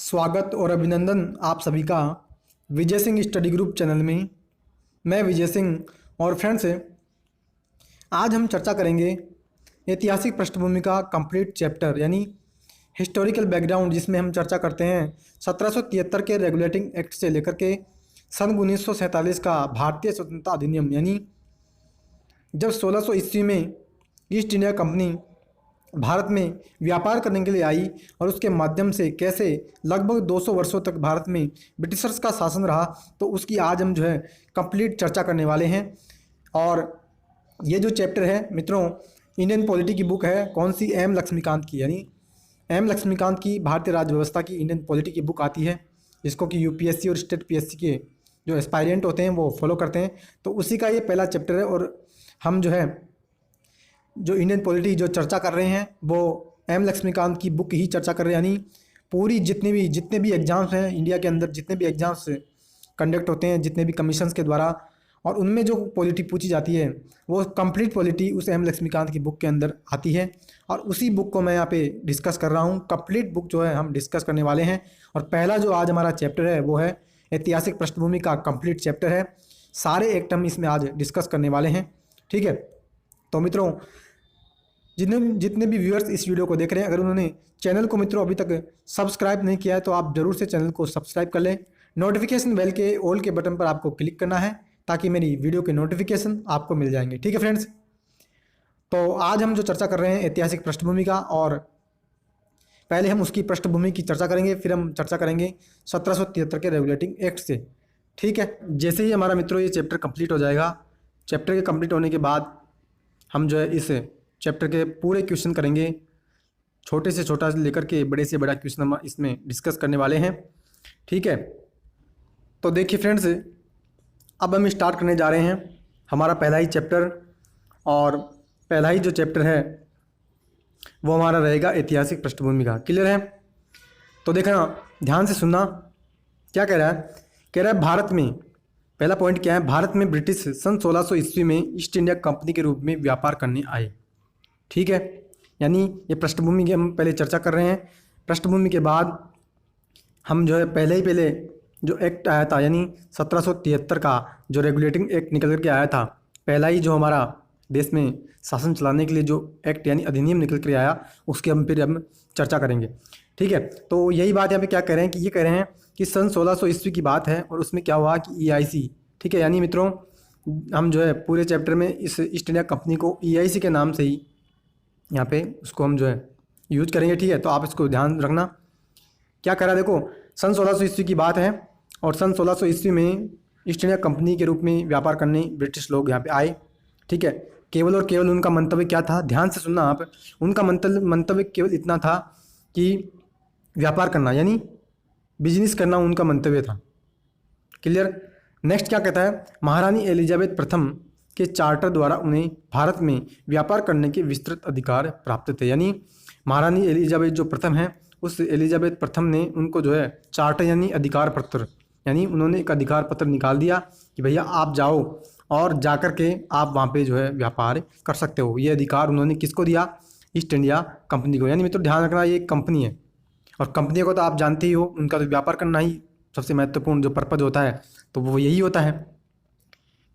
स्वागत और अभिनंदन आप सभी का Vijay Singh study group channel में। मैं विजय सिंह और फ्रेंड्स आज हम चर्चा करेंगे ऐतिहासिक पृष्ठभूमि का कंप्लीट चैप्टर यानी हिस्टोरिकल बैकग्राउंड, जिसमें हम चर्चा करते हैं 1773 के रेगुलेटिंग एक्ट से लेकर के सन 1947 का भारतीय स्वतंत्रता अधिनियम, यानी जब 1600 ईस्वी में ईस्ट इंडिया कंपनी भारत में व्यापार करने के लिए आई और उसके माध्यम से कैसे लगभग 200 वर्षों तक भारत में ब्रिटिशर्स का शासन रहा, तो उसकी आज हम कंप्लीट चर्चा करने वाले हैं। और ये जो चैप्टर है मित्रों, इंडियन पॉलिटी की बुक है। कौन सी? एम लक्ष्मीकांत की, यानी एम लक्ष्मीकांत की भारतीय राज्य व्यवस्था की इंडियन पॉलिटी की बुक आती है, जिसको कि यूपीएससी और स्टेट पीएससी के जो एस्पायरेंट होते हैं वो फॉलो करते हैं। तो उसी का ये पहला चैप्टर है और हम जो इंडियन पॉलिटी जो चर्चा कर रहे हैं वो एम लक्ष्मीकांत की बुक ही चर्चा कर रहे हैं। यानी पूरी जितने भी एग्ज़ाम्स हैं इंडिया के अंदर, जितने भी एग्ज़ाम्स कंडक्ट होते हैं, जितने भी कमीशंस के द्वारा, और उनमें जो पॉलिटी पूछी जाती है वो कंप्लीट पॉलिटी उस एम लक्ष्मीकांत की बुक के अंदर आती है। और उसी बुक को मैं यहाँ पे डिस्कस कर रहा हूँ। कंप्लीट बुक जो है हम डिस्कस करने वाले हैं। और पहला जो आज हमारा चैप्टर है वो है ऐतिहासिक पृष्ठभूमि का कंप्लीट चैप्टर है। सारे एक्ट हम इसमें आज डिस्कस करने वाले हैं, ठीक है। तो मित्रों, जितने भी व्यूअर्स इस वीडियो को देख रहे हैं, अगर उन्होंने चैनल को मित्रों अभी तक सब्सक्राइब नहीं किया है तो आप ज़रूर से चैनल को सब्सक्राइब कर लें। नोटिफिकेशन बेल के ऑल के बटन पर आपको क्लिक करना है ताकि मेरी वीडियो के नोटिफिकेशन आपको मिल जाएंगे, ठीक है फ्रेंड्स। तो आज हम जो चर्चा कर रहे हैं ऐतिहासिक पृष्ठभूमि का, और पहले हम उसकी पृष्ठभूमि की चर्चा करेंगे, फिर हम चर्चा करेंगे 1773 के रेगुलेटिंग एक्ट से, ठीक है। जैसे ही हमारा मित्रों ये चैप्टर कंप्लीट हो जाएगा, चैप्टर के कंप्लीट होने के बाद हम इस चैप्टर के पूरे क्वेश्चन करेंगे, छोटे से छोटा से लेकर के बड़े से बड़ा क्वेश्चन हम इसमें डिस्कस करने वाले हैं, ठीक है। तो देखिए फ्रेंड्स, अब हम स्टार्ट करने जा रहे हैं हमारा पहला ही चैप्टर, और पहला ही जो चैप्टर है वो हमारा रहेगा ऐतिहासिक पृष्ठभूमि का। क्लियर है? तो देखना, ध्यान से सुनना, क्या कह रहा है? कह रहा है भारत में, पहला पॉइंट क्या है, भारत में ब्रिटिश सन 1600 ईस्वी में ईस्ट इंडिया कंपनी के रूप में व्यापार करने आए, ठीक है। यानी ये पृष्ठभूमि की हम पहले चर्चा कर रहे हैं। पृष्ठभूमि के बाद हम पहले जो एक्ट आया था, यानी 1773 का जो रेगुलेटिंग एक्ट निकल करके आया था, पहला ही जो हमारा देश में शासन चलाने के लिए जो एक्ट यानी अधिनियम निकल कर आया, उसकी फिर हम चर्चा करेंगे, ठीक है। तो यही बात यहाँ पे क्या कह रहे हैं कि ये कह रहे हैं कि सन 1600 ईस्वी की बात है, और उसमें क्या हुआ कि EIC, ठीक है। यानी मित्रों, हम पूरे चैप्टर में इस ईस्ट इंडिया कंपनी को EIC के नाम से ही यहाँ पे उसको हम यूज करेंगे, ठीक है। तो आप इसको ध्यान रखना। क्या करा, देखो, सन 1600 ईस्वी की बात है, और सन 1600 ईस्वी में ईस्ट इंडिया कंपनी के रूप में व्यापार करने ब्रिटिश लोग यहाँ पे आए, ठीक है। केवल और केवल उनका मंतव्य क्या था, ध्यान से सुनना आप, उनका मंतव्य केवल इतना था कि व्यापार करना, यानी बिजनेस करना उनका मंतव्य था। क्लियर? नेक्स्ट क्या कहता है, महारानी एलिजाबेथ प्रथम के चार्टर द्वारा उन्हें भारत में व्यापार करने के विस्तृत अधिकार प्राप्त थे। यानी महारानी एलिजाबेथ जो प्रथम है, उस एलिजाबेथ प्रथम ने उनको चार्टर यानी अधिकार पत्र, यानी उन्होंने एक अधिकार पत्र निकाल दिया कि भैया आप जाओ और जाकर के आप वहाँ पे व्यापार कर सकते हो। ये अधिकार उन्होंने किसको दिया? ईस्ट इंडिया कंपनी को। यानी मित्रों ध्यान रखना, ये एक कंपनी है, और कंपनियों को तो आप जानते ही हो, उनका तो व्यापार करना ही सबसे महत्वपूर्ण जो पर्पज होता है, तो वो यही होता है।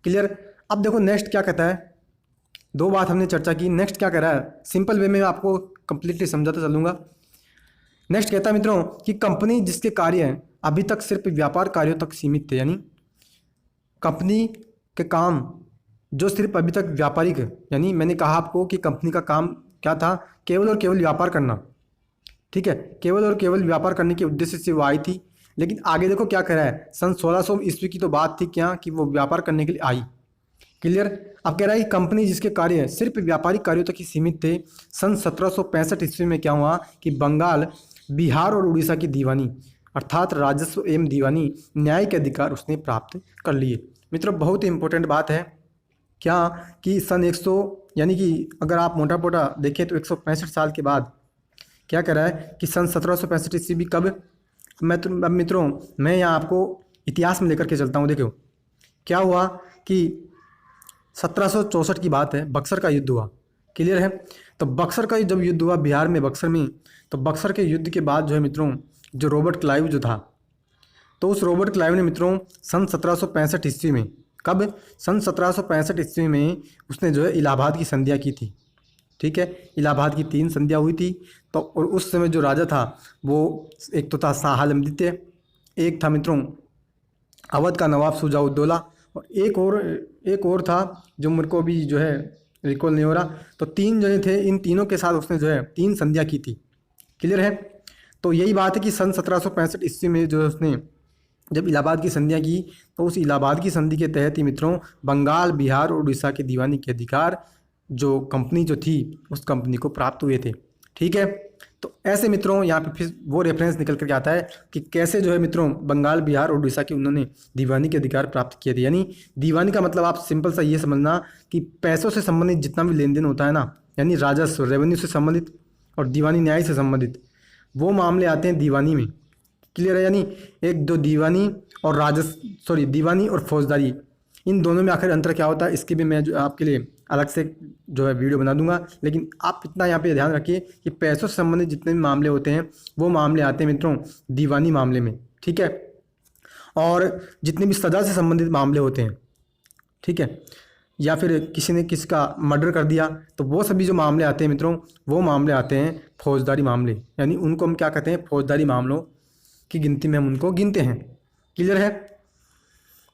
क्लियर? अब देखो नेक्स्ट क्या कहता है, दो बात हमने चर्चा की, नेक्स्ट क्या कह रहा है, सिंपल वे में आपको कंप्लीटली समझाता चलूँगा। नेक्स्ट कहता है मित्रों कि कंपनी जिसके कार्य अभी तक सिर्फ व्यापार कार्यों तक सीमित थे, यानी कंपनी के काम जो सिर्फ अभी तक व्यापारिक, यानी मैंने कहा आपको कि कंपनी का काम क्या था, केवल और केवल व्यापार करना, ठीक है। केवल और केवल व्यापार करने के उद्देश्य से वो आई थी। लेकिन आगे देखो क्या कह रहा है, सन 1600 ईस्वी की तो बात थी क्या कि वो व्यापार करने के लिए आई। क्लियर? अब कह रहा है कि कंपनी जिसके कार्य सिर्फ व्यापारिक कार्यों तक ही सीमित थे, सन 1765 ईस्वी में क्या हुआ कि बंगाल, बिहार और उड़ीसा की दीवानी, अर्थात राजस्व एवं दीवानी न्याय के अधिकार उसने प्राप्त कर लिए। मित्रों बहुत ही इंपॉर्टेंट बात है क्या कि सन 100, यानी कि अगर आप मोटा मोटा देखें तो 165 साल के बाद क्या कह रहा है कि सन 1765 ईस्वी कब, अब मित्रों मैं यहाँ आपको इतिहास में लेकर के चलता हूँ। देखो क्या हुआ कि 1764 की बात है, बक्सर का युद्ध हुआ। क्लियर है? तो बक्सर का जब युद्ध हुआ बिहार में, बक्सर में, तो बक्सर के युद्ध के बाद मित्रों जो रॉबर्ट क्लाइव जो था, तो उस रॉबर्ट क्लाइव ने मित्रों सन 1765 ईस्वी में, कब, सन 1765 ईस्वी में उसने जो है इलाहाबाद की संधियाँ की थी। ठीक है, इलाहाबाद की 3 संधियाँ हुई थी। तो और उस समय जो राजा था वो एक तो था शाह आलम द्वितीय, एक था मित्रों अवध का नवाब शुजा-उद-दौला, और एक और था जो मेरे को अभी जो है रिकॉल नहीं हो रहा। तो 3 जने थे, इन तीनों के साथ उसने जो है 3 संधियाँ की थी। क्लियर है। तो यही बात है कि सन 1765 ईस्वी में जो है उसने जब इलाहाबाद की संधियाँ की, तो उस इलाहाबाद की संधि के तहत ही मित्रों बंगाल, बिहार और उड़ीसा के दीवानी के अधिकार जो कंपनी जो थी उस कंपनी को प्राप्त हुए थे। ठीक है। तो ऐसे मित्रों यहाँ पे फिर वो रेफरेंस निकल कर के आता है कि कैसे जो है मित्रों बंगाल, बिहार और उड़ीसा के उन्होंने दीवानी के अधिकार प्राप्त किए थे। यानी दीवानी का मतलब आप सिंपल सा ये समझना कि पैसों से संबंधित जितना भी लेन देन होता है ना, यानी राजस्व, रेवेन्यू से संबंधित और दीवानी न्याय से संबंधित वो मामले आते हैं दीवानी में। क्लियर है। यानी एक दो दीवानी और दीवानी और फौजदारी, इन दोनों में आखिर अंतर क्या होता है इसकी भी मैं जो आपके लिए अलग से जो है वीडियो बना दूंगा। लेकिन आप इतना यहाँ पे ध्यान रखिए कि पैसों से संबंधित जितने भी मामले होते हैं वो मामले आते हैं मित्रों दीवानी मामले में। ठीक है। और जितने भी सज़ा से संबंधित मामले होते हैं, ठीक है, या फिर किसी ने किसी का मर्डर कर दिया, तो वो सभी जो मामले आते हैं मित्रों वो मामले आते हैं फौजदारी मामले। यानी उनको हम क्या कहते हैं, फौजदारी मामलों की गिनती में हम उनको गिनते हैं। क्लियर है।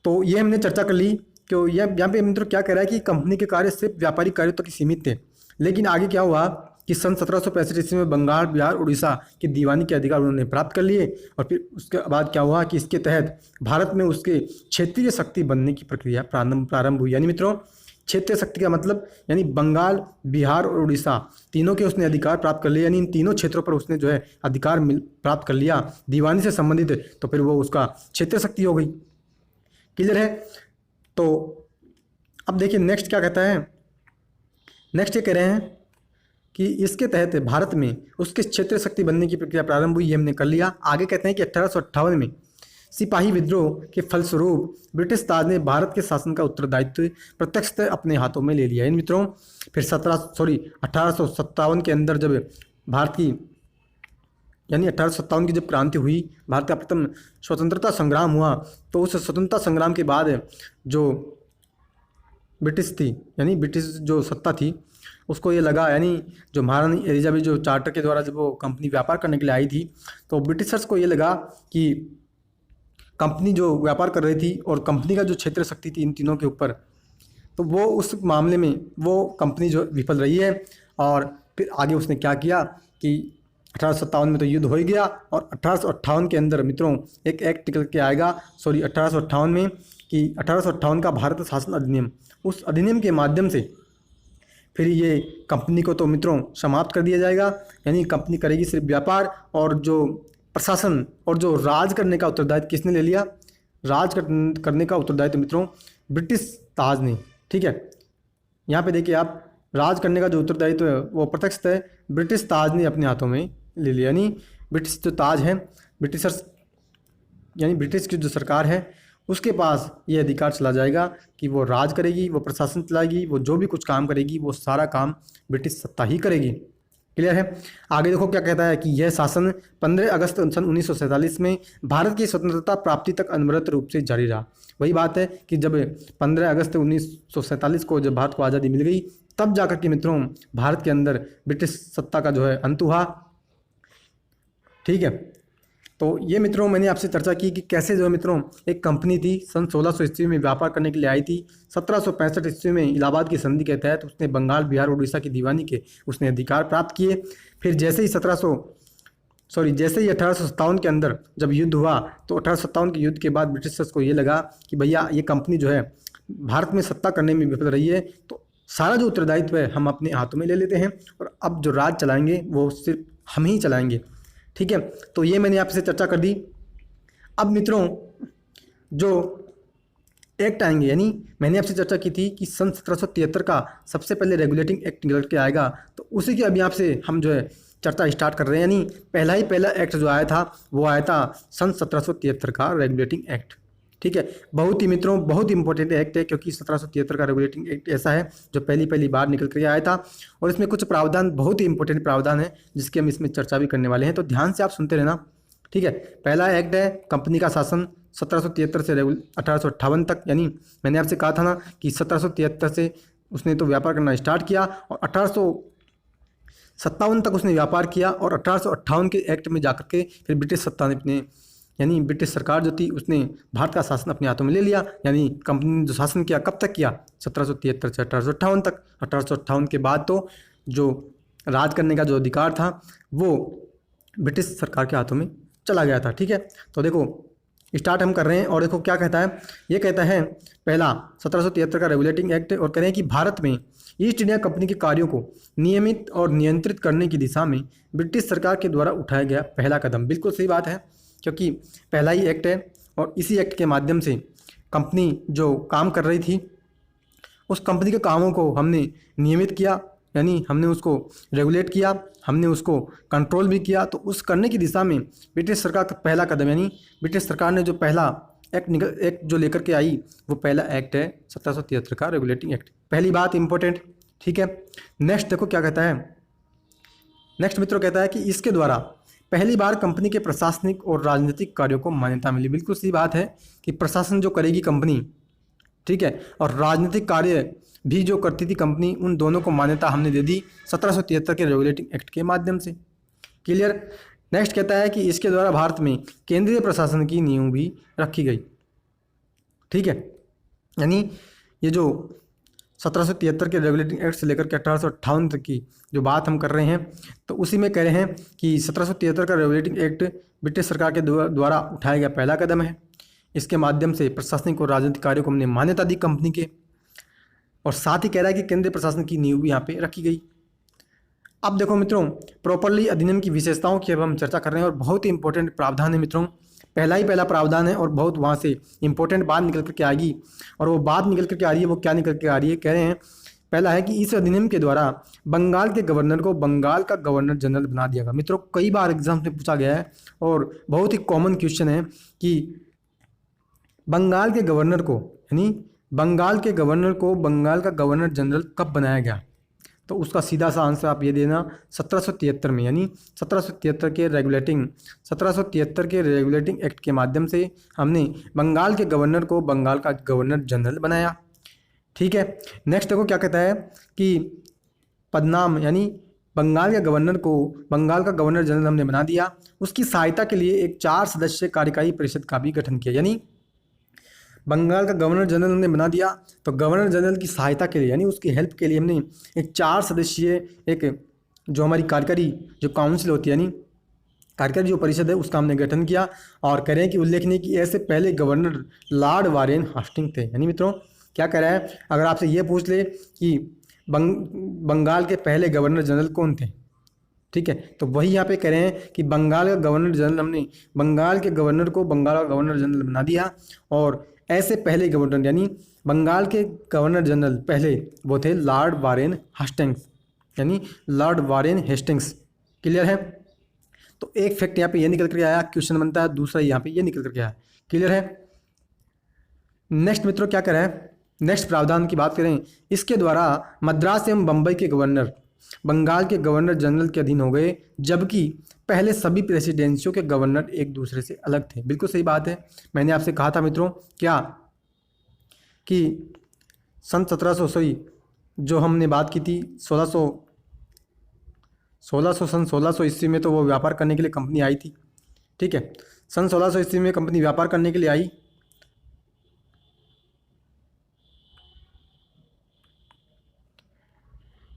तो ये हमने चर्चा कर ली कि यहाँ पे मित्रों क्या कह रहा है कि कंपनी के कार्य सिर्फ व्यापारिक कार्यों तक सीमित थे। लेकिन आगे क्या हुआ कि सन 1765 ईस्वी में बंगाल, बिहार, उड़ीसा के दीवानी के अधिकार उन्होंने प्राप्त कर लिए। और फिर उसके बाद क्या हुआ कि इसके तहत भारत में उसके क्षेत्रीय शक्ति बनने की प्रक्रिया प्रारंभ हुई। यानी मित्रों क्षेत्रीय शक्ति का मतलब यानी बंगाल, बिहार और उड़ीसा तीनों के उसने अधिकार प्राप्त कर लिए। यानी इन तीनों क्षेत्रों पर उसने जो है अधिकार प्राप्त कर लिया दीवानी से संबंधित, तो फिर वो उसका क्षेत्रीय शक्ति हो गई। क्लियर है। तो अब देखिए नेक्स्ट क्या कहता है, नेक्स्ट ये कह रहे हैं कि इसके तहत भारत में उसके क्षेत्रीय शक्ति बनने की प्रक्रिया प्रारंभ हुई। ये हमने कर लिया। आगे कहते हैं कि 1858 में सिपाही विद्रोह के फलस्वरूप ब्रिटिश ताज ने भारत के शासन का उत्तरदायित्व प्रत्यक्षतः अपने हाथों में ले लिया। इन मित्रों फिर 1857 के अंदर जब भारत की यानी 1857 की जब क्रांति हुई, भारत का प्रथम स्वतंत्रता संग्राम हुआ, तो उस स्वतंत्रता संग्राम के बाद जो ब्रिटिश थी यानी ब्रिटिश जो सत्ता थी उसको ये लगा, यानी जो महारानी एलिजाबेथ जो चार्टर के द्वारा जब वो कंपनी व्यापार करने के लिए आई थी, तो ब्रिटिशर्स को ये लगा कि कंपनी जो व्यापार कर रही थी और कंपनी का जो क्षेत्र शक्ति थी इन तीनों के ऊपर, तो वो उस मामले में वो कंपनी जो विफल रही है। और फिर आगे उसने क्या किया कि 1857 में तो युद्ध हो ही गया, और 1858 के अंदर मित्रों एक एक्ट निकल के आएगा 1858 में कि 1858 का भारत शासन अधिनियम, उस अधिनियम के माध्यम से फिर ये कंपनी को तो मित्रों समाप्त कर दिया जाएगा। यानी कंपनी करेगी सिर्फ व्यापार, और जो प्रशासन और जो राज करने का उत्तरदायित्व किसने ले लिया, राज करने का उत्तरदायित्व मित्रों ब्रिटिश ताज ने। ठीक है। यहाँ पे देखिए आप, राज करने का जो उत्तरदायित्व है वो प्रत्यक्षतः ब्रिटिश ताज ने अपने हाथों में ले लिया। यानी ब्रिटिश जो ताज है, ब्रिटिशर्स यानी ब्रिटिश की जो सरकार है उसके पास ये अधिकार चला जाएगा कि वो राज करेगी, वो प्रशासन चलाएगी, वो जो भी कुछ काम करेगी वो सारा काम ब्रिटिश सत्ता ही करेगी। क्लियर है। आगे देखो क्या कहता है कि यह शासन 15 अगस्त सन 1947 में भारत की स्वतंत्रता प्राप्ति तक अनवरत रूप से जारी रहा। वही बात है कि जब 15 अगस्त 1947 को जब भारत को आज़ादी मिल गई, तब जाकर के मित्रों भारत के अंदर ब्रिटिश सत्ता का जो है अंत हुआ। ठीक है। तो ये मित्रों मैंने आपसे चर्चा की कि कैसे जो है मित्रों एक कंपनी थी सन 1600 ईस्वी में व्यापार करने के लिए आई थी। 1765 ईस्वी में इलाहाबाद की संधि के तहत उसने बंगाल, बिहार, उड़ीसा की दीवानी के उसने अधिकार प्राप्त किए। फिर जैसे ही 1857 के अंदर जब युद्ध हुआ, तो 1857 के युद्ध के बाद ब्रिटिशर्स को ये लगा कि भैया ये कंपनी जो है भारत में सत्ता करने में विफल रही है, तो सारा जो उत्तरदायित्व है हम अपने हाथों में ले लेते हैं, और अब जो राज चलाएंगे वो सिर्फ हम ही चलाएंगे। ठीक है। तो ये मैंने आपसे चर्चा कर दी। अब मित्रों जो एक्ट आएंगे, यानी मैंने आपसे चर्चा की थी कि सन 1773 का सबसे पहले रेगुलेटिंग एक्ट निकल के आएगा, तो उसी के अभी आपसे हम जो है चर्चा स्टार्ट कर रहे हैं। यानी पहला एक्ट जो आया था वो आया था सन 1773 का रेगुलेटिंग एक्ट। ठीक है। बहुत ही मित्रों बहुत इंपॉर्टेंट एक्ट है, क्योंकि 1773 का रेगुलेटिंग एक्ट ऐसा है जो पहली बार निकल कर आया था, और इसमें कुछ प्रावधान बहुत ही इंपॉर्टेंट प्रावधान है जिसकी हम इसमें चर्चा भी करने वाले हैं। तो ध्यान से आप सुनते रहना। ठीक है। पहला एक्ट है कंपनी का शासन 1773 से 1858 तक, यानी मैंने आपसे कहा था ना कि 1773 से उसने तो व्यापार करना स्टार्ट किया और 1857 तक उसने व्यापार किया, और 1858 के एक्ट में जाकर के फिर ब्रिटिश सत्ता ने अपने, यानी ब्रिटिश सरकार जो थी उसने भारत का शासन अपने हाथों में ले लिया। यानी कंपनी ने जो शासन किया कब तक किया, 1773 से 1858 तक। 1858 के बाद तो जो राज करने का जो अधिकार था वो ब्रिटिश सरकार के हाथों में चला गया था। ठीक है, तो देखो स्टार्ट हम कर रहे हैं और देखो क्या कहता है। ये कहता है पहला 1773 का रेगुलेटिंग एक्ट, और कह रहे हैं कि भारत में ईस्ट इंडिया कंपनी के कार्यों को नियमित और नियंत्रित करने की दिशा में ब्रिटिश सरकार के द्वारा उठाया गया पहला कदम। बिल्कुल सही बात है, क्योंकि पहला ही एक्ट है और इसी एक्ट के माध्यम से कंपनी जो काम कर रही थी उस कंपनी के कामों को हमने नियमित किया, यानी हमने उसको रेगुलेट किया, हमने उसको कंट्रोल भी किया। तो उस करने की दिशा में ब्रिटिश सरकार का पहला कदम, यानी ब्रिटिश सरकार ने जो पहला एक्ट जो लेकर के आई वो पहला एक्ट है 1773 का रेगुलेटिंग एक्ट। पहली बात इंपॉर्टेंट। ठीक है, नेक्स्ट देखो क्या कहता है। नेक्स्ट मित्रों कहता है कि इसके द्वारा पहली बार कंपनी के प्रशासनिक और राजनीतिक कार्यों को मान्यता मिली। बिल्कुल सही बात है कि प्रशासन जो करेगी कंपनी, ठीक है, और राजनीतिक कार्य भी जो करती थी कंपनी, उन दोनों को मान्यता हमने दे दी 1773 के रेगुलेटिंग एक्ट के माध्यम से। क्लियर। नेक्स्ट कहता है कि इसके द्वारा भारत में केंद्रीय प्रशासन की नींव भी रखी गई। ठीक है, यानी ये जो 1773 के रेगुलेटिंग एक्ट से लेकर के 1858 तक की जो बात हम कर रहे हैं, तो उसी में कह रहे हैं कि 1773 का रेगुलेटिंग एक्ट ब्रिटिश सरकार के द्वारा उठाया गया पहला कदम है। इसके माध्यम से प्रशासनिक और राजनीतिक कार्यों को हमने मान्यता दी कंपनी के, और साथ ही कह रहा है कि केंद्रीय प्रशासन की नींव भी यहाँ पे रखी गई। अब देखो मित्रों, प्रॉपर्ली अधिनियम की विशेषताओं की अब हम चर्चा कर रहे हैं और बहुत ही इंपॉर्टेंट प्रावधान है मित्रों। पहला प्रावधान है और बहुत वहाँ से इंपॉर्टेंट बात निकल करके आएगी, और वो बात निकल करके आ रही है, वो क्या निकल के आ रही है, कह रहे हैं पहला है कि इस अधिनियम के द्वारा बंगाल के गवर्नर को बंगाल का गवर्नर जनरल बना दिया गया। मित्रों कई बार एग्जाम में पूछा गया है और बहुत ही कॉमन क्वेश्चन है कि बंगाल के गवर्नर को, यानी बंगाल के गवर्नर को बंगाल का गवर्नर जनरल कब बनाया गया। तो उसका सीधा सा आंसर आप ये देना 1773 में, यानी 1773 के रेगुलेटिंग एक्ट के माध्यम से हमने बंगाल के गवर्नर को बंगाल का गवर्नर जनरल बनाया। ठीक है, नेक्स्ट देखो क्या कहता है कि पदनाम, यानी बंगाल के गवर्नर को बंगाल का गवर्नर जनरल हमने बना दिया। उसकी सहायता के लिए एक 4 सदस्यीय कार्यकारी परिषद का भी गठन किया, यानी बंगाल का गवर्नर जनरल हमने बना दिया, तो गवर्नर जनरल की सहायता के लिए, यानी उसकी हेल्प के लिए हमने एक 4 सदस्यीय एक जो हमारी कार्यकारी जो काउंसिल होती है, यानी कार्यकारी जो परिषद है उसका हमने गठन किया। और कह रहे हैं कि उल्लेखनीय कि ऐसे पहले गवर्नर लॉर्ड वारेन हास्टिंग थे। यानी मित्रों क्या कह रहा है, अगर आपसे ये पूछ ले कि बंगाल के पहले गवर्नर जनरल कौन थे, ठीक है, तो वही यहाँ पे कह रहे हैं कि बंगाल का गवर्नर जनरल, हमने बंगाल के गवर्नर को बंगाल का गवर्नर जनरल बना दिया। और ऐसे पहले गवर्नर, यानी बंगाल के गवर्नर जनरल पहले वो थे लॉर्ड वारेन हेस्टिंग्स, यानी लॉर्ड वारेन हेस्टिंग्स। क्लियर है। तो एक फैक्ट यहाँ पे ये निकल कर आया, क्वेश्चन बनता है, दूसरा यहाँ पे ये निकल कर आया। क्लियर है। नेक्स्ट मित्रों क्या करें, नेक्स्ट प्रावधान की बात करें, इसके द्वारा मद्रास एवं बम्बई के गवर्नर बंगाल के गवर्नर जनरल के अधीन हो गए, जबकि पहले सभी प्रेसिडेंसियों के गवर्नर एक दूसरे से अलग थे। बिल्कुल सही बात है। मैंने आपसे कहा था मित्रों क्या कि सन 1700 जो हमने बात की थी 1600 ईस्वी में तो वो व्यापार करने के लिए कंपनी आई थी। ठीक है, सन 1600 ईस्वी में कंपनी व्यापार करने के लिए आई,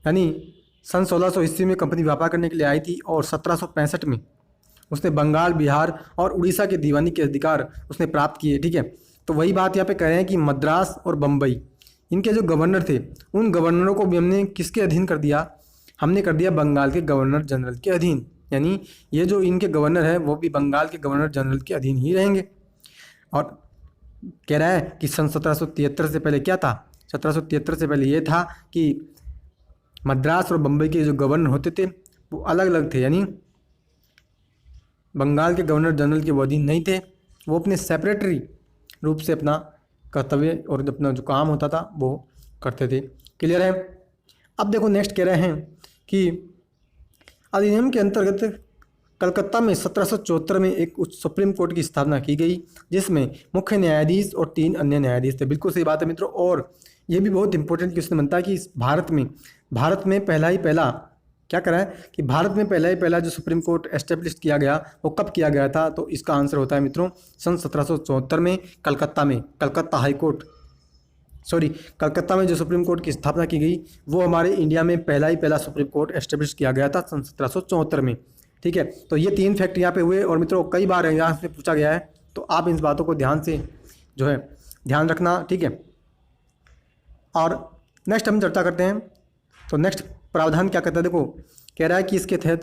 यानी सन 1600 ईस्वी में कंपनी व्यापार करने के लिए आई थी और 1765 में उसने बंगाल, बिहार और उड़ीसा के दीवानी के अधिकार उसने प्राप्त किए। ठीक है, तो वही बात यहाँ पे कह रहे हैं कि मद्रास और बम्बई इनके जो गवर्नर थे उन गवर्नरों को भी हमने किसके अधीन कर दिया, हमने कर दिया बंगाल के गवर्नर जनरल के अधीन। यानी ये जो इनके गवर्नर है वो भी बंगाल के गवर्नर जनरल के अधीन ही रहेंगे। और कह रहा है कि सन 1773 से पहले क्या था, 1773 से पहले ये था कि मद्रास और बम्बई के जो गवर्नर होते थे वो अलग अलग थे, यानी बंगाल के गवर्नर जनरल के वो अधीन नहीं थे, वो अपने सेपरेटरी रूप से अपना कर्तव्य और अपना जो काम होता था वो करते थे। क्लियर है। अब देखो नेक्स्ट कह रहे हैं कि अधिनियम के अंतर्गत कलकत्ता में 1774 में एक उच्च सुप्रीम कोर्ट की स्थापना की गई, जिसमें मुख्य न्यायाधीश और 3 अन्य न्यायाधीश थे। बिल्कुल सही बात है मित्रों। और ये भी बहुत इंपॉर्टेंट क्वेश्चन बनता है कि भारत में पहला ही पहला क्या करा है कि भारत में पहला ही पहला जो सुप्रीम कोर्ट एस्टेब्लिश किया गया वो कब किया गया था। तो इसका आंसर होता है मित्रों सन 1774 में कलकत्ता हाई कोर्ट कलकत्ता में जो सुप्रीम कोर्ट की स्थापना की गई वो हमारे इंडिया में पहला ही पहला सुप्रीम कोर्ट एस्टेब्लिश किया गया था सन 1774 में। ठीक है, तो ये 3 फैक्ट यहाँ पे हुए। और मित्रों कई बार यहाँ से पूछा गया है, तो आप इन बातों को ध्यान से जो है ध्यान रखना। ठीक है, और नेक्स्ट हम चर्चा करते हैं। तो नेक्स्ट प्रावधान क्या कहता है, देखो कह रहा है कि इसके तहत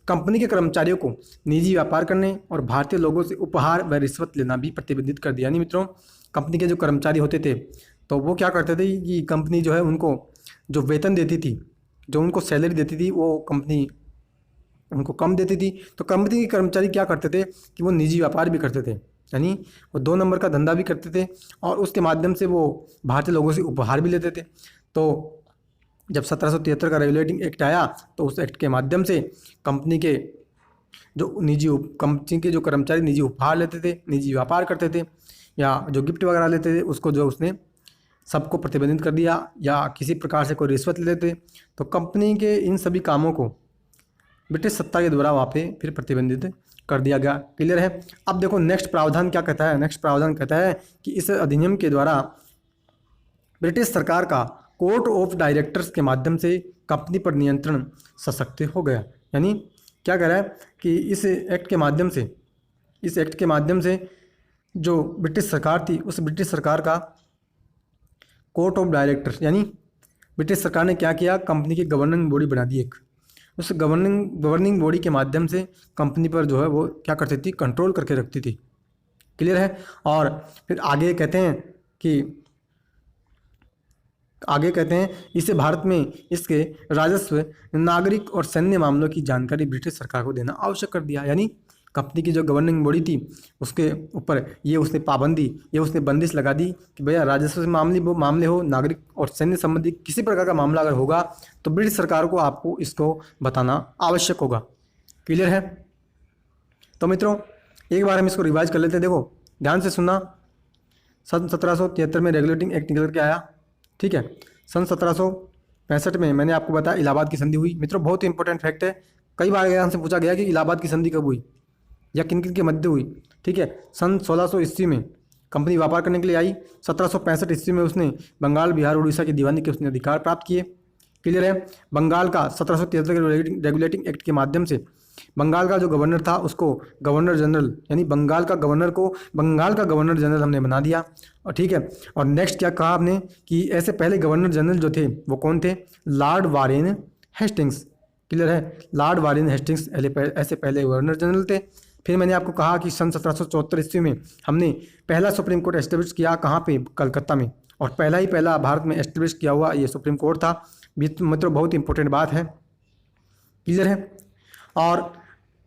कंपनी के कर्मचारियों को निजी व्यापार करने और भारतीय लोगों से उपहार व रिश्वत लेना भी प्रतिबंधित कर दिया। यानी मित्रों कंपनी के जो कर्मचारी होते थे तो वो क्या करते थे कि कंपनी जो है उनको जो वेतन देती थी, जो उनको सैलरी देती थी, वो कंपनी उनको कम देती थी। तो कंपनी के कर्मचारी क्या करते थे कि वो निजी व्यापार भी करते थे, यानी वो 2 नंबर का धंधा भी करते थे और उसके माध्यम से वो भारतीय लोगों से उपहार भी लेते थे। तो जब 1773 का रेगुलेटिंग एक्ट आया तो उस एक्ट के माध्यम से कंपनी के जो कर्मचारी निजी उपहार लेते थे, निजी व्यापार करते थे या जो गिफ्ट वगैरह लेते थे, उसको जो उसने सबको प्रतिबंधित कर दिया, या किसी प्रकार से कोई रिश्वत लेते थे। तो कंपनी के इन सभी कामों को ब्रिटिश सत्ता के द्वारा वहाँ पे फिर प्रतिबंधित कर दिया गया। क्लियर है। अब देखो नेक्स्ट प्रावधान क्या कहता है। नेक्स्ट प्रावधान कहता है कि इस अधिनियम के द्वारा ब्रिटिश सरकार का कोर्ट ऑफ डायरेक्टर्स के माध्यम से कंपनी पर नियंत्रण सशक्त हो गया। यानी क्या कह रहा है कि इस एक्ट के माध्यम से जो ब्रिटिश सरकार थी, उस ब्रिटिश सरकार का कोर्ट ऑफ डायरेक्टर्स, यानी ब्रिटिश सरकार ने क्या किया, कंपनी की गवर्निंग बॉडी बना दी एक। उस गवर्निंग बॉडी के माध्यम से कंपनी पर जो है वो क्या करती थी, कंट्रोल करके रखती थी। क्लियर है। और फिर आगे कहते हैं इसे भारत में इसके राजस्व, नागरिक और सैन्य मामलों की जानकारी ब्रिटिश सरकार को देना आवश्यक कर दिया। यानी कंपनी की जो गवर्निंग बॉडी थी उसके ऊपर ये उसने बंदिश लगा दी कि भैया राजस्व से मामले हो, नागरिक और सैन्य संबंधी किसी प्रकार का मामला अगर होगा तो ब्रिटिश सरकार को आपको इसको बताना आवश्यक होगा। क्लियर है। तो मित्रों एक बार हम इसको रिवाइज कर लेते हैं। देखो ध्यान से सुनना। सन 1773 में रेगुलेटिंग एक्ट निकल के आया। ठीक है। सन 1765 में मैंने आपको बताया इलाहाबाद की संधि हुई। मित्रों बहुत ही इंपॉर्टेंट फैक्ट है, कई बार यहाँ से पूछा गया कि इलाहाबाद की संधि कब हुई या किन किन के मध्य हुई। ठीक है। सन 1600 ईस्वी में कंपनी व्यापार करने के लिए आई। 1765 ईस्वी में उसने बंगाल, बिहार, उड़ीसा की दीवानी के उसने अधिकार प्राप्त किए। क्लियर है। बंगाल का 1773 के रेगुलेटिंग एक्ट के माध्यम से बंगाल का जो गवर्नर था उसको गवर्नर जनरल, यानी बंगाल का गवर्नर को बंगाल का गवर्नर जनरल हमने बना दिया। और ठीक है। और नेक्स्ट क्या कहा आपने कि ऐसे पहले गवर्नर जनरल जो थे वो कौन थे, लॉर्ड वारेन हेस्टिंग्स। क्लियर है। लॉर्ड वारेन हेस्टिंग्स ऐसे पहले गवर्नर जनरल थे। फिर मैंने आपको कहा कि सन 1774 ईस्वी में हमने पहला सुप्रीम कोर्ट एस्टेब्लिश किया, कहाँ पे, कलकत्ता में। और पहला ही पहला भारत में एस्टेब्लिश किया हुआ ये सुप्रीम कोर्ट था। मतलब बहुत इंपॉर्टेंट बात है। क्लियर है। और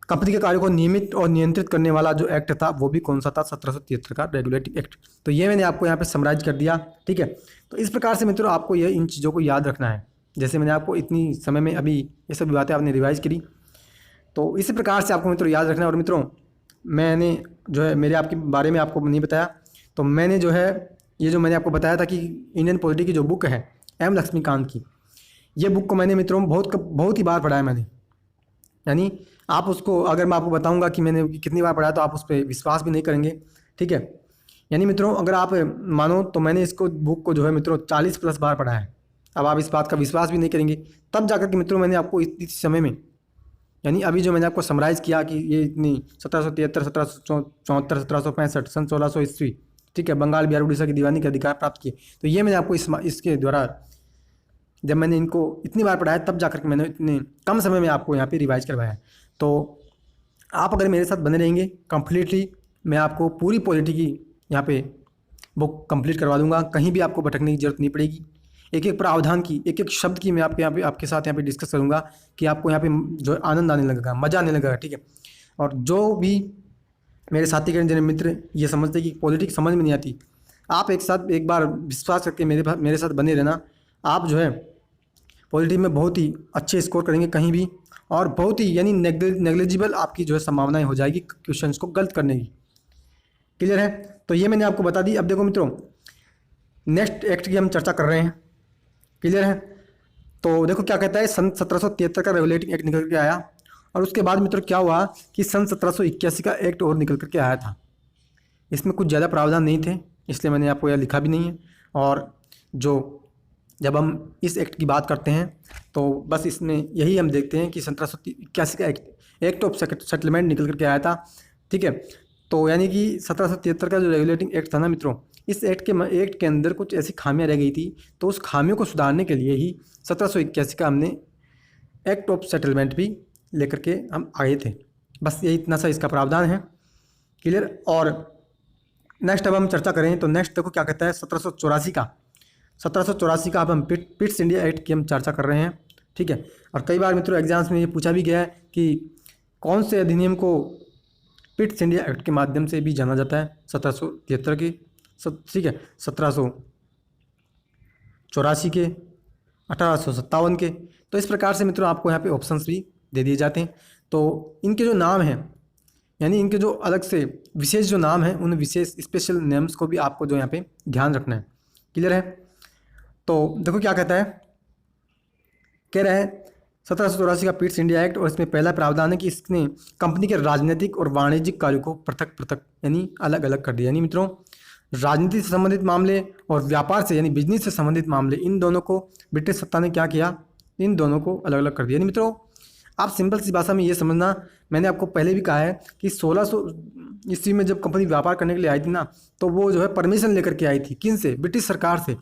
कंपनी के कार्यों को नियमित और नियंत्रित करने वाला जो एक्ट था वो भी कौन सा था, 1773 का रेगुलेटिंग एक्ट। तो ये मैंने आपको यहाँ पे समराइज कर दिया। ठीक है। तो इस प्रकार से मित्रों आपको ये इन चीज़ों को याद रखना है। जैसे मैंने आपको इतनी समय में अभी ये सब बातें आपने रिवाइज करी, तो इसी प्रकार से आपको मित्रों याद रखना है। और मित्रों मैंने जो है मेरे आपके बारे में आपको नहीं बताया, तो मैंने जो है ये जो मैंने आपको बताया था कि इंडियन पॉलिटी की जो बुक है एम लक्ष्मीकांत की, ये बुक को मैंने मित्रों बहुत ही बार पढ़ा है मैंने। यानी आप उसको, अगर मैं आपको बताऊंगा कि मैंने कितनी बार पढ़ा तो आप उस पर विश्वास भी नहीं करेंगे। ठीक है। यानी मित्रों अगर आप मानो तो मैंने इसको बुक को जो है मित्रों 40+ बार पढ़ा है। अब आप इस बात का विश्वास भी नहीं करेंगे, तब जाकर के मित्रों मैंने आपको इस समय में, यानी अभी जो मैंने आपको समराइज़ किया कि ये इतनी 1773, 1774, 1765, सन 1600 ईस्वी, ठीक है, बंगाल, बिहार, उड़ीसा की दीवानी के अधिकार प्राप्त किए। तो ये मैंने आपको इसके द्वारा जब मैंने इनको इतनी बार पढ़ाया तब जाकर के मैंने इतने कम समय में आपको यहाँ पे रिवाइज करवाया। तो आप अगर मेरे साथ बने रहेंगे कंप्लीटली, मैं आपको पूरी पॉलिटी की यहाँ पे बुक कंप्लीट करवा दूँगा। कहीं भी आपको भटकने की जरूरत नहीं पड़ेगी। एक एक प्रावधान की, एक एक शब्द की मैं आपके साथ यहाँ पे डिस्कस करूँगा कि आपको यहाँ पे जो आनंद आने लगेगा, मज़ा आने लगेगा। ठीक है। और जो भी मेरे साथी के जिन्हें मित्र ये समझते कि पॉलिटिक्स समझ में नहीं आती, आप एक बार विश्वास करके मेरे साथ बने रहना। आप जो है पॉलिटी में बहुत ही अच्छे स्कोर करेंगे कहीं भी, और बहुत ही यानी नेग्लिजिबल आपकी जो है संभावनाएं हो जाएगी क्वेश्चंस को गलत करने की। क्लियर है? तो ये मैंने आपको बता दी। अब देखो मित्रों, नेक्स्ट एक्ट की हम चर्चा कर रहे हैं। क्लियर है? तो देखो क्या कहता है, सन 1773 का रेगुलेटिंग एक्ट निकल के आया, और उसके बाद मित्रों क्या हुआ कि सन 1781 का एक्ट और निकल करके आया था। इसमें कुछ ज़्यादा प्रावधान नहीं थे, इसलिए मैंने आपको यह लिखा भी नहीं है। और जो जब हम इस एक्ट की बात करते हैं तो बस इसमें यही हम देखते हैं कि 1781 का एक्ट ऑफ सेटलमेंट निकल करके आया था। ठीक है? तो यानी कि 1773 का जो रेगुलेटिंग एक्ट था ना मित्रों, इस एक्ट के अंदर कुछ ऐसी खामियां रह गई थी, तो उस खामियों को सुधारने के लिए ही 1781 का हमने एक्ट ऑफ सेटलमेंट भी लेकर के हम आए थे। बस यही इतना सा इसका प्रावधान है। क्लियर? और नेक्स्ट अब हम चर्चा करें तो नेक्स्ट देखो क्या कहता है, 1784 का अब हम पिट्स इंडिया एक्ट की हम चर्चा कर रहे हैं। ठीक है? और कई बार मित्रों एग्जाम्स में ये पूछा भी गया है कि कौन से अधिनियम को पिट्स इंडिया एक्ट के माध्यम से भी जाना जाता है। 1773 की, ठीक है, 1784 के, 1857 के। तो इस प्रकार से मित्रों आपको यहाँ पे ऑप्शंस भी दे दिए जाते हैं। तो इनके जो नाम हैं, यानी इनके जो अलग से विशेष जो नाम हैं, उन विशेष स्पेशल नेम्स को भी आपको जो यहाँ पे ध्यान रखना है। क्लियर है? तो देखो क्या कहता है, कह रहा है 1784 का पिट्स इंडिया एक्ट, और इसमें पहला प्रावधान है कि इसने कंपनी के राजनीतिक और वाणिज्यिक कार्यों को पृथक पृथक यानी अलग अलग कर दिया। यानी मित्रों राजनीति से संबंधित मामले और व्यापार से यानी बिजनेस से संबंधित मामले, इन दोनों को ब्रिटिश सत्ता ने क्या किया, इन दोनों को अलग अलग कर दिया। यानी मित्रों आप सिंपल सी भाषा में ये समझना, मैंने आपको पहले भी कहा है कि 1600 ईस्वी में जब कंपनी व्यापार करने के लिए आई थी ना, तो वो जो है परमिशन लेकर के आई थी। किन से? ब्रिटिश सरकार से।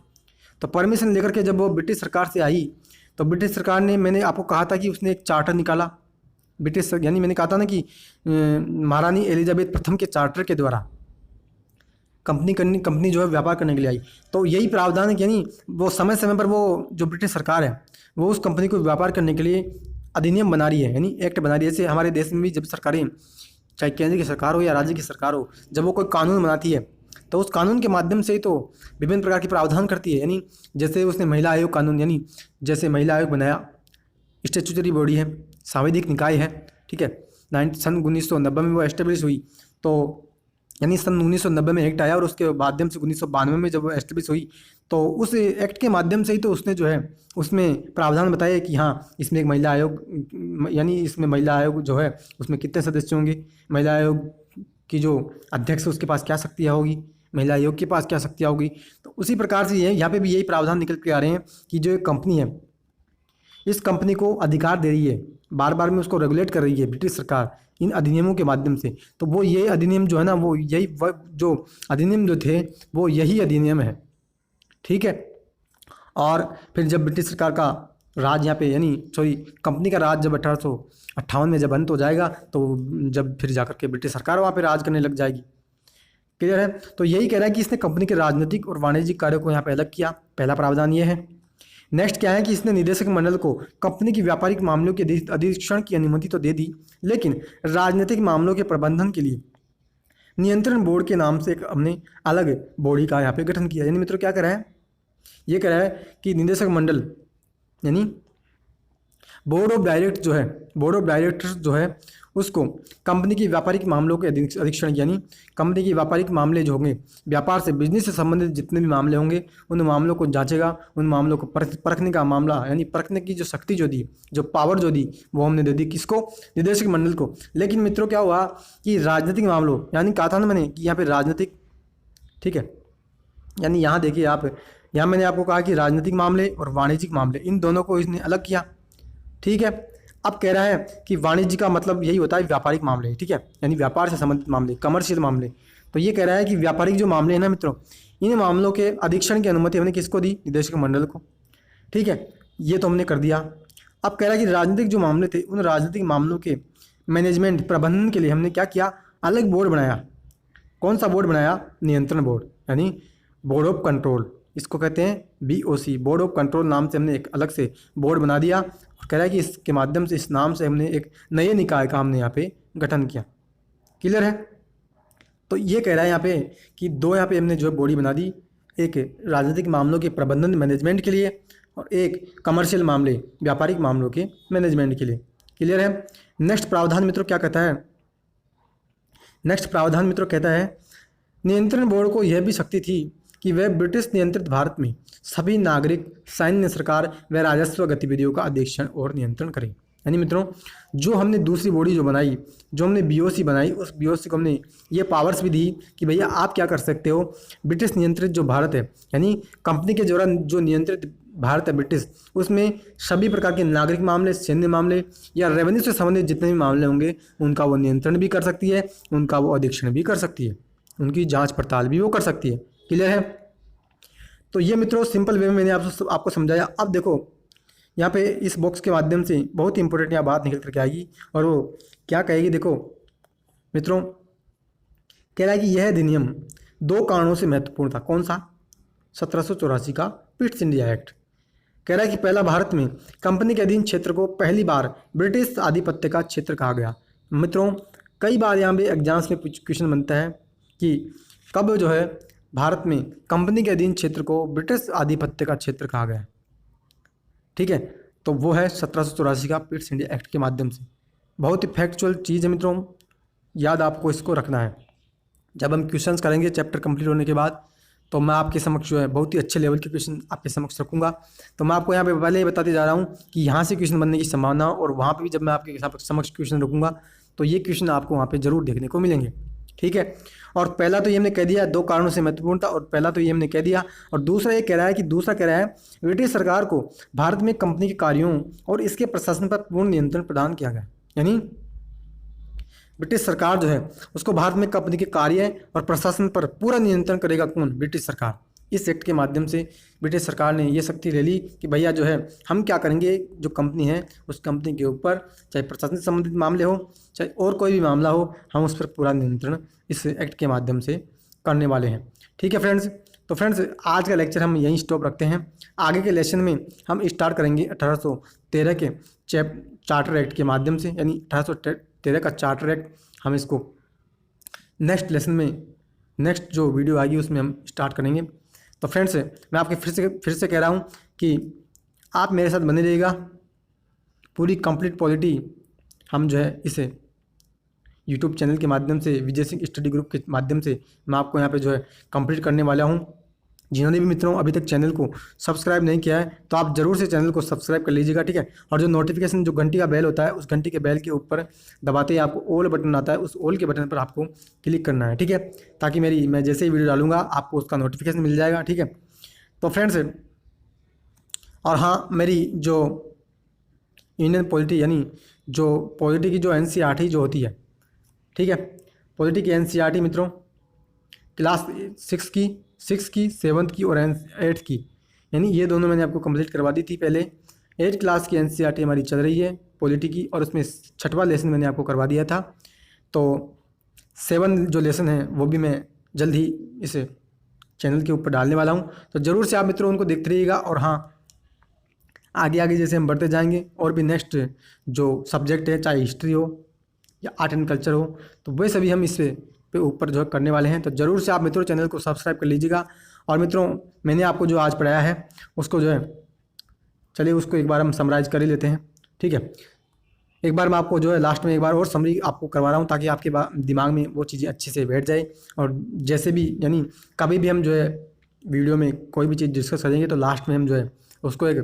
तो परमिशन लेकर के जब वो ब्रिटिश सरकार से आई, तो ब्रिटिश सरकार ने, मैंने आपको कहा था कि उसने एक चार्टर निकाला ब्रिटिश, यानी मैंने कहा था ना कि महारानी एलिजाबेथ प्रथम के चार्टर के द्वारा कंपनी जो है व्यापार करने के लिए आई। तो यही प्रावधान है कि यानी वो समय समय पर वो जो ब्रिटिश सरकार है वो उस कंपनी को व्यापार करने के लिए अधिनियम बना रही है, यानी एक्ट बना रही है। जैसे हमारे देश में भी जब सरकारें, चाहे केंद्र की सरकार हो या राज्य की सरकार हो, जब वो कोई कानून बनाती है तो उस कानून के माध्यम से ही तो विभिन्न प्रकार के प्रावधान करती है। यानी जैसे उसने महिला आयोग कानून, यानी जैसे महिला आयोग बनाया, स्टैट्यूटरी बॉडी है, सांविधिक निकाय है। ठीक है? सन 1990 में वो एस्टेब्लिश हुई। तो यानी सन 1990 में एक्ट आया, और उसके माध्यम से 1992 में जब वो एस्टेब्लिश हुई, तो उस एक्ट के माध्यम से ही तो उसने जो है उसमें प्रावधान बताया कि हाँ इसमें एक महिला आयोग, यानी इसमें महिला आयोग जो है उसमें कितने सदस्य होंगे, महिला आयोग की जो अध्यक्ष है उसके पास क्या शक्तियाँ होगी, महिला आयोग के पास क्या शक्तियाँ होगी। तो उसी प्रकार से यहाँ पे भी यही प्रावधान निकल के आ रहे हैं कि जो एक कंपनी है, इस कंपनी को अधिकार दे रही है, बार बार में उसको रेगुलेट कर रही है ब्रिटिश सरकार इन अधिनियमों के माध्यम से। तो वो ये अधिनियम जो है ना, वो यही जो अधिनियम जो थे वो यही अधिनियम है। ठीक है? और फिर जब ब्रिटिश सरकार का राज यहाँ पे, यानी सॉरी कंपनी का राज जब 1858 में जब अंत हो जाएगा, तो जब फिर जाकर के ब्रिटिश सरकार वहाँ पे राज करने लग जाएगी। क्लियर है? तो यही कह रहा है कि इसने कंपनी के राजनीतिक और वाणिज्यिक कार्यों को यहाँ पे अलग किया। पहला प्रावधान ये है। नेक्स्ट क्या है कि इसने निदेशक मंडल को कंपनी की व्यापारिक मामलों के अधीक्षण की अनुमति तो दे दी, लेकिन राजनीतिक मामलों के प्रबंधन के लिए नियंत्रण बोर्ड के नाम से एक हमने अलग बॉडी का यहाँ पे गठन किया। यानी मित्रों क्या कर रहा है, ये कह रहा है कि निदेशक मंडल यानी बोर्ड ऑफ डायरेक्टर्स जो है उसको कंपनी की व्यापारिक मामलों के अधीक्षण, यानी कंपनी की व्यापारिक मामले जो होंगे, व्यापार से बिजनेस से संबंधित जितने भी मामले होंगे, उन मामलों को जांचेगा, उन मामलों को परखने का मामला, यानी परखने की जो शक्ति जो दी, जो पावर जो दी, वो हमने दे दी किसको? निदेशक मंडल को। लेकिन मित्रों क्या हुआ कि राजनीतिक मामलों, यानी कहा था ना मैंने कि यहाँ पे राजनीतिक, ठीक है, यानी यहाँ देखिए आप, यहाँ मैंने आपको कहा कि राजनीतिक मामले और वाणिज्यिक मामले, इन दोनों को इसने अलग किया। ठीक है? अब कह रहा है कि वाणिज्य का मतलब यही होता है व्यापारिक मामले। ठीक है? यानी व्यापार से संबंधित मामले, कमर्शियल मामले। तो ये कह रहा है कि व्यापारिक जो मामले हैं ना मित्रों, इन मामलों के अधीक्षण की अनुमति हमने किसको दी? निदेशक मंडल को। ठीक है? ये तो हमने कर दिया। अब कह रहा है कि राजनीतिक जो मामले थे, उन राजनीतिक मामलों के मैनेजमेंट, प्रबंधन के लिए हमने क्या किया? अलग बोर्ड बनाया। कौन सा बोर्ड बनाया? नियंत्रण बोर्ड, यानी बोर्ड ऑफ कंट्रोल, इसको कहते हैं BOC, बोर्ड ऑफ कंट्रोल नाम से हमने एक अलग से बोर्ड बना दिया। और कह रहा है कि इसके माध्यम से, इस नाम से हमने एक नए निकाय का हमने यहाँ पे गठन किया। क्लियर है? तो ये कह रहा है यहाँ पे कि दो यहाँ पे हमने जो बॉडी बना दी, एक राजनीतिक मामलों के प्रबंधन मैनेजमेंट के लिए, और एक कमर्शियल मामले, व्यापारिक मामलों के मैनेजमेंट के लिए। क्लियर है। नेक्स्ट प्रावधान मित्रों क्या कहता है? नेक्स्ट प्रावधान मित्रों कहता है नियंत्रण बोर्ड को यह भी शक्ति थी कि वह ब्रिटिश नियंत्रित भारत में सभी नागरिक, सैन्य, सरकार व राजस्व गतिविधियों का अधीक्षण और नियंत्रण करे। यानी मित्रों जो हमने दूसरी बॉडी जो बनाई, जो हमने बीओसी बनाई, उस बीओसी को हमने ये पावर्स भी दी कि भैया आप क्या कर सकते हो, ब्रिटिश नियंत्रित जो भारत है, यानी कंपनी के दौरान जो नियंत्रित भारत है ब्रिटिश, उसमें सभी प्रकार के नागरिक मामले, सैन्य मामले या रेवेन्यू से संबंधित जितने भी मामले होंगे उनका वो नियंत्रण भी कर सकती है, उनका वो अधीक्षण भी कर सकती है, उनकी जांच पड़ताल भी वो कर सकती है। क्लियर है। तो ये मित्रों सिंपल वे में मैंने आपको समझाया। अब देखो यहाँ पे इस बॉक्स के माध्यम से बहुत ही इंपॉर्टेंट यहाँ बात निकल करके आएगी और वो क्या कहेगी। देखो मित्रों कह रहा है कि यह अधिनियम 2 कारणों से महत्वपूर्ण था। कौन सा? 1784 का पिट्स इंडिया एक्ट। कह रहा है कि पहला, भारत में कंपनी के अधीन क्षेत्र को पहली बार ब्रिटिश आधिपत्य का क्षेत्र कहा गया। मित्रों कई बार यहाँ पे एग्जाम्स में क्वेश्चन बनता है कि कब जो है भारत में कंपनी के अधीन क्षेत्र को ब्रिटिश आधिपत्य का क्षेत्र कहा गया। ठीक है, तो वो है 1784 का पिट्स इंडिया एक्ट के माध्यम से। बहुत ही फैक्चुअल चीज़ है मित्रों, याद आपको इसको रखना है। जब हम क्वेश्चंस करेंगे चैप्टर कंप्लीट होने के बाद, तो मैं आपके समक्ष जो है बहुत ही अच्छे लेवल के क्वेश्चन आपके समक्ष रखूंगा। तो मैं आपको यहाँ पे पहले ही बताते जा रहा हूँ कि यहाँ से क्वेश्चन बनने की संभावना, और वहाँ पे भी जब मैं आपके समक्ष क्वेश्चन रखूंगा तो ये क्वेश्चन आपको वहाँ पे जरूर देखने को मिलेंगे। ठीक है। और पहला तो ये हमने कह दिया 2 कारणों से महत्वपूर्ण था, और पहला तो ये हमने कह दिया। और दूसरा ये कह रहा है ब्रिटिश सरकार को भारत में कंपनी के कार्यों और इसके प्रशासन पर पूर्ण नियंत्रण प्रदान किया गया। यानी ब्रिटिश सरकार जो है उसको भारत में कंपनी के कार्य और प्रशासन पर पूरा नियंत्रण करेगा। कौन? ब्रिटिश सरकार। इस एक्ट के माध्यम से ब्रिटिश सरकार ने ये शक्ति ले ली कि भैया जो है हम क्या करेंगे, जो कंपनी है उस कंपनी के ऊपर चाहे प्रशासन से संबंधित मामले हो चाहे और कोई भी मामला हो, हम उस पर पूरा नियंत्रण इस एक्ट के माध्यम से करने वाले हैं। ठीक है फ्रेंड्स। तो फ्रेंड्स आज का लेक्चर हम यहीं स्टॉप रखते हैं। आगे के लेसन में हम स्टार्ट करेंगे 1813 के चार्टर एक्ट के माध्यम से, यानी 1813 का चार्टर एक्ट। हम इसको नेक्स्ट लेसन में, नेक्स्ट जो वीडियो आएगी उसमें हम स्टार्ट करेंगे। तो फ्रेंड्स मैं आपके फिर से कह रहा हूँ कि आप मेरे साथ बने रहिएगा। पूरी कंप्लीट पॉलिटी हम जो है इसे यूट्यूब चैनल के माध्यम से, विजय सिंह स्टडी ग्रुप के माध्यम से मैं आपको यहाँ पे जो है कंप्लीट करने वाला हूँ। जिन्होंने भी मित्रों अभी तक चैनल को सब्सक्राइब नहीं किया है तो आप जरूर से चैनल को सब्सक्राइब कर लीजिएगा। ठीक है। और जो नोटिफिकेशन, जो घंटी का बेल होता है, उस घंटी के बेल के ऊपर दबाते ही आपको ऑल बटन आता है, उस ऑल के बटन पर आपको क्लिक करना है। ठीक है, ताकि मैं जैसे ही वीडियो डालूंगा आपको उसका नोटिफिकेशन मिल जाएगा। ठीक है। तो फ्रेंड्स, और हाँ, मेरी जो इंडियन पॉलिटी, यानी जो पॉलिटी की जो NCERT जो होती है, ठीक है, पॉलिटी की NCERT मित्रों क्लास 6 की, 7th की और 8th की, यानी ये दोनों मैंने आपको कंप्लीट करवा दी थी पहले। 8th क्लास की NCERT हमारी चल रही है पॉलिटी की, और उसमें 6वां लेसन मैंने आपको करवा दिया था। तो 7 जो लेसन है वो भी मैं जल्द ही इस चैनल के ऊपर डालने वाला हूँ। तो ज़रूर से आप मित्रों उनको देखते रहिएगा। और हाँ, आगे आगे जैसे हम बढ़ते जाएंगे और भी नेक्स्ट जो सब्जेक्ट है, चाहे हिस्ट्री हो या आर्ट एंड कल्चर हो, तो वे सभी हम इस पे ऊपर जो करने वाले हैं। तो ज़रूर से आप मित्रों चैनल को सब्सक्राइब कर लीजिएगा। और मित्रों मैंने आपको जो आज पढ़ाया है उसको जो है, चलिए उसको एक बार हम समराइज़ कर ही लेते हैं। ठीक है, एक बार मैं आपको जो है लास्ट में एक बार और समरी आपको करवा रहा हूँ, ताकि आपके दिमाग में वो चीज़ें अच्छे से बैठ जाए। और जैसे भी, यानी कभी भी हम जो है वीडियो में कोई भी चीज़ डिस्कस करेंगे तो लास्ट में हम जो है उसको एक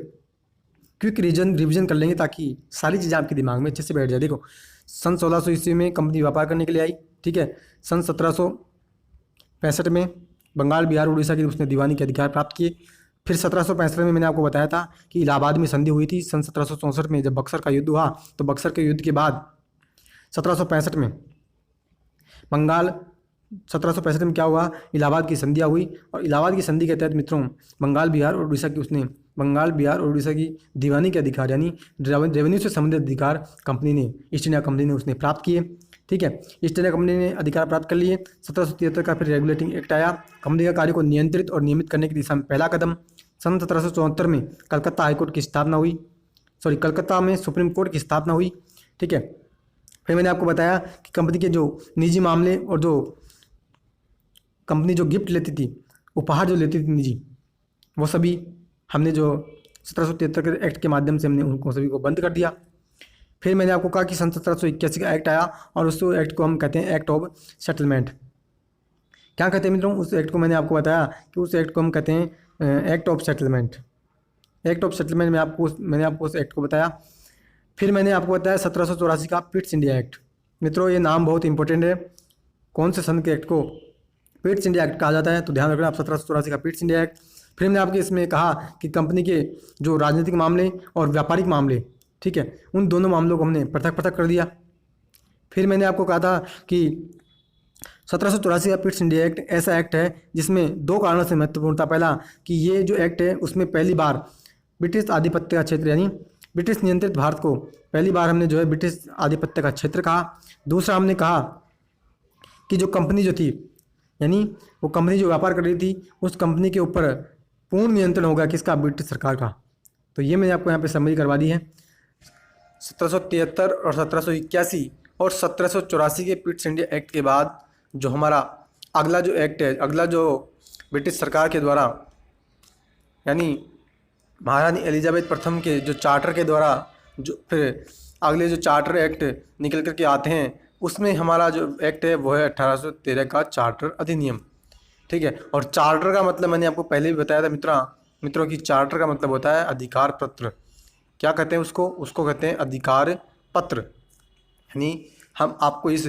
क्विक रिवीजन कर लेंगे, ताकि सारी चीज़ें आपके दिमाग में अच्छे से बैठ जाए। देखो, सन 1600 ईस्वी में कंपनी व्यापार करने के लिए आई। ठीक है। सन 1765 में बंगाल, बिहार, उड़ीसा की उसने दीवानी के अधिकार प्राप्त किए। फिर 1765 में मैंने आपको बताया था कि इलाहाबाद में संधि हुई थी। सन 1764 में जब बक्सर का युद्ध हुआ, तो बक्सर के युद्ध के बाद 1765 में बंगाल, 1765 में क्या हुआ, इलाहाबाद की संधियाँ हुई। और इलाहाबाद की संधि के तहत मित्रों बंगाल, बिहार और उड़ीसा की दीवानी के अधिकार, यानी रेवेन्यू से संबंधित अधिकार कंपनी ने, ईस्ट इंडिया कंपनी ने उसने प्राप्त किए। ठीक है, ईस्ट इंडिया कंपनी ने अधिकार प्राप्त कर लिए। 1773 का फिर रेगुलेटिंग एक्ट आया, कंपनी का कार्य को नियंत्रित और नियमित करने की दिशा में पहला कदम। सन 1774 में कलकत्ता हाईकोर्ट की स्थापना हुई, कलकत्ता में सुप्रीम कोर्ट की स्थापना हुई। ठीक है। फिर मैंने आपको बताया कि कंपनी के जो निजी मामले और जो कंपनी जो गिफ्ट लेती थी, उपहार जो लेती थी निजी, वो सभी हमने जो 1773 के एक्ट के माध्यम से हमने उनको सभी को बंद कर दिया। फिर मैंने आपको कहा कि सन 1781 का एक्ट आया और उस एक्ट को हम कहते हैं एक्ट ऑफ सेटलमेंट। क्या कहते हैं मित्रों उस एक्ट को? मैंने आपको बताया कि उस एक्ट को हम कहते हैं act of settlement. Act of settlement में मैंने आपको उस एक्ट को बताया। फिर मैंने आपको बताया 1784 का पिट्स इंडिया एक्ट। मित्रों ये नाम बहुत इंपॉर्टेंट है। कौन से सन के एक्ट को पिट्स इंडिया एक्ट कहा जाता है? तो ध्यान रखना आप 1784 का पिट्स इंडिया एक्ट। फिर मैंने आपके इसमें कहा कि कंपनी के जो राजनीतिक मामले और व्यापारिक मामले, ठीक है, उन दोनों मामलों को हमने पृथक पृथक कर दिया। फिर मैंने आपको कहा था कि 1784 का पिट्स इंडिया एक्ट ऐसा एक्ट है जिसमें दो कारणों से महत्वपूर्ण था। पहला कि ये जो एक्ट है उसमें पहली बार ब्रिटिश आधिपत्य का क्षेत्र यानी ब्रिटिश नियंत्रित भारत को पहली बार हमने जो है ब्रिटिश आधिपत्य का क्षेत्र कहा। दूसरा हमने कहा कि जो कंपनी जो थी यानी वो कंपनी जो व्यापार कर रही थी उस कंपनी के ऊपर पूर्ण नियंत्रण होगा किसका? ब्रिटिश सरकार का। तो ये मैंने आपको यहाँ पे समरी करवा दी है। 1773 और 1781 और 1784 के पिट्स इंडिया एक्ट के बाद जो हमारा अगला जो एक्ट है, अगला जो ब्रिटिश सरकार के द्वारा यानी महारानी एलिजाबेथ प्रथम के जो चार्टर के द्वारा जो फिर अगले जो चार्टर एक्ट निकल कर के आते हैं उसमें हमारा जो एक्ट है वो है 1813 का चार्टर अधिनियम, ठीक है। और चार्टर का मतलब मैंने आपको पहले भी बताया था मित्रों की चार्टर का मतलब होता है अधिकार पत्र। क्या कहते हैं उसको? उसको कहते हैं अधिकार पत्र। यानी हम आपको इस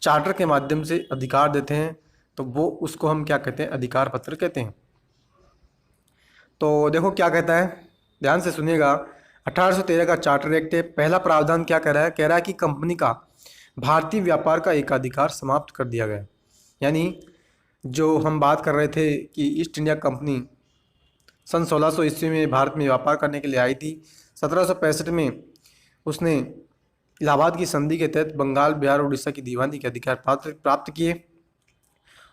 चार्टर के माध्यम से अधिकार देते हैं तो वो उसको हम क्या कहते हैं? अधिकार पत्र कहते हैं। तो देखो क्या कहता है, ध्यान से सुनिएगा। 1813 का चार्टर एक्ट है। पहला प्रावधान क्या कह रहा है? कह रहा है कि कंपनी का भारतीय व्यापार का एकाधिकार समाप्त कर दिया गया। यानी जो हम बात कर रहे थे कि ईस्ट इंडिया कंपनी सन 1600 ईस्वी में भारत में व्यापार करने के लिए आई थी। 1765 में उसने इलाहाबाद की संधि के तहत बंगाल, बिहार और उड़ीसा की दीवानी के अधिकार प्राप्त किए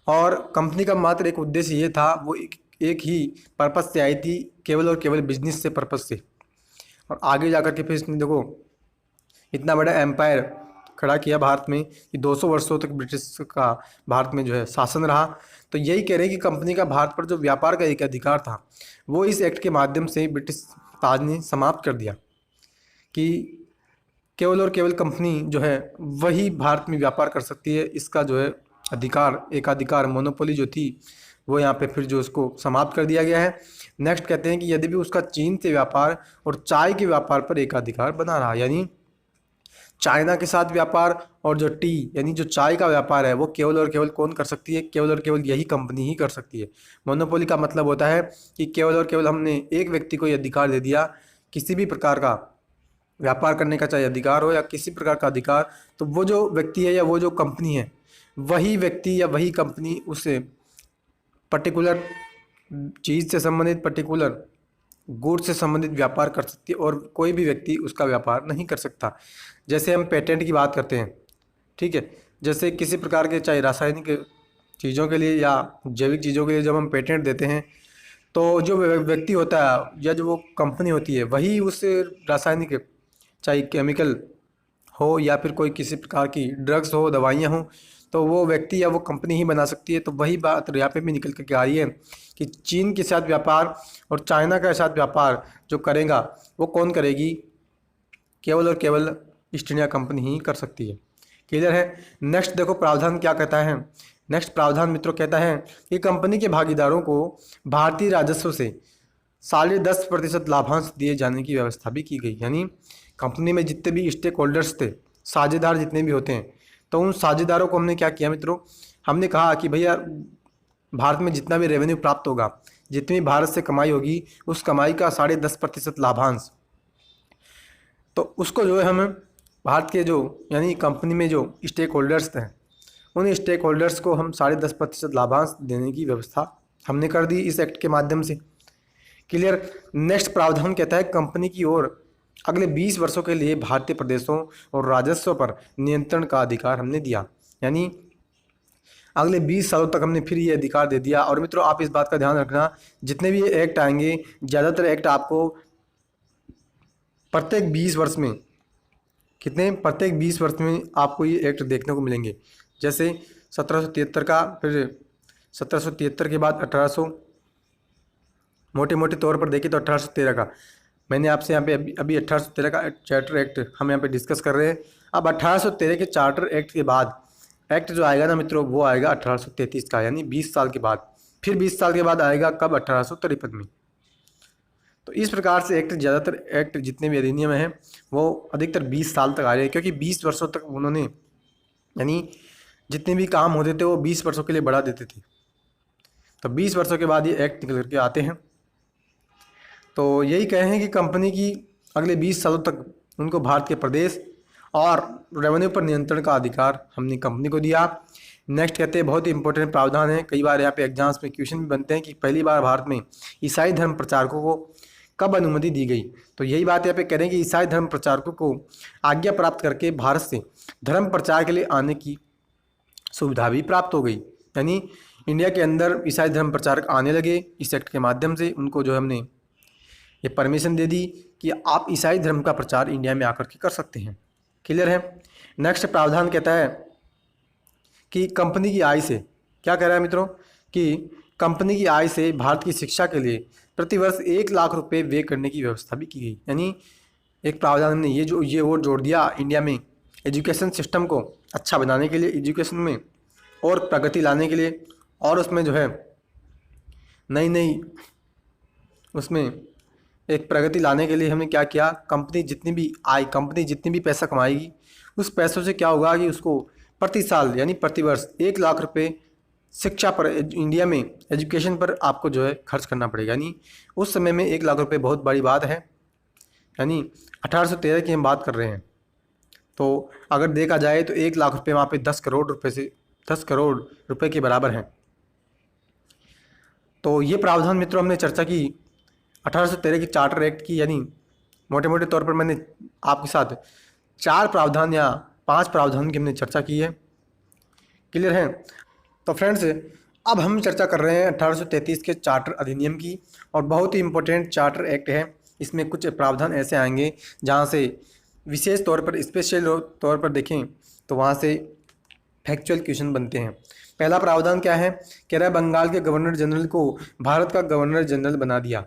और कंपनी का मात्र एक उद्देश्य ये था, वो एक ही पर्पस से आई थी, केवल और केवल बिजनेस से पर्पस से। और आगे जाकर के फिर इसने देखो इतना बड़ा एम्पायर खड़ा किया भारत में कि 200 वर्षों तक ब्रिटिश का भारत में जो है शासन रहा। तो यही कह रहे हैं कि कंपनी का भारत पर जो व्यापार का एक अधिकार था वो इस एक्ट के माध्यम से ब्रिटिश ताज ने समाप्त कर दिया कि केवल और केवल कंपनी जो है वही भारत में व्यापार कर सकती है। इसका जो है अधिकार, एकाधिकार, मोनोपोली जो थी वो यहाँ पे फिर जो उसको समाप्त कर दिया गया है। नेक्स्ट कहते हैं कि यदि भी उसका चीन से व्यापार और चाय के व्यापार पर एकाधिकार बना रहा, यानी चाइना के साथ व्यापार और जो टी यानी जो चाय का व्यापार है वो केवल और केवल कौन कर सकती है? केवल और केवल यही कंपनी ही कर सकती है। मोनोपोली का मतलब होता है कि केवल और केवल हमने एक व्यक्ति को ये अधिकार दे दिया किसी भी प्रकार का व्यापार करने का, चाहे अधिकार हो या किसी प्रकार का अधिकार, तो वो जो व्यक्ति है या वो जो कंपनी है वही व्यक्ति या वही कंपनी उस पर्टिकुलर चीज़ से संबंधित, पर्टिकुलर गुड से संबंधित व्यापार कर सकती है और कोई भी व्यक्ति उसका व्यापार नहीं कर सकता। जैसे हम पेटेंट की बात करते हैं, ठीक है, जैसे किसी प्रकार के चाहे रासायनिक चीज़ों के लिए या जैविक चीज़ों के लिए जब हम पेटेंट देते हैं तो जो व्यक्ति होता है या जो वो कंपनी होती है वही उस रासायनिक, चाहे केमिकल हो या फिर कोई किसी प्रकार की ड्रग्स हो, दवाइयाँ हो, तो वो व्यक्ति या वो कंपनी ही बना सकती है। तो वही बात यहाँ पे भी निकल के आ रही है कि चीन के साथ व्यापार और चाइना के साथ व्यापार जो करेगा वो कौन करेगी? केवल और केवल ईस्ट इंडिया कंपनी ही कर सकती है। क्लियर है? नेक्स्ट देखो प्रावधान क्या कहता है। नेक्स्ट प्रावधान मित्रों कहता है कि कंपनी के भागीदारों को भारतीय राजस्व से 10.5% लाभांश दिए जाने की व्यवस्था भी की गई। यानी कंपनी में जितने भी स्टेक होल्डर्स थे, साझेदार जितने भी होते हैं, तो उन साझेदारों को हमने क्या किया मित्रों? हमने कहा कि भैया भारत में जितना भी रेवेन्यू प्राप्त होगा, जितनी भारत से कमाई होगी, उस कमाई का 10.5% लाभांश, तो उसको जो है हम भारत के जो यानी कंपनी में जो स्टेक होल्डर्स थे उन स्टेक होल्डर्स को हम 10.5% लाभांश देने की व्यवस्था हमने कर दी इस एक्ट के माध्यम से। क्लियर? नेक्स्ट प्रावधान कहता है कंपनी की ओर अगले 20 वर्षों के लिए भारतीय प्रदेशों और राजस्व पर नियंत्रण का अधिकार हमने दिया। यानी अगले 20 सालों तक हमने फिर ये अधिकार दे दिया। और मित्रों आप इस बात का ध्यान रखना, जितने भी ये एक्ट आएंगे ज़्यादातर एक्ट आपको प्रत्येक 20 वर्ष में प्रत्येक 20 वर्ष में आपको ये एक्ट देखने को मिलेंगे। जैसे 1773 का, फिर 1773 के बाद मोटे मोटे तौर पर देखें तो 1813 का मैंने आपसे यहाँ पे अभी 1813 का चार्टर एक्ट हम यहाँ पे डिस्कस कर रहे हैं। अब 1813 के चार्टर एक्ट के बाद एक्ट जो आएगा ना मित्रों, वो आएगा 1833 का, यानी 20 साल के बाद। फिर 20 साल के बाद आएगा कब? 1853 में। तो इस प्रकार से एक्ट, ज़्यादातर एक्ट जितने भी अधिनियम हैं वो अधिकतर 20 साल तक आ रहे हैं, क्योंकि 20 वर्षों तक उन्होंने, यानी जितने भी काम होते थे वो 20 वर्षों के लिए बढ़ा देते थे। तो 20 वर्षों के बाद ये एक्ट निकल करके आते हैं। तो यही कहे हैं कि कंपनी की अगले 20 सालों तक उनको भारत के प्रदेश और रेवेन्यू पर नियंत्रण का अधिकार हमने कंपनी को दिया। नेक्स्ट कहते हैं, बहुत ही इंपॉर्टेंट प्रावधान है, कई बार यहाँ पे एग्जाम्स में क्वेश्चन भी बनते हैं कि पहली बार भारत में ईसाई धर्म प्रचारकों को कब अनुमति दी गई। तो यही बात यहाँ पे कह रहे हैं कि ईसाई धर्म प्रचारकों को आज्ञा प्राप्त करके भारत से धर्म प्रचार के लिए आने की सुविधा भी प्राप्त हो गई, यानी इंडिया के अंदर ईसाई धर्म प्रचारक आने लगे। इस एक्ट के माध्यम से उनको जो हमने ये परमिशन दे दी कि आप ईसाई धर्म का प्रचार इंडिया में आकर के कर सकते हैं। क्लियर है। नेक्स्ट प्रावधान कहता है कि कंपनी की आय से, क्या कह रहा है मित्रों, कि कंपनी की आय से भारत की शिक्षा के लिए प्रतिवर्ष 1 लाख रुपए व्यय करने की व्यवस्था भी की गई। यानी एक प्रावधान हमने ये और जोड़ दिया इंडिया में एजुकेशन सिस्टम को अच्छा बनाने के लिए, एजुकेशन में और प्रगति लाने के लिए, और उसमें जो है नई उसमें एक प्रगति लाने के लिए हमने क्या किया, कंपनी जितनी भी पैसा कमाएगी उस पैसों से क्या होगा कि उसको प्रति साल यानी प्रतिवर्ष 1 लाख रुपए शिक्षा पर, इंडिया में एजुकेशन पर आपको जो है खर्च करना पड़ेगा। यानी उस समय में 1 लाख रुपए बहुत बड़ी बात है, यानी 1813 की हम बात कर रहे हैं। तो अगर देखा जाए तो 1 लाख रुपए वहाँ पे 10 करोड़ रुपए के बराबर हैं। तो ये प्रावधान मित्रों हमने चर्चा की 1813 की चार्टर एक्ट की, यानी मोटे मोटे तौर पर मैंने आपके साथ 4 प्रावधान या 5 प्रावधान की हमने चर्चा की है। क्लियर है। तो फ्रेंड्स, अब हम चर्चा कर रहे हैं 1833 के चार्टर अधिनियम की, और बहुत ही इम्पोर्टेंट चार्टर एक्ट है। इसमें कुछ प्रावधान ऐसे आएंगे जहाँ से विशेष तौर पर, स्पेशल तौर पर देखें तो वहाँ से फैक्चुअल क्वेश्चन बनते हैं। पहला प्रावधान क्या है, कह रहा है बंगाल के गवर्नर जनरल को भारत का गवर्नर जनरल बना दिया,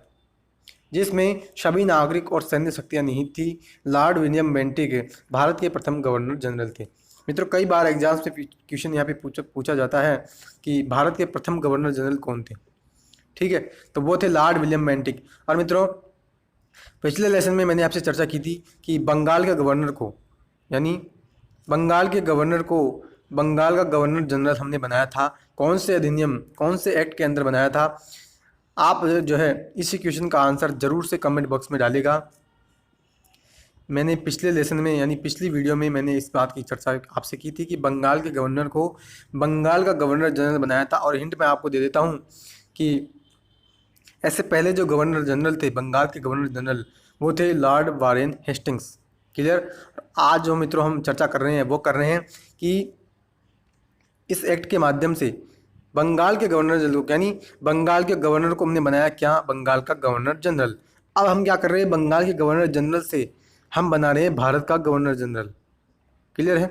जिसमें सभी नागरिक और सैन्य शक्तियाँ निहित थी। लॉर्ड विलियम बेंटिक भारत के प्रथम गवर्नर जनरल थे। मित्रों, कई बार एग्जाम्स में क्वेश्चन यहाँ पे पूछा जाता है कि भारत के प्रथम गवर्नर जनरल कौन थे। ठीक है, तो वो थे लॉर्ड विलियम बेंटिक। और मित्रों, पिछले लेसन में मैंने आपसे चर्चा की थी कि बंगाल के गवर्नर को, यानी बंगाल का गवर्नर जनरल हमने बनाया था। कौन से अधिनियम, कौन से एक्ट के अंदर बनाया था? आप जो है इस क्वेश्चन का आंसर ज़रूर से कमेंट बॉक्स में डालेगा। मैंने पिछले लेसन में, यानी पिछली वीडियो में मैंने इस बात की चर्चा आपसे की थी कि बंगाल के गवर्नर को बंगाल का गवर्नर जनरल बनाया था। और हिंट मैं आपको दे देता हूँ कि ऐसे पहले जो गवर्नर जनरल थे, बंगाल के गवर्नर जनरल, वो थे लॉर्ड वारेन हेस्टिंग्स। क्लियर। आज जो मित्रों हम चर्चा कर रहे हैं वो कर रहे हैं कि इस एक्ट के माध्यम से बंगाल के गवर्नर जनरल, यानी बंगाल के गवर्नर को हमने बनाया क्या, बंगाल का गवर्नर जनरल। अब हम क्या कर रहे हैं, बंगाल के गवर्नर जनरल से हम बना रहे हैं भारत का गवर्नर जनरल। क्लियर है।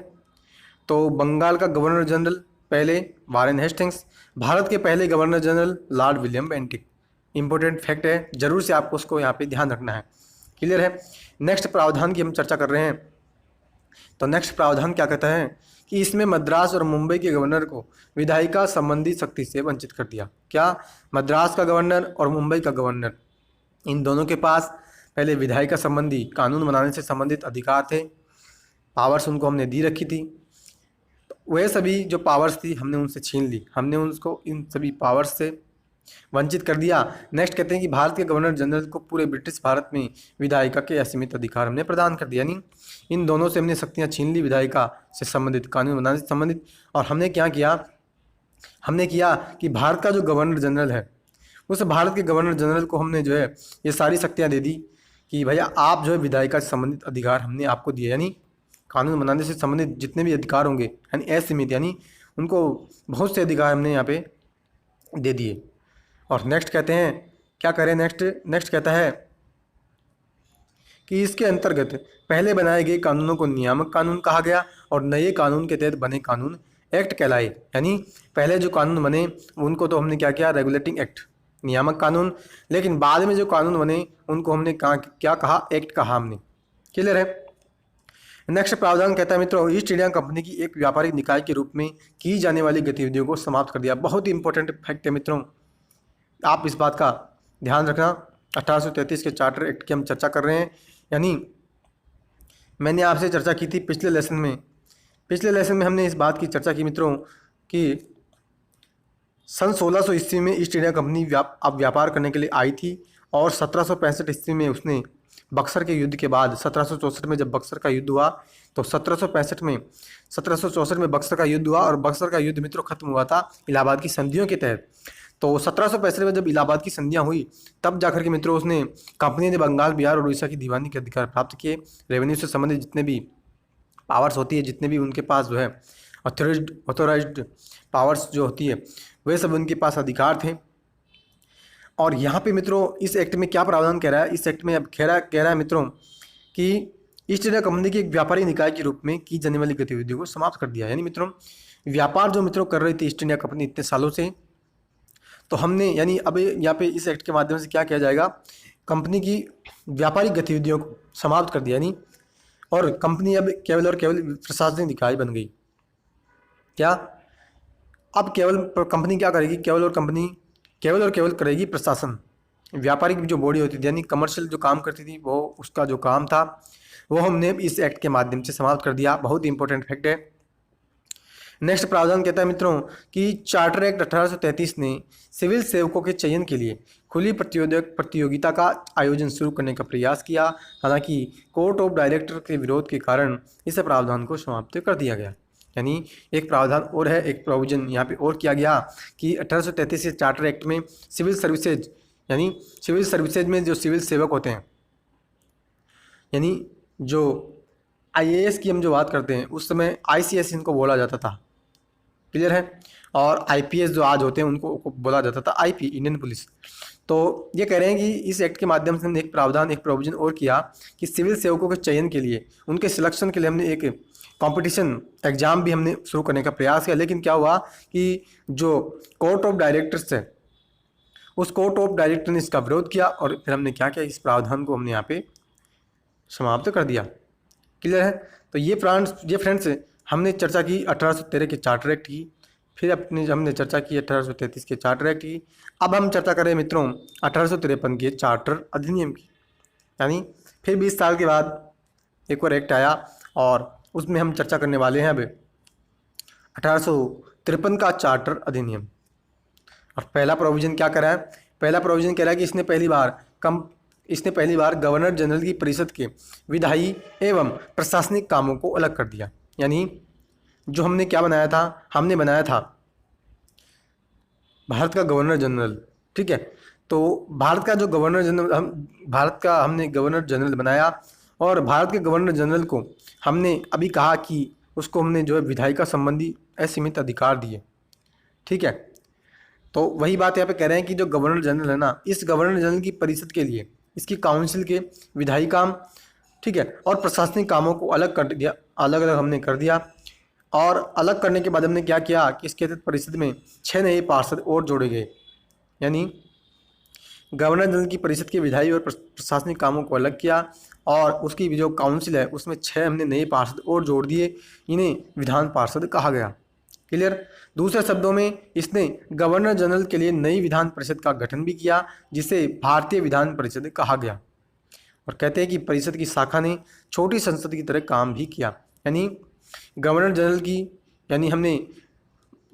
तो बंगाल का गवर्नर जनरल पहले वारेन हेस्टिंग्स, भारत के पहले governor general Lord William Bentinck. Important fact है, जरूर से आपको उसको यहाँ पे ध्यान रखना है। क्लियर है। नेक्स्ट प्रावधान की हम चर्चा कर रहे हैं। तो नेक्स्ट प्रावधान क्या कहता है कि इसमें मद्रास और मुंबई के गवर्नर को विधायिका संबंधी शक्ति से वंचित कर दिया। क्या? मद्रास का गवर्नर और मुंबई का गवर्नर, इन दोनों के पास पहले विधायिका संबंधी, कानून बनाने से संबंधित अधिकार थे, पावर्स उनको हमने दी रखी थी। तो वह सभी जो पावर्स थी हमने उनसे छीन ली, हमने उनको इन सभी पावर्स से वंचित कर दिया। नेक्स्ट कहते हैं कि भारत के गवर्नर जनरल को पूरे ब्रिटिश भारत में विधायिका के असीमित अधिकार हमने प्रदान कर दिया। यानी इन दोनों से हमने शक्तियाँ छीन ली, विधायिका से संबंधित, कानून बनाने से संबंधित। और हमने क्या किया, हमने किया कि भारत का जो गवर्नर जनरल है, उस भारत के गवर्नर जनरल को हमने जो है ये सारी शक्तियाँ दे दी कि भैया आप जो है विधायिका से संबंधित अधिकार हमने आपको दिए। यानी कानून बनाने से संबंधित जितने भी अधिकार होंगे, यानी असीमित, यानी उनको बहुत से अधिकार हमने यहाँ पे दे दिए। और नेक्स्ट कहते हैं, क्या करें, नेक्स्ट कहता है कि इसके अंतर्गत पहले बनाए गए कानूनों को नियामक कानून कहा गया और नए कानून के तहत बने कानून एक्ट कहलाए। यानी पहले जो कानून बने उनको तो हमने क्या किया, रेगुलेटिंग एक्ट, नियामक कानून, लेकिन बाद में जो कानून बने उनको हमने क्या कहा, एक्ट कहा हमने। क्लियर है। नेक्स्ट प्रावधान कहता है मित्रों, ईस्ट इंडिया कंपनी की एक व्यापारिक निकाय के रूप में की जाने वाली गतिविधियों को समाप्त कर दिया। बहुत ही इंपॉर्टेंट फैक्ट है मित्रों, आप इस बात का ध्यान रखना। 1833 के चार्टर एक्ट की हम चर्चा कर रहे हैं, यानी मैंने आपसे चर्चा की थी पिछले लेसन में हमने इस बात की चर्चा की मित्रों कि सन 1600 ईस्वी में ईस्ट इंडिया कंपनी व्यापार करने के लिए आई थी, और 1765 ईस्वी में उसने बक्सर के युद्ध के बाद 1764 में जब बक्सर का युद्ध हुआ, तो 1764 में बक्सर का युद्ध हुआ, और बक्सर का युद्ध मित्रों खत्म हुआ था इलाहाबाद की संधियों के तहत। तो 1765 में जब इलाहाबाद की संधियां हुई, तब जाकर के मित्रों उसने कंपनी ने बंगाल, बिहार और उड़ीसा की दीवानी के अधिकार प्राप्त किए। रेवेन्यू से संबंधित जितने भी पावर्स होती है, जितने भी उनके पास जो है ऑथोराइज्ड पावर्स जो होती है, वे सब उनके पास अधिकार थे। और यहाँ पे मित्रों इस एक्ट में क्या प्रावधान कह रहा है, इस एक्ट में अब कह रहा है मित्रों कि ईस्ट इंडिया कंपनी की एक व्यापारी निकाय के रूप में की जाने वाली गतिविधियों को समाप्त कर दिया। यानी मित्रों व्यापार जो मित्रों कर रही थी ईस्ट इंडिया कंपनी इतने सालों से, तो हमने यानी अब यहाँ पे इस एक्ट के माध्यम से क्या किया जाएगा, कंपनी की व्यापारिक गतिविधियों को समाप्त कर दिया। यानी और कंपनी अब केवल और केवल प्रशासनिक निकाय बन गई। क्या अब कंपनी क्या करेगी, केवल और केवल करेगी प्रशासन। व्यापारिक जो बॉडी होती थी यानी कमर्शियल जो काम करती थी, वो उसका जो काम था वो हमने इस एक्ट के माध्यम से समाप्त कर दिया। बहुत ही इंपॉर्टेंट फैक्ट है। नेक्स्ट प्रावधान कहता है मित्रों कि चार्टर एक्ट 1833 ने सिविल सेवकों के चयन के लिए खुली प्रतियोगिता का आयोजन शुरू करने का प्रयास किया। हालांकि कोर्ट ऑफ डायरेक्टर के विरोध के कारण इस प्रावधान को समाप्त कर दिया गया। यानी एक प्रावधान और है, एक प्रोविजन यहाँ पे और किया गया कि 1833 के चार्टर एक्ट में सिविल सर्विसेज, यानी सिविल सर्विसेज में जो सिविल सेवक होते हैं, यानी जो आईएएस की हम जो बात करते हैं उस समय आईसीएस इनको बोला जाता था। क्लियर है। और आईपीएस जो आज होते हैं उनको बोला जाता था आईपी, इंडियन पुलिस। तो ये कह रहे हैं कि इस एक्ट के माध्यम से हमने एक प्रोविजन और किया कि सिविल सेवकों के चयन के लिए, उनके सिलेक्शन के लिए हमने एक कंपटीशन एग्जाम भी हमने शुरू करने का प्रयास किया। लेकिन क्या हुआ कि जो कोर्ट ऑफ डायरेक्टर्स है, उस कोर्ट ऑफ डायरेक्टर ने इसका विरोध किया, और फिर हमने क्या किया, इस प्रावधान को हमने यहाँ पे समाप्त कर दिया। क्लियर है। तो ये फ्रेंड्स हमने चर्चा की 1813 के चार्टर एक्ट की, फिर हमने चर्चा की 1833 के चार्टर एक्ट की। अब हम चर्चा करें मित्रों 1853 के चार्टर अधिनियम की। यानी फिर 20 साल के बाद एक और एक्ट आया, और उसमें हम चर्चा करने वाले हैं अब 1853 का चार्टर अधिनियम। और पहला प्रोविजन क्या करा है, पहला प्रोविजन कह रहा है कि इसने पहली बार गवर्नर जनरल की परिषद के विधायी एवं प्रशासनिक कामों को अलग कर दिया। यानी जो हमने क्या बनाया था, हमने बनाया था भारत का गवर्नर जनरल। ठीक है। तो भारत का जो गवर्नर जनरल, हमने गवर्नर जनरल बनाया, और भारत के गवर्नर जनरल को हमने अभी कहा कि उसको हमने जो है विधायिका संबंधी असीमित अधिकार दिए। ठीक है। तो वही बात यहाँ पे कह रहे हैं कि जो गवर्नर जनरल है ना, इस गवर्नर जनरल की परिषद के लिए इसकी काउंसिल के विधायी काम, ठीक है, और प्रशासनिक कामों को अलग कर दिया, अलग अलग हमने कर दिया। और अलग करने के बाद हमने क्या किया कि इसके तहत परिषद में 6 नए पार्षद और जोड़े गए। यानी गवर्नर जनरल की परिषद के विधायी और प्रशासनिक कामों को अलग किया, और उसकी जो काउंसिल है उसमें 6 हमने नए पार्षद और जोड़ दिए। इन्हें विधान पार्षद कहा गया। क्लियर। दूसरे शब्दों में इसने गवर्नर जनरल के लिए नई विधान परिषद का गठन भी किया, जिसे भारतीय विधान परिषद कहा गया। और कहते हैं कि परिषद की शाखा ने छोटी संसद की तरह काम भी किया। यानी गवर्नर जनरल की, यानी हमने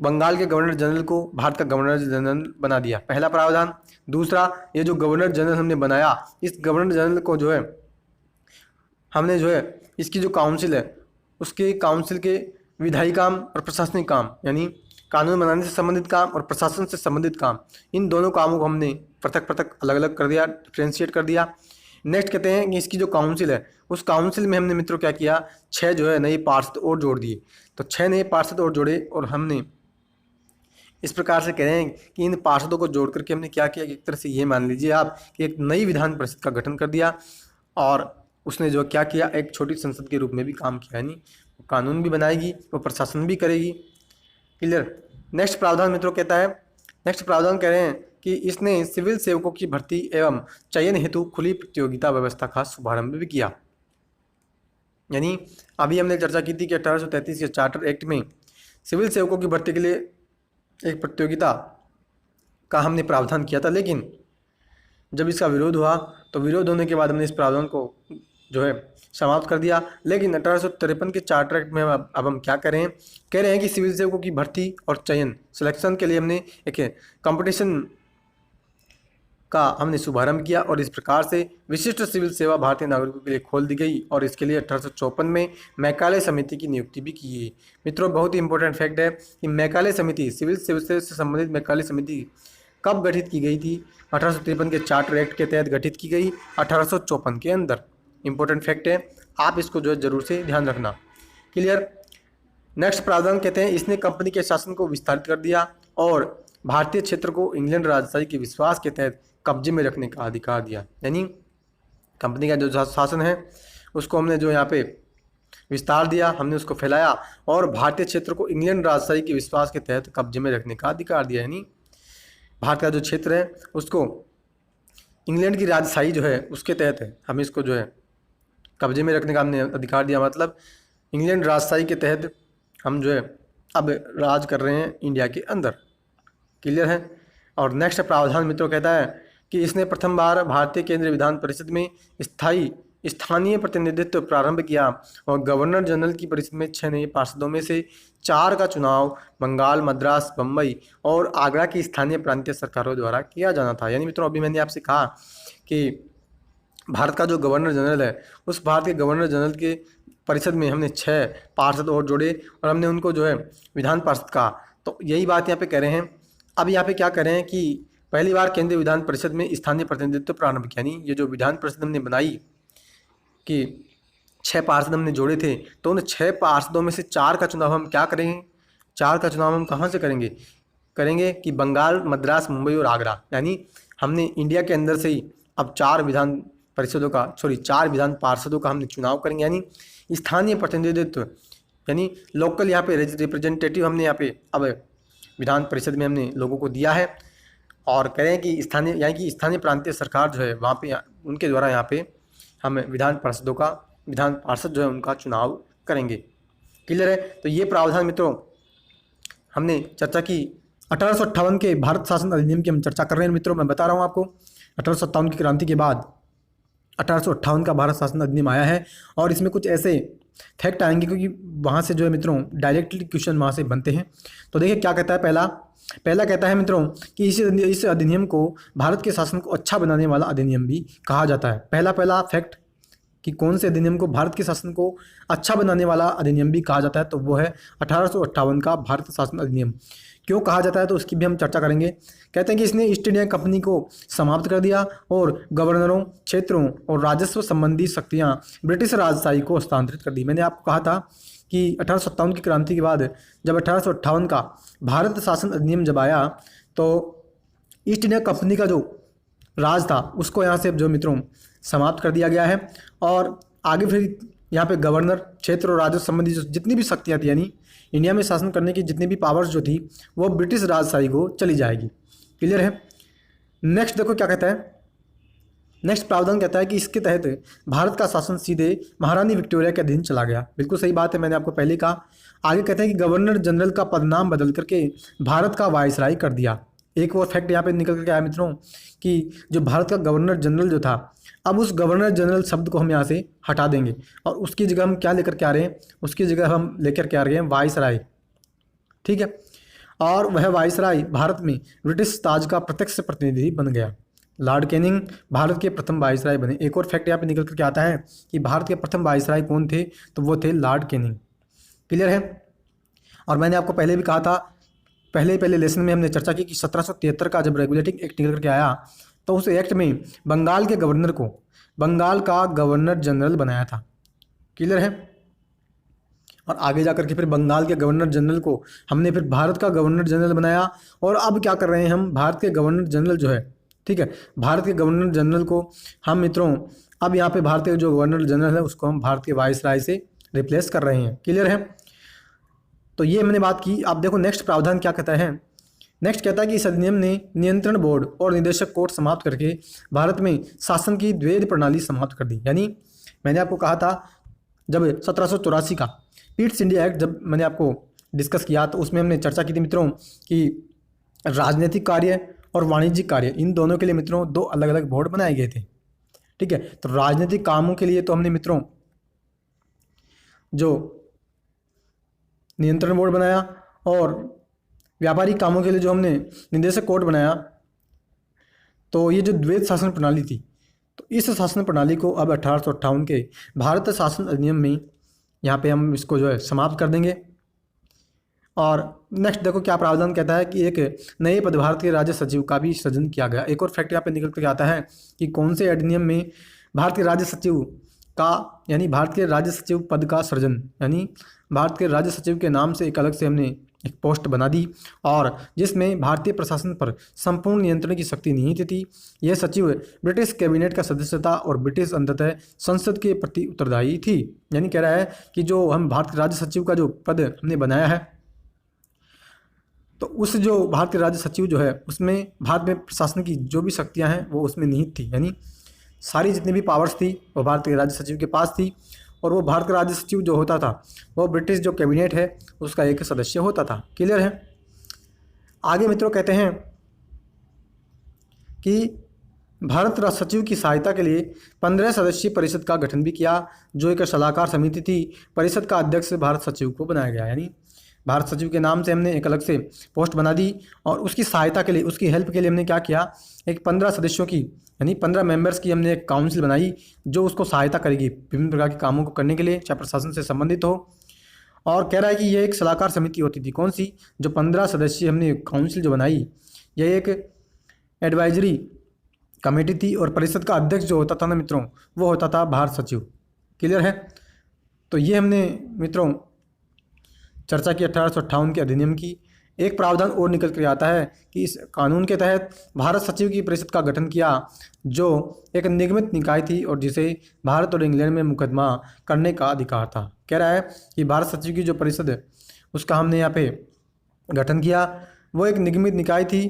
बंगाल के गवर्नर जनरल को भारत का गवर्नर जनरल बना दिया, पहला प्रावधान। दूसरा, ये जो गवर्नर जनरल हमने बनाया, इस गवर्नर जनरल को जो है हमने जो है इसकी जो काउंसिल है, उसके काउंसिल के विधायी काम और प्रशासनिक काम, यानी कानून बनाने से संबंधित काम और प्रशासन से संबंधित काम, इन दोनों कामों को हमने पृथक पृथक अलग अलग कर दिया, डिफ्रेंशिएट कर दिया। नेक्स्ट कहते हैं कि इसकी जो काउंसिल है, उस काउंसिल में हमने मित्रों क्या किया, 6 जो है नए पार्षद और जोड़ दिए। तो 6 नए पार्षद और जोड़े, और हमने इस प्रकार से कह रहे हैं कि इन पार्षदों को जोड़ करके हमने क्या किया, एक तरह से ये मान लीजिए आप कि एक नई विधान परिषद का गठन कर दिया, और उसने जो क्या किया, एक छोटी संसद के रूप में भी काम किया। यानी वो कानून भी बनाएगी, वो प्रशासन भी करेगी। क्लियर। नेक्स्ट प्रावधान मित्रों कहता है, नेक्स्ट प्रावधान कह रहे हैं कि इसने सिविल सेवकों की भर्ती एवं चयन हेतु खुली प्रतियोगिता व्यवस्था का शुभारंभ भी किया। यानी अभी हमने चर्चा की थी कि 1833 के चार्टर एक्ट में सिविल सेवकों की भर्ती के लिए एक प्रतियोगिता का हमने प्रावधान किया था, लेकिन जब इसका विरोध हुआ तो विरोध होने के बाद हमने इस प्रावधान को जो है समाप्त कर दिया। लेकिन 1853 के चार्टर एक्ट में अब हम क्या कह रहे हैं कि सिविल सेवकों की भर्ती और चयन सिलेक्शन के लिए हमने एक कंपटीशन का हमने शुभारंभ किया और इस प्रकार से विशिष्ट सिविल सेवा भारतीय नागरिकों के लिए खोल दी गई और इसके लिए 1854 में मैकाले समिति की नियुक्ति भी की गई। मित्रों, बहुत ही इंपॉर्टेंट फैक्ट है कि मैकाले समिति, सिविल सेवा से संबंधित मैकाले समिति कब गठित की गई थी? 1853 के चार्टर एक्ट के तहत गठित की गई 1854 के अंदर। इंपॉर्टेंट फैक्ट है, आप इसको जो है जरूर से ध्यान रखना। क्लियर। नेक्स्ट प्रावधान कहते हैं इसने कंपनी के शासन को विस्तारित कर दिया और भारतीय क्षेत्र को इंग्लैंड राजशाही के विश्वास के तहत कब्जे में रखने का अधिकार दिया। यानी कंपनी का जो शासन है उसको हमने जो यहाँ पे विस्तार दिया, हमने उसको फैलाया और भारतीय क्षेत्र को इंग्लैंड राजशाही के विश्वास के तहत कब्जे में रखने का अधिकार दिया। यानी भारत का जो क्षेत्र है उसको इंग्लैंड की राजशाही जो है उसके तहत है, हमें इसको जो है कब्जे में रखने का हमने अधिकार दिया। मतलब इंग्लैंड राजशाही के तहत हम जो है अब राज कर रहे हैं इंडिया के अंदर। क्लियर है। और नेक्स्ट प्रावधान मित्रों कहता है कि इसने प्रथम बार भारतीय केंद्रीय विधान परिषद में स्थानीय प्रतिनिधित्व प्रारंभ किया और गवर्नर जनरल की परिषद में 6 नए पार्षदों में से 4 का चुनाव बंगाल, मद्रास, बम्बई और आगरा की स्थानीय प्रांतीय सरकारों द्वारा किया जाना था। यानी मित्रों, अभी मैंने आपसे कहा कि भारत का जो गवर्नर जनरल है उस भारत के गवर्नर जनरल के परिषद में हमने 6 पार्षद और जोड़े और हमने उनको जो है विधान पार्षद कहा। तो यही बात यहाँ पे कह रहे हैं। अब यहाँ पे क्या कह रहे हैं कि पहली बार केंद्रीय विधान परिषद में स्थानीय प्रतिनिधित्व प्रारंभ किया। यानी ये जो विधान परिषद हमने बनाई कि 6 पार्षद हमने जोड़े थे, तो उन 6 पार्षदों में से 4 का चुनाव हम क्या करेंगे? 4 का चुनाव हम कहाँ से करेंगे कि बंगाल, मद्रास, मुंबई और आगरा। यानी हमने इंडिया के अंदर से ही अब 4 विधान पार्षदों का हमने चुनाव करेंगे। यानी स्थानीय प्रतिनिधित्व, यानी लोकल यहाँ पे रिप्रेजेंटेटिव हमने यहाँ पे अब विधान परिषद में हमने लोगों को दिया है और कह रहे हैं कि स्थानीय प्रांतीय सरकार जो है वहाँ पे उनके द्वारा यहाँ पे हम विधान पार्षद जो है उनका चुनाव करेंगे। क्लियर है। तो ये प्रावधान मित्रों हमने चर्चा की। 1858 के भारत शासन अधिनियम की हम चर्चा कर रहे हैं मित्रों। मैं बता रहा हूँ आपको 1857 की क्रांति के बाद 1858 का भारत शासन अधिनियम आया है और इसमें कुछ ऐसे फैक्ट आएंगे क्योंकि वहाँ से जो है मित्रों डायरेक्टली क्वेश्चन वहाँ से बनते हैं। तो देखिए क्या कहता है। पहला कहता है मित्रों कि इस अधिनियम को भारत के शासन को अच्छा बनाने वाला अधिनियम भी कहा जाता है। पहला फैक्ट कि कौन से अधिनियम को भारत के शासन को अच्छा बनाने वाला अधिनियम भी कहा जाता है, तो वो है 1858 का भारत शासन अधिनियम। क्यों कहा जाता है तो उसकी भी हम चर्चा करेंगे। कहते हैं कि इसने ईस्ट इंडिया कंपनी को समाप्त कर दिया और गवर्नरों, क्षेत्रों और राजस्व संबंधी शक्तियां ब्रिटिश राजशाही को हस्तांतरित कर दी। मैंने आपको कहा था कि 1857 की क्रांति के बाद जब 1858 का भारत शासन अधिनियम जब आया तो ईस्ट इंडिया कंपनी का जो राज था उसको यहाँ से जो मित्रों समाप्त कर दिया गया है और आगे फिर यहाँ पे गवर्नर, क्षेत्र और राजस्व संबंधी जो जितनी भी शक्तियाँ थी, यानी इंडिया में शासन करने की जितनी भी पावर्स जो थी वो ब्रिटिश राजशाही को चली जाएगी। क्लियर है। नेक्स्ट देखो क्या कहता है। नेक्स्ट प्रावधान कहता है कि इसके तहत भारत का शासन सीधे महारानी विक्टोरिया के अधीन चला गया। बिल्कुल सही बात है, मैंने आपको पहले कहा। आगे कहते हैं कि गवर्नर जनरल का पदनाम बदल करके भारत का वायसराय कर दिया। एक और फैक्ट यहाँ पे निकल करके आया मित्रों कि जो भारत का गवर्नर जनरल जो था, अब उस गवर्नर जनरल शब्द को हम यहाँ से हटा देंगे और उसकी जगह हम क्या लेकर के आ रहे हैं? उसकी जगह हम लेकर के आ रहे हैं वायसराय। ठीक है। और वह वायसराय भारत में ब्रिटिश ताज का प्रत्यक्ष प्रतिनिधि बन गया। लॉर्ड कैनिंग भारत के प्रथम वायसराय बने। एक और फैक्ट यहाँ पे निकल करके आता है कि भारत के प्रथम वायसराय कौन थे, तो वो थे लॉर्ड कैनिंग। क्लियर है। और मैंने आपको पहले भी कहा था, पहले लेसन में हमने चर्चा की कि 1773 का जब रेगुलेटिंग एक्ट निकल करके आया तो उस एक्ट में बंगाल के गवर्नर को बंगाल का गवर्नर जनरल बनाया था। क्लियर है। और आगे जाकर के फिर बंगाल के गवर्नर जनरल को हमने फिर भारत का गवर्नर जनरल बनाया और अब क्या कर रहे हैं हम? भारत के गवर्नर जनरल जो है, ठीक है, भारत के गवर्नर जनरल को हम मित्रों अब यहाँ पे भारत के जो गवर्नर जनरल है उसको हम भारत के वायसराय से रिप्लेस कर रहे हैं। क्लियर है। तो ये मैंने बात की। आप देखो नेक्स्ट प्रावधान क्या कहता है नेक्स्ट कहता है कि इस अधिनियम ने नियंत्रण बोर्ड और निदेशक कोर्ट समाप्त करके भारत में शासन की द्वैध प्रणाली समाप्त कर दी। यानी मैंने आपको कहा था जब 1784 का पीट्स इंडिया एक्ट जब मैंने आपको डिस्कस किया तो उसमें हमने चर्चा की थी मित्रों कि राजनीतिक कार्य और वाणिज्यिक कार्य इन दोनों के लिए मित्रों दो अलग अलग बोर्ड बनाए गए थे। ठीक है, तो राजनीतिक कामों के लिए तो हमने मित्रों जो नियंत्रण बोर्ड बनाया और व्यापारिक कामों के लिए जो हमने निदेशक कोर्ट बनाया। तो ये जो द्वैध शासन प्रणाली थी, तो इस शासन प्रणाली को अब 1858 के भारत शासन अधिनियम में यहाँ पे हम इसको जो है समाप्त कर देंगे। और नेक्स्ट देखो क्या प्रावधान कहता है कि एक नए पदभार के राज्य सचिव का भी सृजन किया गया। एक और फैक्ट यहाँ पे निकल के आता है कि कौन से अधिनियम में भारत के राज्य सचिव का यानी भारत के राज्य सचिव पद का सृजन, यानी भारत के राज्य सचिव के नाम से एक अलग से हमने एक पोस्ट बना दी और जिसमें भारतीय प्रशासन पर संपूर्ण नियंत्रण की शक्ति निहित थी। यह सचिव ब्रिटिश कैबिनेट का सदस्य था और ब्रिटिश अंततः संसद के प्रति उत्तरदायी थी। यानी कह रहा है कि जो हम भारत के राज्य सचिव का जो पद हमने बनाया है, तो उस जो भारत के राज्य सचिव जो है उसमें भारत में प्रशासन की जो भी शक्तियां हैं वो उसमें निहित थी। यानी सारी जितनी भी पावर्स थी वो भारत के राज्य सचिव के पास थी और वो भारत का राज्य सचिव जो होता था वो ब्रिटिश जो कैबिनेट है उसका एक सदस्य होता था। क्लियर है। आगे मित्रों कहते हैं कि भारत राज्य सचिव की सहायता के लिए 15 सदस्यीय परिषद का गठन भी किया, जो एक सलाहकार समिति थी। परिषद का अध्यक्ष भारत सचिव को बनाया गया। यानी भारत सचिव के नाम से हमने एक अलग से पोस्ट बना दी और उसकी सहायता के लिए, उसकी हेल्प के लिए हमने क्या किया, एक 15 सदस्यों की यानी 15 मेंबर्स की हमने एक काउंसिल बनाई जो उसको सहायता करेगी विभिन्न प्रकार के कामों को करने के लिए, चाहे प्रशासन से संबंधित हो। और कह रहा है कि ये एक सलाहकार समिति होती थी। कौन सी? जो 15 सदस्यीय हमने काउंसिल जो बनाई, यह एक एडवाइजरी कमेटी थी और परिषद का अध्यक्ष जो होता था ना मित्रों, वो होता था भारत सचिव। क्लियर है। तो ये हमने मित्रों चर्चा की 1858 के अधिनियम की। एक प्रावधान और निकल कर आता है कि इस कानून के तहत भारत सचिव की परिषद का गठन किया जो एक निगमित निकाय थी और जिसे भारत और इंग्लैंड में मुकदमा करने का अधिकार था। कह रहा है कि भारत सचिव की जो परिषद है उसका हमने यहाँ पे गठन किया, वो एक निगमित निकाय थी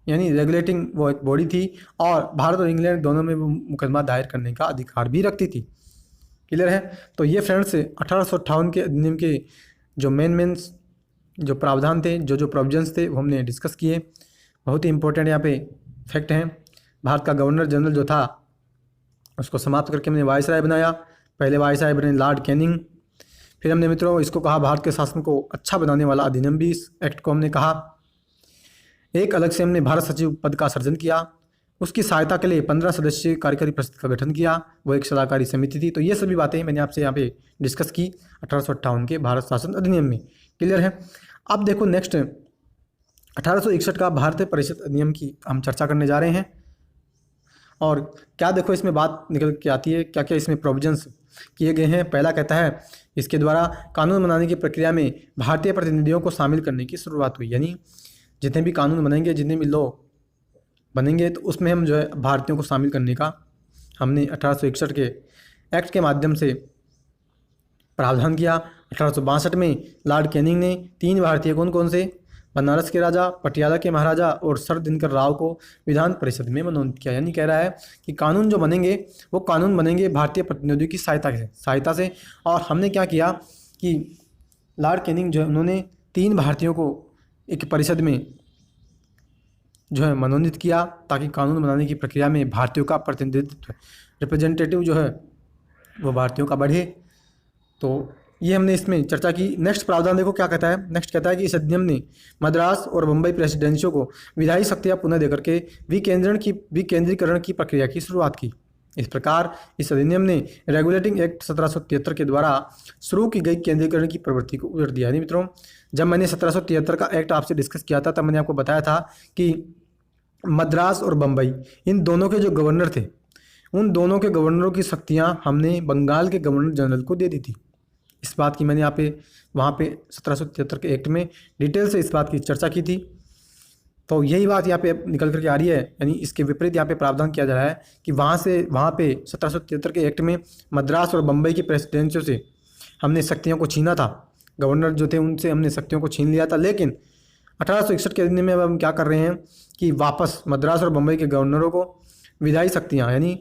यानी रेगुलेटिंग वो एक बॉडी थी और भारत और इंग्लैंड दोनों में वो मुकदमा दायर करने का अधिकार भी रखती थी। क्लियर है। तो ये फ्रेंड्स 1858 के अधिनियम के जो मेन जो प्रावधान थे, जो प्रोविजंस थे वो हमने डिस्कस किए। बहुत ही इंपॉर्टेंट यहाँ पे फैक्ट हैं। भारत का गवर्नर जनरल जो था उसको समाप्त करके हमने वायसराय बनाया। पहले वायसराय बने लॉर्ड कैनिंग। फिर हमने मित्रों इसको कहा भारत के शासन को अच्छा बनाने वाला अधिनियम भी, इस एक्ट को हमने कहा। एक अलग से हमने भारत सचिव पद का सृजन किया। उसकी सहायता के लिए 15 सदस्यीय कार्यकारी परिषद का गठन किया, वो एक सलाहकारी समिति थी। तो ये सभी बातें मैंने आपसे यहाँ पे डिस्कस की 1858 के भारत शासन अधिनियम में। क्लियर है। अब देखो नेक्स्ट 1861 का भारतीय परिषद अधिनियम की हम चर्चा करने जा रहे हैं। और क्या देखो इसमें बात निकल के आती है, क्या क्या इसमें प्रोविजंस किए गए हैं। पहला कहता है इसके द्वारा कानून बनाने की प्रक्रिया में भारतीय प्रतिनिधियों को शामिल करने की शुरुआत हुई। यानी जितने भी कानून बनेंगे, जितने भी लॉ बनेंगे, तो उसमें हम जो है भारतीयों को शामिल करने का हमने 1861 के एक्ट के माध्यम से प्रावधान किया। 1862 में लॉर्ड कैनिंग ने 3 भारतीय कौन कौन से, बनारस के राजा, पटियाला के महाराजा और सर दिनकर राव को विधान परिषद में मनोनीत किया। यानी कह रहा है कि कानून जो बनेंगे वो कानून बनेंगे भारतीय प्रतिनिधियों की सहायता से। और हमने क्या किया कि लॉर्ड कैनिंग जो है उन्होंने 3 भारतीयों को एक परिषद में जो है मनोनीत किया ताकि कानून बनाने की प्रक्रिया में भारतीयों का प्रतिनिधित्व, रिप्रेजेंटेटिव जो है वो भारतीयों का बढ़े। तो ये हमने इसमें चर्चा की। नेक्स्ट प्रावधान देखो क्या कहता है। नेक्स्ट कहता है कि इस अधिनियम ने मद्रास और मुंबई प्रेसिडेंसियों को विधायी शक्तियाँ पुनः देकर के विकेंद्रीकरण की प्रक्रिया की शुरुआत की। इस प्रकार इस अधिनियम ने रेगुलेटिंग एक्ट 1773 के द्वारा शुरू की गई केंद्रीकरण की प्रवृत्ति को उलट दिया। यानी मित्रों जब मैंने 1773 का एक्ट आपसे डिस्कस किया था तब मैंने आपको बताया था कि मद्रास और बम्बई इन दोनों के जो गवर्नर थे, उन दोनों के गवर्नरों की शक्तियां हमने बंगाल के गवर्नर जनरल को दे दी थी। इस बात की मैंने यहाँ पे वहाँ पे 1773 के एक्ट में डिटेल से इस बात की चर्चा की थी। तो यही बात यहाँ पे निकल करके आ रही है। यानी इसके विपरीत यहाँ पे प्रावधान किया जा रहा है कि वहाँ पे 1773 के एक्ट में मद्रास और बम्बई की प्रेसिडेंसियों से हमने शक्तियों को छीना था। गवर्नर जो थे उनसे हमने शक्तियों को छीन लिया था, लेकिन 1861 के अधिनियम में अब हम क्या कर रहे हैं कि वापस मद्रास और बम्बई के गवर्नरों को विधायी शक्तियाँ यानी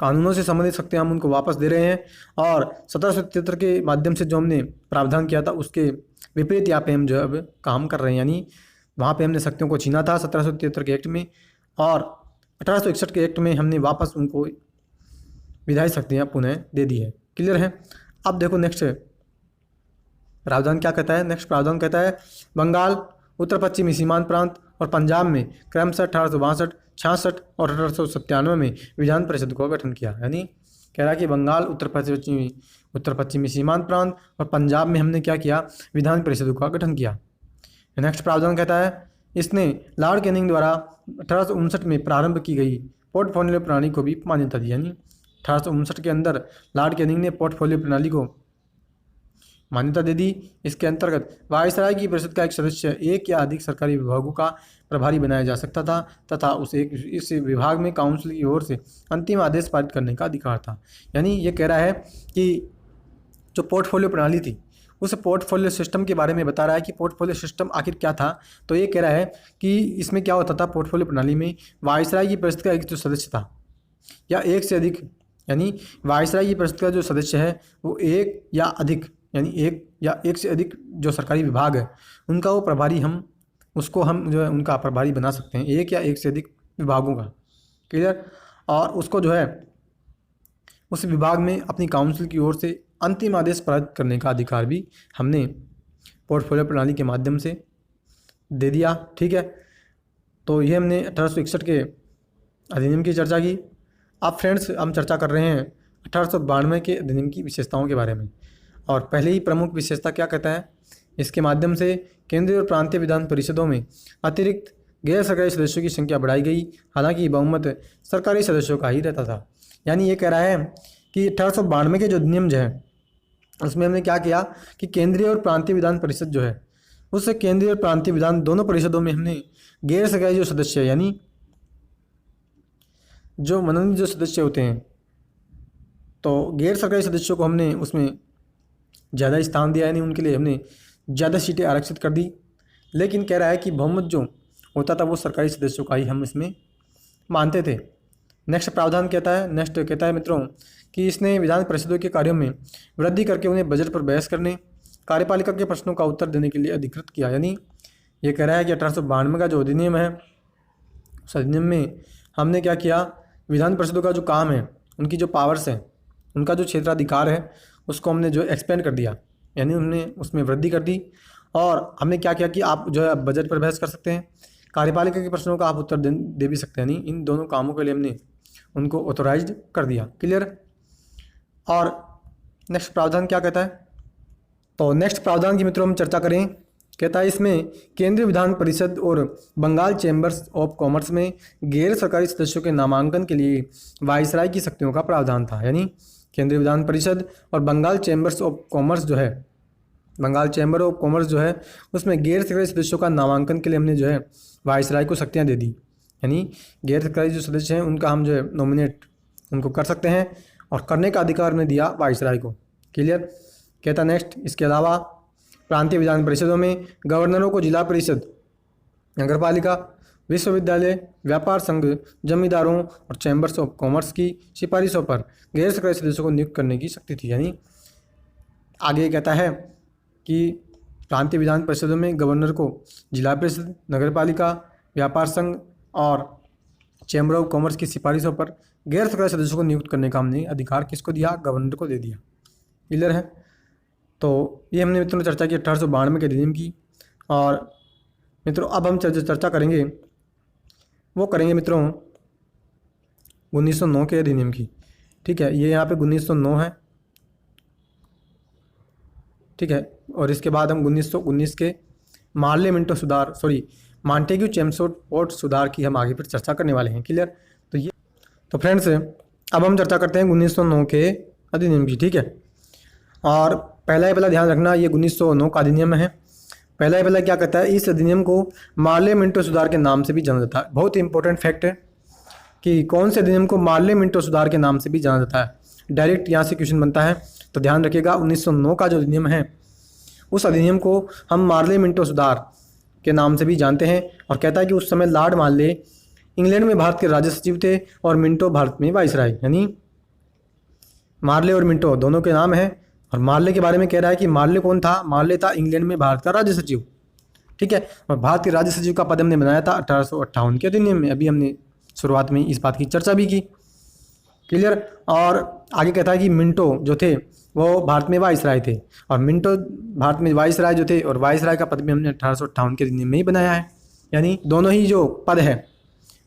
कानूनों से संबंधित शक्तियाँ हम उनको वापस दे रहे हैं। और 1773 के माध्यम से जो हमने प्रावधान किया था उसके विपरीत यहाँ पे हम जो है अब काम कर रहे हैं, यानी वहाँ पे हमने शक्तियों को छीना था 1773 के एक्ट में, और 1861 के एक्ट में हमने वापस उनको विधायी शक्तियाँ पुनः दे दी है। क्लियर है। अब देखो नेक्स्ट प्रावधान क्या कहता है। नेक्स्ट प्रावधान कहता है बंगाल, उत्तर पश्चिमी सीमांत प्रांत और पंजाब में क्रमशः 1862, 66 और 1897 में विधान परिषद का गठन किया। यानी कह रहा है कि बंगाल, उत्तर पश्चिमी सीमांत प्रांत और पंजाब में हमने क्या किया, विधान परिषद का गठन किया। नेक्स्ट प्रावधान कहता है इसने लॉर्ड कैनिंग द्वारा 1859 में प्रारंभ की गई पोर्टफोलियो प्रणाली को भी मान्यता दी। यानी 1859 के अंदर लॉर्ड कैनिंग ने पोर्टफोलियो प्रणाली को मान्यता दे दी। इसके अंतर्गत वायसराय की परिषद का एक सदस्य एक या अधिक सरकारी विभागों का प्रभारी बनाया जा सकता था तथा इस विभाग में काउंसिल की ओर से अंतिम आदेश पारित करने का अधिकार था। यानी ये कह रहा है कि जो पोर्टफोलियो प्रणाली थी उस पोर्टफोलियो सिस्टम के बारे में बता रहा है कि पोर्टफोलियो सिस्टम आखिर क्या था। तो ये कह रहा है कि इसमें क्या होता था, पोर्टफोलियो प्रणाली में वायसराय की परिषद का एक जो सदस्य था या एक से अधिक, यानी वायसराय की परिषद का जो सदस्य है वो एक या अधिक, यानी एक से अधिक जो सरकारी विभाग है उनका वो प्रभारी हम जो है उनका प्रभारी बना सकते हैं, एक या एक से अधिक विभागों का। क्लियर। और उसको जो है उस विभाग में अपनी काउंसिल की ओर से अंतिम आदेश पारित करने का अधिकार भी हमने पोर्टफोलियो प्रणाली के माध्यम से दे दिया। ठीक है। तो ये हमने 1861 के अधिनियम की चर्चा की। अब फ्रेंड्स हम चर्चा कर रहे हैं 1892 के अधिनियम की विशेषताओं के बारे में। और पहले ही प्रमुख विशेषता क्या कहता है, इसके माध्यम से केंद्रीय और प्रांतीय विधान परिषदों में अतिरिक्त गैर सरकारी सदस्यों की संख्या बढ़ाई गई, हालांकि बहुमत सरकारी सदस्यों का ही रहता था। यानी ये कह रहा है कि 1892 के जो अधिनियम जो है उसमें हमने क्या किया कि केंद्रीय और प्रांतीय विधान परिषद जो है उससे केंद्रीय और प्रांतीय विधान दोनों परिषदों में हमने गैर सरकारी जो सदस्य यानी जो मनोनीत जो सदस्य होते हैं तो गैर सरकारी सदस्यों को हमने उसमें ज़्यादा स्थान दिया, यानी उनके लिए हमने ज़्यादा सीटें आरक्षित कर दी। लेकिन कह रहा है कि बहुमत जो होता था वो सरकारी सदस्यों का ही हम इसमें मानते थे। नेक्स्ट प्रावधान कहता है मित्रों कि इसने विधान परिषदों के कार्यों में वृद्धि करके उन्हें बजट पर बहस करने, कार्यपालिका के प्रश्नों का उत्तर देने के लिए अधिकृत किया। यानी ये कह रहा है कि 1892 का जो अधिनियम है उस अधिनियम में हमने क्या किया, विधान परिषदों का जो काम है, उनकी जो पावर्स हैं, उनका जो क्षेत्राधिकार है उसको हमने जो एक्सपेंड कर दिया, यानी हमने उसमें वृद्धि कर दी। और हमने क्या किया कि आप जो है बजट पर बहस कर सकते हैं, कार्यपालिका के प्रश्नों का आप उत्तर दे भी सकते हैं। यानी इन दोनों कामों के लिए हमने उनको ऑथोराइज्ड कर दिया। क्लियर। और नेक्स्ट प्रावधान क्या कहता है, तो नेक्स्ट प्रावधान की मित्रों हम चर्चा करें। कहता है इसमें केंद्रीय विधान परिषद और बंगाल चैम्बर्स ऑफ कॉमर्स में गैर सरकारी सदस्यों के नामांकन के लिए वायसराय की शक्तियों का प्रावधान था। यानी केंद्रीय विधान परिषद और बंगाल चैम्बर्स ऑफ कॉमर्स जो है, बंगाल चैम्बर ऑफ कॉमर्स जो है उसमें गैर सरकारी सदस्यों का नामांकन के लिए हमने जो है वायसराय को शक्तियाँ दे दी। यानी गैर सरकारी जो सदस्य हैं उनका हम जो है नॉमिनेट उनको कर सकते हैं और करने का अधिकार हमने दिया वायसराय को। क्लियर। कहता नेक्स्ट इसके अलावा प्रांतीय विधान परिषदों में गवर्नरों को जिला परिषद, नगरपालिका, विश्वविद्यालय, व्यापार संघ, जमींदारों और चैम्बर्स ऑफ कॉमर्स की सिफारिशों पर गैर सरकारी सदस्यों को नियुक्त करने की शक्ति थी। यानी आगे कहता है कि प्रांतीय विधान परिषदों में गवर्नर को जिला परिषद, नगरपालिका, व्यापार संघ और चैम्बर ऑफ कॉमर्स की सिफारिशों पर गैर सरकारी सदस्यों को नियुक्त करने का हमने अधिकार किसको दिया, गवर्नर को दे दिया। क्लियर है। तो ये हमने मित्रों चर्चा की 1892 के अधिनियम की। और मित्रों अब हम चर्चा करेंगे वो करेंगे मित्रों 1909 के अधिनियम की। ठीक है, ये यहाँ पे 1909 है। ठीक है। और इसके बाद हम 1919 के मॉन्टेग्यू चेम्सफोर्ड पोर्ट सुधार की हम आगे फिर चर्चा करने वाले हैं। क्लियर। तो फ्रेंड्स अब हम चर्चा करते हैं 1909 के अधिनियम की। ठीक है। और पहला ध्यान रखना, ये 1909 का अधिनियम है। पहला क्या कहता है, इस अधिनियम को मार्ले मिंटो सुधार के नाम से भी जाना जाता है। बहुत ही इंपॉर्टेंट फैक्ट है कि कौन से अधिनियम को मार्ले मिंटो सुधार के नाम से भी जाना जाता है। डायरेक्ट यहाँ से क्वेश्चन बनता है, तो ध्यान रखिएगा 1909 का जो अधिनियम है उस अधिनियम को हम मार्ले मिंटो सुधार के नाम से भी जानते हैं। और कहता है कि उस समय लॉर्ड मार्ले इंग्लैंड में भारत के राज्य सचिव थे और मिंटो भारत में वाइसराय। यानी मार्ले और मिंटो दोनों के नाम हैं। और मार्ले के बारे में कह रहा है कि मार्ले कौन था? मार्ले था इंग्लैंड में भारत का राज्य सचिव। ठीक है, और भारत के राज्य सचिव का पद हमने बनाया था 1858 के अधिनियम में। अभी हमने शुरुआत में इस बात की चर्चा भी की। क्लियर। और आगे कहता है कि मिंटो जो थे वो भारत में वाइसराय थे, और मिंटो भारत में वाइसराय जो थे, और वाइसराय का पद भी हमने 1858 के अधिनियम में ही बनाया है। यानी दोनों ही जो पद है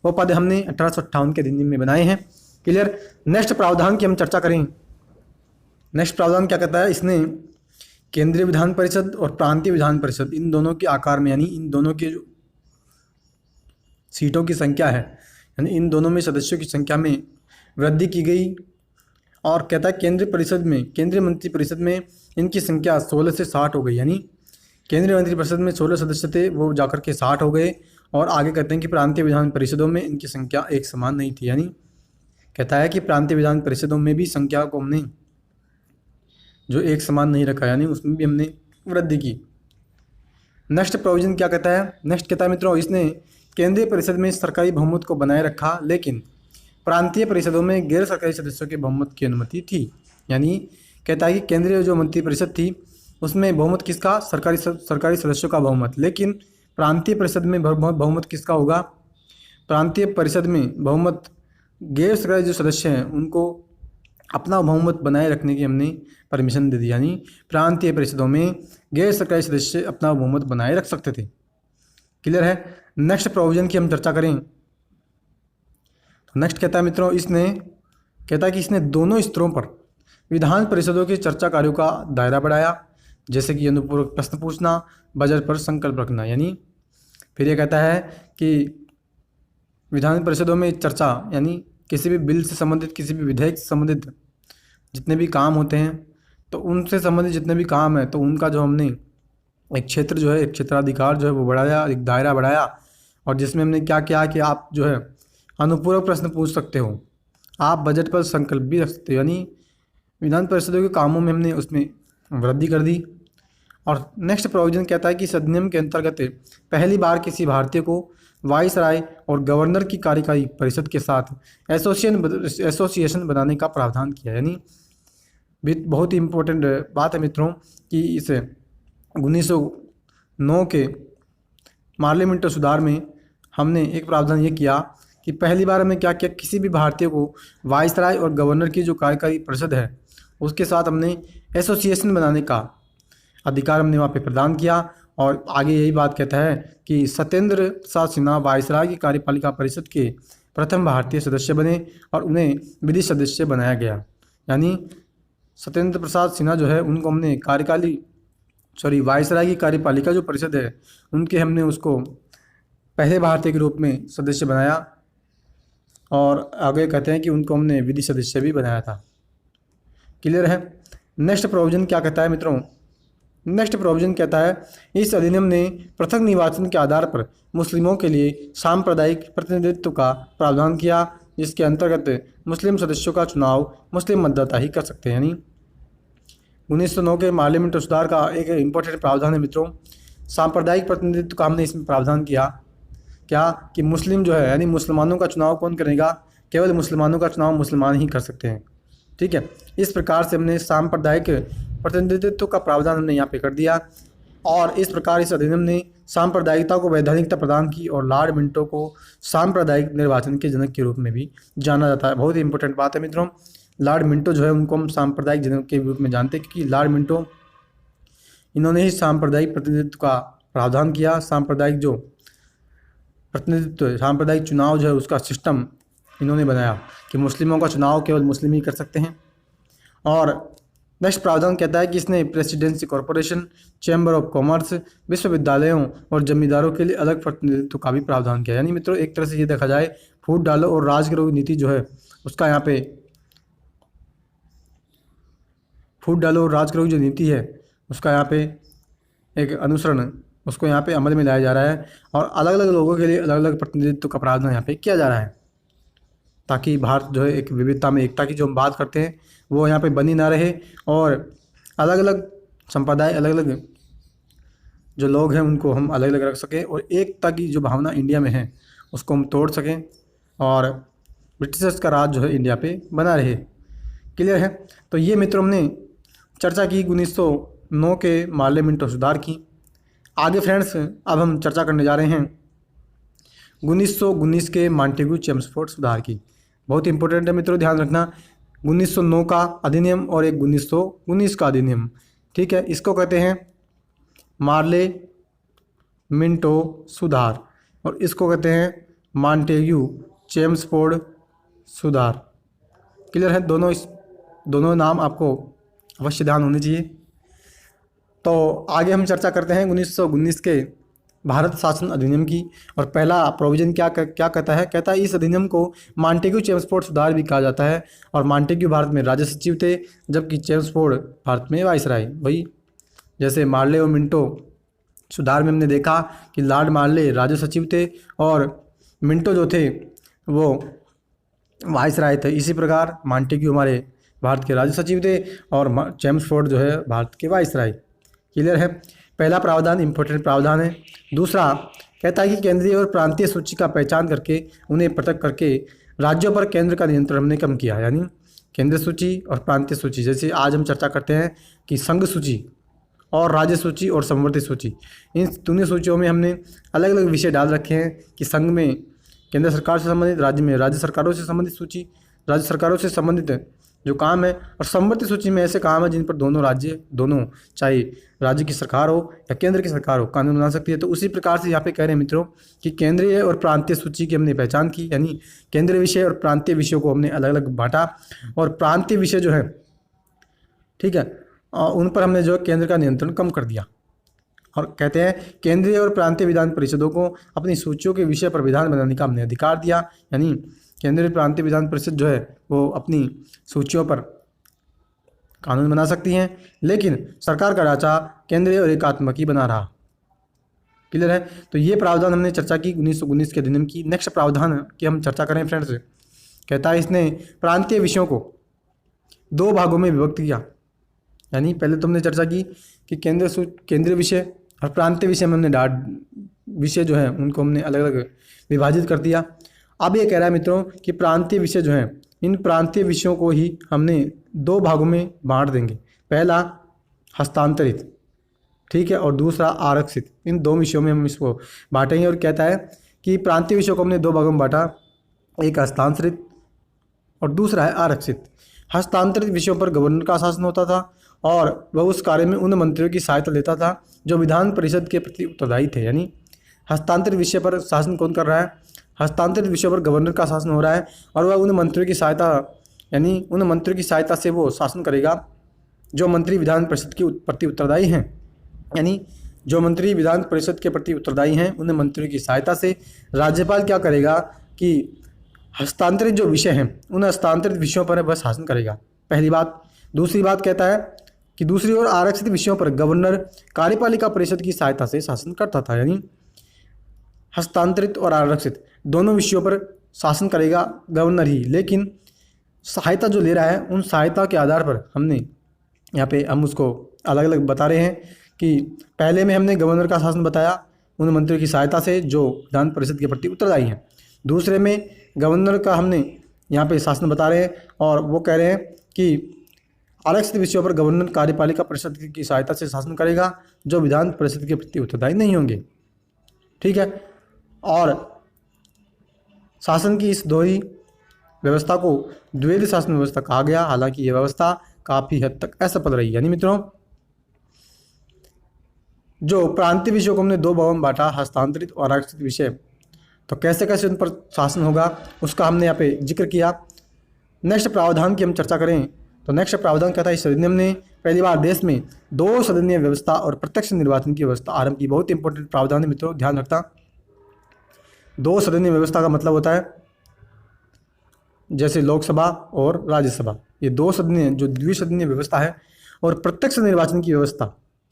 वो पद हमने 1858 के अधिनियम में बनाए हैं। क्लियर। नेक्स्ट प्रावधान की हम चर्चा करें। नेक्स्ट प्रावधान क्या कहता है? इसने केंद्रीय विधान परिषद और प्रांतीय विधान परिषद इन दोनों के आकार में, यानी इन दोनों के जो सीटों की संख्या है, यानी इन दोनों में सदस्यों की संख्या में वृद्धि की गई। और कहता है केंद्रीय परिषद में, केंद्रीय मंत्री परिषद में इनकी संख्या 16 से 60 हो गई। यानी केंद्रीय मंत्री परिषद में 16 सदस्य थे, वो जाकर के 60 हो गए। और आगे कहते हैं कि प्रांतीय विधान परिषदों में इनकी संख्या एक समान नहीं थी। यानी कहता है कि प्रांतीय विधान परिषदों में भी संख्या को हमने जो एक समान नहीं रखा, यानी उसमें भी हमने वृद्धि की। नेक्स्ट प्रोविजन क्या कहता है? नेक्स्ट कहता है मित्रों, इसने केंद्रीय परिषद में सरकारी बहुमत को बनाए रखा, लेकिन प्रांतीय परिषदों में गैर सरकारी सदस्यों के बहुमत की अनुमति थी। यानी कहता है कि केंद्रीय जो मंत्री परिषद थी उसमें बहुमत किसका? सरकारी सदस्यों का बहुमत। लेकिन प्रांतीय परिषद में बहुमत किसका होगा? प्रांतीय परिषद में बहुमत गैर सरकारी जो सदस्य हैं उनको अपना बहुमत बनाए रखने की हमने परमिशन दे दी। यानी प्रांतीय परिषदों में गैर सरकारी सदस्य अपना बहुमत बनाए रख सकते थे। क्लियर है। नेक्स्ट प्रोविजन की हम चर्चा करें। नेक्स्ट कहता है मित्रों, इसने कहता है कि इसने दोनों स्तरों पर विधान परिषदों के चर्चा कार्यों का दायरा बढ़ाया, जैसे कि अनुपूरक प्रश्न पूछना, बजट पर संकल्प रखना। यानी फिर ये कहता है कि विधान परिषदों में चर्चा, यानी किसी भी बिल से संबंधित, किसी भी विधेयक से संबंधित जितने भी काम होते हैं, तो उनसे संबंधित जितने भी काम है, तो उनका जो हमने एक क्षेत्र जो है, एक क्षेत्राधिकार जो है वो बढ़ाया, एक दायरा बढ़ाया। और जिसमें हमने क्या किया कि आप जो है अनुपूरक प्रश्न पूछ सकते हो, आप बजट पर संकल्प भी रख सकते हो। यानी विधान परिषदों के कामों में हमने उसमें वृद्धि कर दी। और नेक्स्ट प्रोविजन कहता है कि इस अधिनियम के अंतर्गत पहली बार किसी भारतीय को वाइसराय और गवर्नर की कार्यकारी परिषद के साथ एसोसिएशन बनाने का प्रावधान किया। यानी बहुत ही इम्पोर्टेंट बात है मित्रों कि इस 1909 के पार्लियामेंट सुधार में हमने एक प्रावधान ये किया कि पहली बार हमने क्या किया, किसी भी भारतीय को वाइसराय और गवर्नर की जो कार्यकारी परिषद है उसके साथ हमने एसोसिएशन बनाने का अधिकार हमने वहाँ पे प्रदान किया। और आगे यही बात कहता है कि सत्येंद्र प्रसाद सिन्हा वाइसराय की कार्यपालिका परिषद के प्रथम भारतीय सदस्य बने और उन्हें विधि सदस्य बनाया गया। यानी सत्येंद्र प्रसाद सिन्हा जो है उनको हमने वाइसराय की कार्यपालिका जो परिषद है उनके हमने उसको पहले भारतीय के रूप में सदस्य बनाया। और आगे कहते हैं कि उनको हमने विधि सदस्य भी बनाया था। क्लियर है। नेक्स्ट प्रोविजन क्या कहता है मित्रों? नेक्स्ट प्रोविजन कहता है इस अधिनियम ने पृथक निर्वाचन के आधार पर मुस्लिमों के लिए सांप्रदायिक प्रतिनिधित्व का प्रावधान किया, जिसके अंतर्गत मुस्लिम सदस्यों का चुनाव मुस्लिम मतदाता ही कर सकते हैं। यानी 1909 के पार्लियामेंट सुधार का एक इम्पोर्टेंट प्रावधान है मित्रों, सांप्रदायिक प्रतिनिधित्व का हमने इसमें प्रावधान किया। क्या कि मुस्लिम जो है, यानी मुसलमानों का चुनाव कौन करेगा? केवल मुसलमानों का चुनाव मुसलमान ही कर सकते हैं। ठीक है, इस प्रकार से हमने सांप्रदायिक प्रतिनिधित्व का प्रावधान हमने यहाँ पे कर दिया। और इस प्रकार इस अधिनियम ने सांप्रदायिकता को वैधानिकता प्रदान की और लॉर्ड मिंटो को सांप्रदायिक निर्वाचन के जनक के रूप में भी जाना जाता है। बहुत ही इंपॉर्टेंट बात है मित्रों, लॉर्ड मिंटो जो है उनको हम सांप्रदायिक जनक के रूप में जानते हैं, क्योंकि लॉर्ड मिंटो इन्होंने ही सांप्रदायिक प्रतिनिधित्व का प्रावधान किया। सांप्रदायिक जो प्रतिनिधित्व, सांप्रदायिक चुनाव जो है उसका सिस्टम इन्होंने बनाया कि मुस्लिमों का चुनाव केवल मुस्लिम ही कर सकते हैं। और नेक्स्ट प्रावधान कहता है कि इसने presidency corporation, chamber of commerce, विश्वविद्यालयों और जमींदारों के लिए अलग प्रतिनिधित्व का भी प्रावधान किया। यानी मित्रों एक तरह से ये देखा जाए फूट डालो और राजगृह नीति जो है उसका यहाँ पे फूट डालो और राजगृह जो नीति है उसका यहाँ पे एक अनुसरण उसको यहाँ पे अमल में लाया जा रहा है। और अलग अलग लोगों के लिए अलग अलग प्रतिनिधित्व का प्रावधान यहाँ पे किया जा रहा है, ताकि भारत जो है एक विविधता में एकता की जो हम बात करते हैं वो यहाँ पे बनी ना रहे और अलग अलग संप्रदाय, अलग अलग जो लोग हैं उनको हम अलग अलग रख सकें और एकता की जो भावना इंडिया में है उसको हम तोड़ सकें और ब्रिटिशर्स का राज जो है इंडिया पे बना रहे। क्लियर है। तो ये मित्रों हमने चर्चा की 1909 के मार्ले मिंटो सुधार की। आगे फ्रेंड्स अब हम चर्चा करने जा रहे हैं 1919 के मॉन्टेग्यू चेम्सफोर्ड सुधार की। बहुत इंपॉर्टेंट है मित्रों, ध्यान रखना। 1909 का अधिनियम और एक 1919 का अधिनियम, ठीक है। इसको कहते हैं मार्ले मिंटो सुधार और इसको कहते हैं मॉन्टेग्यू चेम्सफोर्ड सुधार। क्लियर है। दोनों नाम आपको अवश्य ध्यान होने चाहिए। तो आगे हम चर्चा करते हैं 1919 के भारत शासन अधिनियम की। और पहला प्रोविजन क्या कहता है? कहता है इस अधिनियम को मॉन्टेग्यू चेम्सफोर्ड सुधार भी कहा जाता है। और मॉन्टेग्यू भारत में राज्य सचिव थे, जबकि चेम्सफोर्ड भारत में वाइसराय। वही जैसे मार्ले और मिंटो सुधार में हमने देखा कि लॉर्ड मार्ले राज्य सचिव थे और मिंटो जो थे वो वाइसराय थे। इसी प्रकार मॉन्टेग्यू हमारे भारत के राज्य सचिव थे और चेम्सफोर्ड जो है भारत के वाइसराय। क्लियर है। पहला प्रावधान इंपॉर्टेंट प्रावधान है। दूसरा कहता है कि केंद्रीय और प्रांतीय सूची का पहचान करके उन्हें पृथक करके राज्यों पर केंद्र का नियंत्रण हमने कम किया। यानी केंद्रीय सूची और प्रांतीय सूची, जैसे आज हम चर्चा करते हैं कि संघ सूची और राज्य सूची और समवर्ती सूची, इन दोनों सूचियों में हमने अलग अलग विषय डाल रखे हैं कि संघ में केंद्र सरकार से संबंधित, राज्य में राज्य सरकारों से संबंधित सूची, राज्य सरकारों से संबंधित जो काम है, और समवर्ती सूची में ऐसे काम है जिन पर दोनों चाहे राज्य की सरकार हो या केंद्र की सरकार हो कानून बना सकती है। तो उसी प्रकार से यहाँ पे कह रहे हैं मित्रों कि केंद्रीय और प्रांतीय सूची की हमने पहचान की, यानी केंद्रीय विषय और प्रांतीय विषयों को हमने अलग अलग बांटा और प्रांतीय विषय जो है, ठीक है, उन पर हमने जो केंद्र का नियंत्रण कम कर दिया। और कहते हैं केंद्रीय और प्रांतीय विधान परिषदों को अपनी सूचियों के विषय पर विधान बनाने का हमने अधिकार दिया। यानी केंद्रीय प्रांतीय विधान परिषद जो है वो अपनी सूचियों पर कानून बना सकती हैं, लेकिन सरकार का ढांचा केंद्रीय और एकात्मक ही बना रहा। क्लियर है। तो ये प्रावधान हमने चर्चा की 1919 के अधिनियम की। नेक्स्ट प्रावधान की हम चर्चा करें फ्रेंड्स। कहता है इसने प्रांतीय विषयों को 2 भागों में विभक्त किया। यानी पहले तो हमने चर्चा की कि केंद्रीय विषय और प्रांतीय विषय में हमने विषय जो है उनको हमने अलग अलग विभाजित कर दिया। अब ये कह रहा है मित्रों कि प्रांतीय विषय जो हैं, इन प्रांतीय विषयों को ही हमने 2 भागों में बांट देंगे। पहला हस्तांतरित, ठीक है, और दूसरा आरक्षित। इन 2 विषयों में हम इसको बांटेंगे। और कहता है कि प्रांतीय विषयों को हमने 2 भागों में बांटा, एक हस्तांतरित और दूसरा है आरक्षित। हस्तांतरित विषयों पर गवर्नर का शासन होता था और वह उस कार्य में उन मंत्रियों की सहायता लेता था जो विधान परिषद के प्रति उत्तरदायी थे। यानी हस्तांतरित विषय पर शासन कौन कर रहा है? हस्तांतरित विषय पर गवर्नर का शासन हो रहा है और वह उन मंत्रियों की सहायता, यानी उन मंत्रियों की सहायता से वो शासन करेगा जो मंत्री विधान परिषद के प्रति उत्तरदायी हैं। यानी जो मंत्री विधान परिषद के प्रति उत्तरदायी हैं उन मंत्रियों की सहायता से राज्यपाल क्या करेगा कि हस्तांतरित जो विषय हैं उन हस्तांतरित विषयों पर वह शासन करेगा। पहली बात। दूसरी बात कहता है कि दूसरी ओर आरक्षित विषयों पर गवर्नर कार्यपालिका परिषद की सहायता से शासन करता था। यानी हस्तांतरित और आरक्षित दोनों विषयों पर शासन करेगा गवर्नर ही, लेकिन सहायता जो ले रहा है उन सहायता के आधार पर हमने यहाँ पे हम उसको अलग अलग बता रहे हैं कि पहले में हमने गवर्नर का शासन बताया उन मंत्रियों की सहायता से जो विधान परिषद के प्रति उत्तरदायी हैं। दूसरे में गवर्नर का हमने यहाँ पे शासन बता रहे हैं और वो कह रहे हैं कि आरक्षित विषयों पर गवर्नर कार्यपालिका परिषद की सहायता से शासन करेगा जो विधान परिषद के प्रति उत्तरदायी नहीं होंगे। ठीक है। और शासन की इस दोहरी व्यवस्था को द्वैध शासन व्यवस्था कहा गया। हालांकि यह व्यवस्था काफ़ी हद तक असफल रही। यानी मित्रों जो प्रांतीय विषयों को हमने 2 भागों में बांटा, हस्तांतरित और आरक्षित विषय, तो कैसे कैसे उन पर शासन होगा उसका हमने यहाँ पे जिक्र किया। नेक्स्ट प्रावधान की हम चर्चा करें तो नेक्स्ट प्रावधान कहता है इस अधिनियम ने पहली बार देश में 2 सदनीय व्यवस्था और प्रत्यक्ष निर्वाचन की व्यवस्था आरंभ की। बहुत इंपॉर्टेंट प्रावधान है मित्रों, ध्यान रखना। 2 सदनीय व्यवस्था का मतलब होता है जैसे लोकसभा और राज्यसभा, ये 2 सदनीय जो द्विसदनीय व्यवस्था है, और प्रत्यक्ष निर्वाचन की व्यवस्था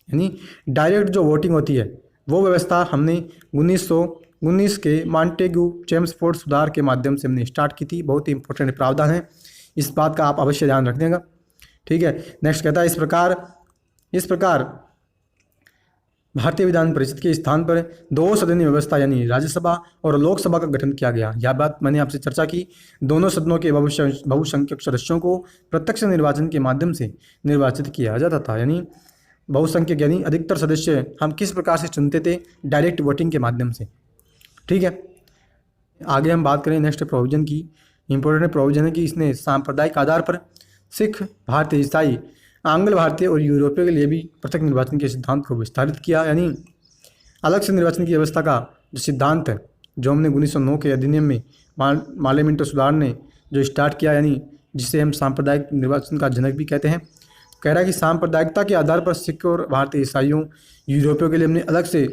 यानी डायरेक्ट जो वोटिंग होती है वो व्यवस्था हमने 1919 के मॉन्टेग्यू चेम्सफोर्ड सुधार के माध्यम से हमने स्टार्ट की थी। बहुत ही इंपॉर्टेंट प्रावधान है, इस बात का आप अवश्य ध्यान रखिएगा। ठीक है। नेक्स्ट कहता है इस प्रकार भारतीय विधान परिषद के स्थान पर दो सदनीय व्यवस्था यानी राज्यसभा और लोकसभा का गठन किया गया। यह बात मैंने आपसे चर्चा की। दोनों सदनों के बहुसंख्यक सदस्यों को प्रत्यक्ष निर्वाचन के माध्यम से निर्वाचित किया जाता था। यानी बहुसंख्यक यानी अधिकतर सदस्य हम किस प्रकार से चुनते थे? डायरेक्ट वोटिंग के माध्यम से। ठीक है, आगे हम बात करें नेक्स्ट प्रोविजन की। इंपॉर्टेंट प्रोविजन है कि इसने सांप्रदायिक आधार पर सिख, भारतीय, ईसाई, आंग्ल भारतीय और यूरोपीय के लिए भी पृथक निर्वाचन के सिद्धांत को विस्तारित किया। यानी अलग से निर्वाचन की व्यवस्था का जो सिद्धांत है, जो हमने 1909 के अधिनियम में माले मिंटो सुधार ने जो स्टार्ट किया, यानी जिसे हम सांप्रदायिक निर्वाचन का जनक भी कहते हैं, कह रहा है कि सांप्रदायिकता के आधार पर सिख और भारतीय ईसाइयों, यूरोपियों के लिए हमने अलग से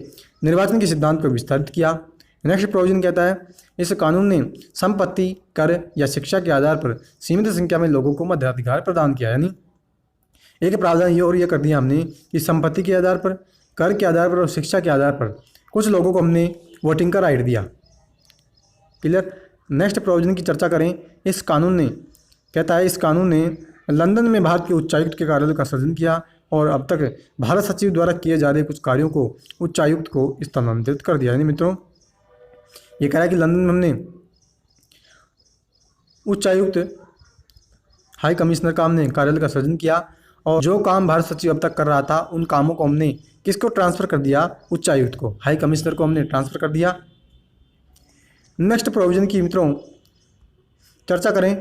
निर्वाचन के सिद्धांत को विस्तारित किया। नेक्स्ट प्रोविजन कहता है, इस कानून ने संपत्ति, कर या शिक्षा के आधार पर सीमित संख्या में लोगों को मताधिकार प्रदान किया। यानी एक प्रावधान ये और ये कर दिया हमने कि संपत्ति के आधार पर, कर के आधार पर और शिक्षा के आधार पर कुछ लोगों को हमने वोटिंग का राइट दिया। क्लियर। नेक्स्ट प्रोविजन की चर्चा करें। इस कानून ने कहता है, इस कानून ने लंदन में भारत के उच्चायुक्त के कार्यालय का सृजन किया और अब तक भारत सचिव द्वारा किए जा रहे कुछ कार्यों को उच्चायुक्त को स्थानांतरित कर दिया। यानी मित्रों ये कह रहा है कि लंदन में हमने उच्चायुक्त, हाई कमिश्नर का हमने कार्यालय का सृजन किया और जो काम भारत सचिव अब तक कर रहा था उन कामों को हमने किसको ट्रांसफ़र कर दिया? उच्चायुक्त को, हाई कमिश्नर को हमने ट्रांसफ़र कर दिया। नेक्स्ट प्रोविजन की मित्रों चर्चा करें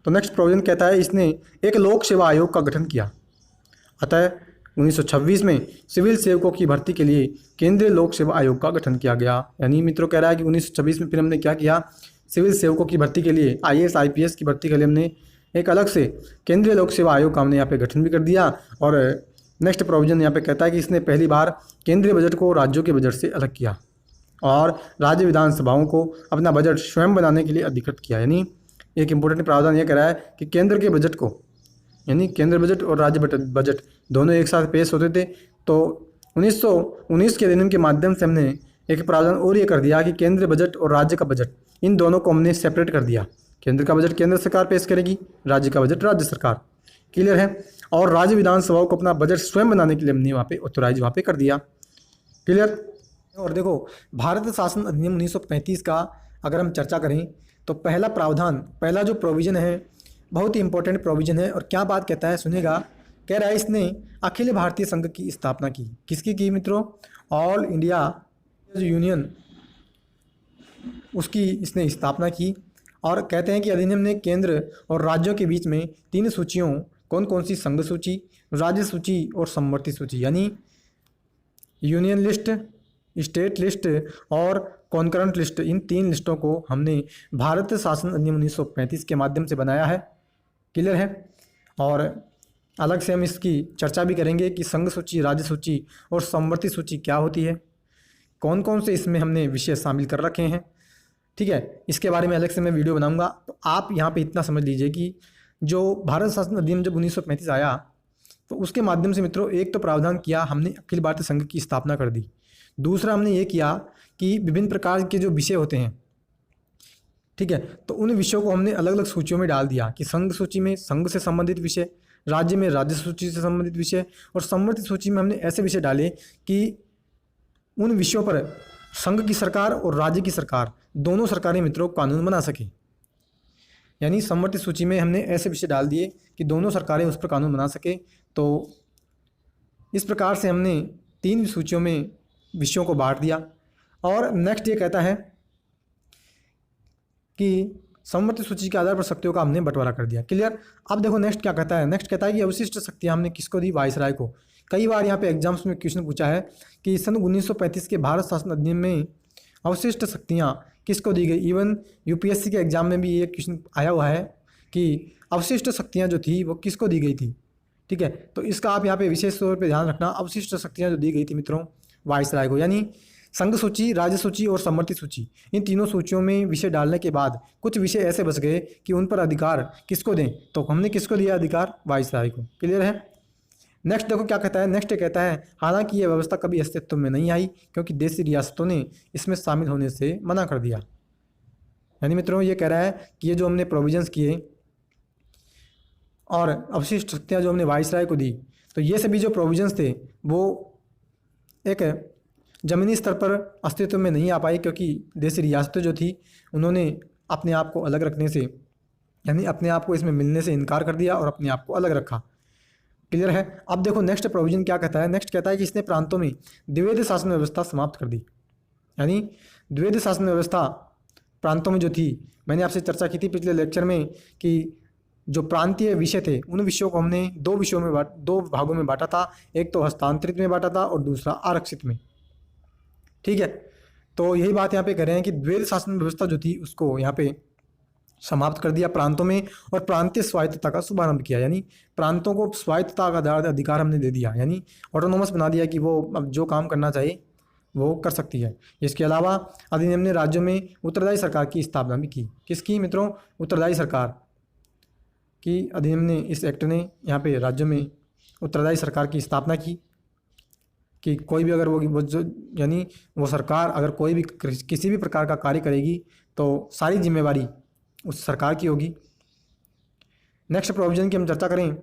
तो नेक्स्ट प्रोविजन कहता है, इसने एक लोक सेवा आयोग का गठन किया। अतः 1926 में सिविल सेवकों की भर्ती के लिए केंद्रीय लोक सेवा आयोग का गठन किया गया। यानी मित्रों कह रहा है कि 1926 में फिर हमने क्या किया? सिविल सेवकों की भर्ती के लिए, IAS IPS की भर्ती के लिए हमने एक अलग से केंद्रीय लोक सेवा आयोग का हमने यहाँ पे गठन भी कर दिया। और नेक्स्ट प्रोविजन यहाँ पे कहता है कि इसने पहली बार केंद्रीय बजट को राज्यों के बजट से अलग किया और राज्य विधानसभाओं को अपना बजट स्वयं बनाने के लिए अधिकृत किया। यानी एक इम्पोर्टेंट प्रावधान यह कह रहा है कि केंद्र के बजट को, यानी केंद्र बजट और राज्य बजट दोनों एक साथ पेश होते थे। तो 1919 के अधिनियम के माध्यम से हमने एक प्रावधान और ये कर दिया कि केंद्र बजट और राज्य का बजट, इन दोनों को हमने सेपरेट कर दिया। केंद्र का बजट केंद्र सरकार पेश करेगी, राज्य का बजट राज्य सरकार। क्लियर है। और राज्य विधानसभाओं को अपना बजट स्वयं बनाने के लिए हमने वहाँ पे ऑथोराइज वहाँ पे कर दिया। क्लियर। और देखो, भारत शासन अधिनियम 1935 का अगर हम चर्चा करें तो पहला प्रावधान, पहला जो प्रोविज़न है बहुत ही इंपॉर्टेंट प्रोविज़न है। और क्या बात कहता है सुनेगा। कह रहा है इसने अखिल भारतीय संघ की स्थापना की। किसकी की मित्रों? ऑल इंडिया यूनियन, उसकी इसने स्थापना की। और कहते हैं कि अधिनियम ने केंद्र और राज्यों के बीच में 3 सूचियों, कौन कौन सी? संघ सूची, राज्य सूची और समवर्ती सूची, यानी यूनियन लिस्ट, स्टेट लिस्ट और कॉन्करेंट लिस्ट, इन 3 लिस्टों को हमने भारत शासन अधिनियम 1935 के माध्यम से बनाया है। क्लियर है। और अलग से हम इसकी चर्चा भी करेंगे कि संघ सूची, राज्य सूची और समवर्ती सूची क्या होती है, कौन कौन से इसमें हमने विषय शामिल कर रखे हैं। ठीक है, इसके बारे में अलग से मैं वीडियो बनाऊंगा। तो आप यहाँ पे इतना समझ लीजिए कि जो भारत शासन अधिनियम जब 1935 आया तो उसके माध्यम से मित्रों एक तो प्रावधान किया हमने, अखिल भारतीय संघ की स्थापना कर दी। दूसरा हमने ये किया कि विभिन्न प्रकार के जो विषय होते हैं, ठीक है, तो उन विषयों को हमने अलग अलग सूचियों में डाल दिया कि संघ सूची में संघ से संबंधित विषय, राज्य में राज्य सूची से संबंधित विषय और समवर्ती सूची में हमने ऐसे विषय डाले कि उन विषयों पर संघ की सरकार और राज्य की सरकार दोनों सरकारें मित्रों कानून बना सके। यानी समवर्ती सूची में हमने ऐसे विषय डाल दिए कि दोनों सरकारें उस पर कानून बना सके। तो इस प्रकार से हमने 3 सूचियों में विषयों को बांट दिया। और नेक्स्ट ये कहता है कि समवर्ती सूची के आधार पर शक्तियों का हमने बंटवारा कर दिया। क्लियर। अब देखो नेक्स्ट क्या कहता है। नेक्स्ट कहता है कि अवशिष्ट शक्तियाँ हमने किसको दी? वायसराय को। कई बार यहाँ पे एग्जाम्स में क्वेश्चन पूछा है कि सन 1935 के भारत शासन अधिनियम में अवशिष्ट शक्तियाँ किसको दी गई। इवन UPSC के एग्जाम में भी ये क्वेश्चन आया हुआ है कि अवशिष्ट शक्तियाँ जो थी वो किसको दी गई थी। ठीक है, तो इसका आप यहाँ पे विशेष तौर पे ध्यान रखना। अवशिष्ट शक्तियाँ जो दी गई थी मित्रों वायसराय को, यानी संघ सूची, राज्य सूची और समवर्ती सूची, इन तीनों सूचियों में विषय डालने के बाद कुछ विषय ऐसे बच गए कि उन पर अधिकार किसको दें, तो हमने किसको दिया अधिकार? वायसराय को। क्लियर है। नेक्स्ट देखो क्या कहता है। नेक्स्ट कहता है हालांकि यह व्यवस्था कभी अस्तित्व में नहीं आई क्योंकि देशी रियासतों ने इसमें शामिल होने से मना कर दिया। यानी मित्रों ये कह रहा है कि ये जो हमने प्रोविजंस किए और अवशिष्ट शक्तियाँ जो हमने वायसराय को दी, तो ये सभी जो प्रोविजंस थे वो एक ज़मीनी स्तर पर अस्तित्व में नहीं आ पाई, क्योंकि देशी रियासतें जो थी उन्होंने अपने आप को अलग रखने से, यानी अपने आप को इसमें मिलने से इनकार कर दिया और अपने आप को अलग रखा। क्लियर है। अब देखो नेक्स्ट प्रोविजन क्या कहता है। नेक्स्ट कहता है कि इसने प्रांतों में द्विवेद शासन व्यवस्था समाप्त कर दी। यानी द्विवेद शासन व्यवस्था प्रांतों में जो थी, मैंने आपसे चर्चा की थी पिछले लेक्चर में कि जो प्रांतीय विषय थे उन विषयों को हमने दो भागों में बांटा था। एक तो हस्तांतरित में बांटा था और दूसरा आरक्षित में। ठीक है, तो यही बात यहाँ पे कह रहे हैं कि द्वैध शासन व्यवस्था जो थी उसको यहाँ पे समाप्त कर दिया प्रांतों में, और प्रांतीय स्वायत्तता का शुभारंभ किया। यानी प्रांतों को स्वायत्तता का अधिकार हमने दे दिया, यानी ऑटोनोमस बना दिया कि वो अब जो काम करना चाहिए वो कर सकती है। इसके अलावा अधिनियम ने राज्यों में उत्तरदायी सरकार की स्थापना भी की। किसकी मित्रों? उत्तरदायी सरकार की अधिनियम ने, इस एक्ट ने यहाँ पे राज्यों में उत्तरदायी सरकार की स्थापना की कि कोई भी अगर वो जो यानी वो सरकार अगर कोई भी किसी भी प्रकार का कार्य करेगी तो सारी जिम्मेवारी उस सरकार की होगी। नेक्स्ट प्रोविजन की हम चर्चा करें,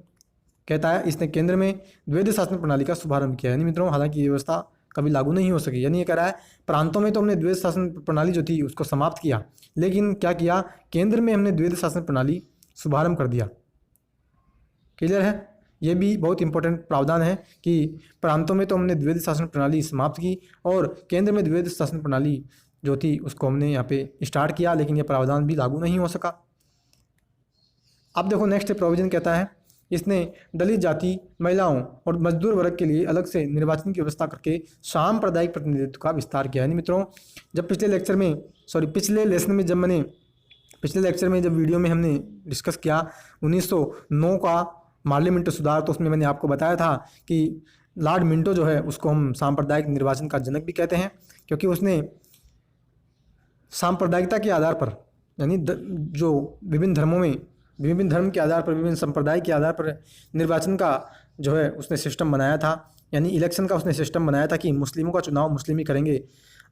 कहता है इसने केंद्र में द्वैध शासन प्रणाली का शुभारंभ किया। यानी मित्रों हालांकि ये व्यवस्था कभी लागू नहीं हो सकी। यानी ये कह रहा है प्रांतों में तो हमने द्वैध शासन प्रणाली जो थी उसको समाप्त किया, लेकिन क्या किया, केंद्र में हमने द्वैध शासन प्रणाली शुभारंभ कर दिया। क्लियर है। ये भी बहुत इंपॉर्टेंट प्रावधान है कि प्रांतों में तो हमने द्वैध शासन प्रणाली समाप्त की और केंद्र में द्वैध शासन प्रणाली जो थी उसको हमने यहाँ पे स्टार्ट किया, लेकिन ये प्रावधान भी लागू नहीं हो सका। अब देखो नेक्स्ट प्रोविजन कहता है इसने दलित जाति, महिलाओं और मजदूर वर्ग के लिए अलग से निर्वाचन की व्यवस्था करके सांप्रदायिक प्रतिनिधित्व का विस्तार किया। यानी मित्रों जब पिछले लेक्चर में जब वीडियो में हमने डिस्कस किया 1909 का पार्लियामेंट सुधार, तो उसमें मैंने आपको बताया था कि लॉर्ड मिंटो जो है उसको हम सांप्रदायिक निर्वाचन का जनक भी कहते हैं, क्योंकि उसने सांप्रदायिकता के आधार पर, यानी जो विभिन्न धर्म के आधार पर, विभिन्न संप्रदाय के आधार पर निर्वाचन का जो है उसने सिस्टम बनाया था। यानी इलेक्शन का उसने सिस्टम बनाया था कि मुस्लिमों का चुनाव मुस्लिम ही करेंगे।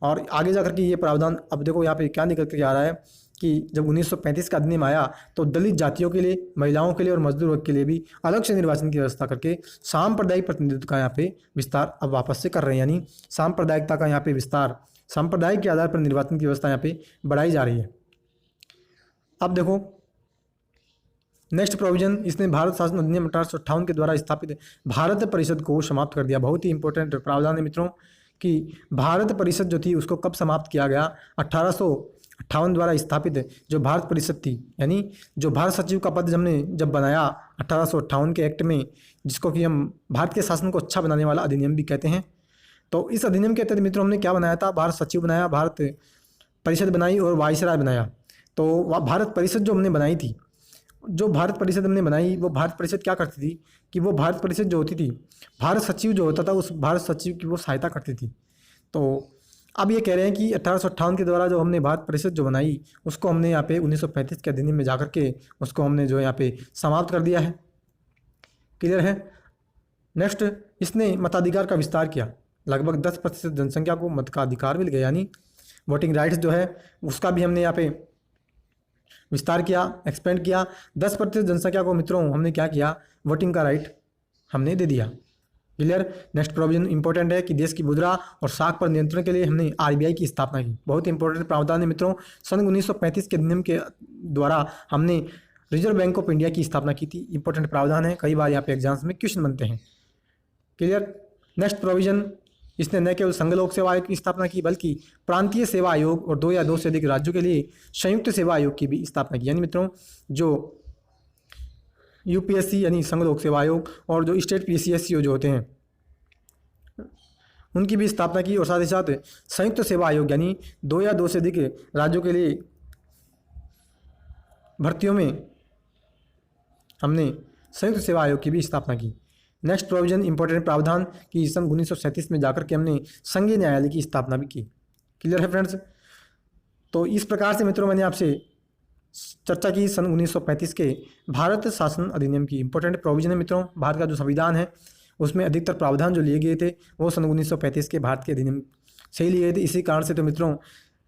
और आगे जाकर के ये प्रावधान, अब देखो यहाँ पे क्या निकल के आ रहा है कि जब 1935 का अधिनियम आया तो दलित जातियों के लिए, महिलाओं के लिए और मजदूर वर्ग के लिए भी अलग से निर्वाचन की व्यवस्था करके सांप्रदायिक प्रतिनिधित्व का यहाँ पे विस्तार अब वापस से कर रहे हैं। यानी सांप्रदायिकता का यहाँ पे विस्तार, सांप्रदायिक के आधार पर निर्वाचन की व्यवस्था यहाँ पे बढ़ाई जा रही है। अब देखो नेक्स्ट प्रोविजन, इसने भारत शासन अधिनियम 1858 के द्वारा स्थापित भारत परिषद को समाप्त कर दिया। बहुत ही इंपॉर्टेंट प्रावधान है मित्रों कि भारत परिषद जो थी उसको कब समाप्त किया गया? 1858 द्वारा स्थापित जो भारत परिषद थी, यानी जो भारत सचिव का पद हमने जब बनाया 1858 के एक्ट में, जिसको कि हम भारत के शासन को अच्छा बनाने वाला अधिनियम भी कहते हैं। तो इस अधिनियम के तहत मित्रों हमने क्या बनाया था? भारत सचिव बनाया, भारत परिषद बनाई और वाइसराय बनाया। तो वह भारत परिषद जो हमने बनाई थी, जो भारत परिषद हमने बनाई, वो भारत परिषद क्या करती थी कि वो भारत परिषद जो होती थी, भारत सचिव जो होता था उस भारत सचिव की वो सहायता करती थी। तो अब ये कह रहे हैं कि 1858 के द्वारा जो हमने भारत परिषद जो बनाई उसको हमने यहाँ पे 1935 के अधिनियम में जाकर के उसको हमने जो यहाँ पे समाप्त कर दिया है। क्लियर है। नेक्स्ट, इसने मताधिकार का विस्तार किया। लगभग 10% जनसंख्या को मत का अधिकार मिल गया, यानी वोटिंग राइट्स जो है उसका भी हमने यहाँ पे विस्तार किया, एक्सपेंड किया। 10% जनसंख्या को मित्रों हमने क्या किया? वोटिंग का राइट हमने दे दिया। क्लियर। नेक्स्ट प्रोविजन इंपॉर्टेंट है कि देश की मुद्रा और साख पर नियंत्रण के लिए हमने आरबीआई की स्थापना की। बहुत इंपॉर्टेंट प्रावधान है मित्रों। सन 1935 के अधिनियम के द्वारा हमने रिजर्व बैंक ऑफ इंडिया की स्थापना की थी। इंपॉर्टेंट प्रावधान है, कई बार यहाँ पे एग्जाम्स में क्वेश्चन बनते हैं। क्लियर। नेक्स्ट प्रोविजन, इसने न केवल संघ लोक सेवा आयोग की स्थापना की बल्कि प्रांतीय सेवा आयोग और 2 या 2 से अधिक राज्यों के लिए संयुक्त सेवा आयोग की भी स्थापना की। यानी मित्रों जो यूपीएससी यानी संघ लोक सेवा आयोग और जो स्टेट पीसीएससी जो होते हैं उनकी भी स्थापना की, और साथ ही साथ संयुक्त सेवा आयोग यानी 2 या 2 से अधिक राज्यों के लिए भर्तियों में हमने संयुक्त सेवा आयोग की भी स्थापना की। नेक्स्ट प्रोविजन इंपॉर्टेंट प्रावधान कि सन 1937 में जाकर के हमने संघीय न्यायालय की स्थापना भी की। क्लियर है फ्रेंड्स। तो इस प्रकार से मित्रों मैंने आपसे चर्चा की सन 1935 के भारत शासन अधिनियम की। इंपॉर्टेंट प्रोविजन है मित्रों। भारत का जो संविधान है उसमें अधिकतर प्रावधान जो लिए गए थे वो सन 1935 के भारत के अधिनियम से ही लिए गए थे। इसी कारण से तो मित्रों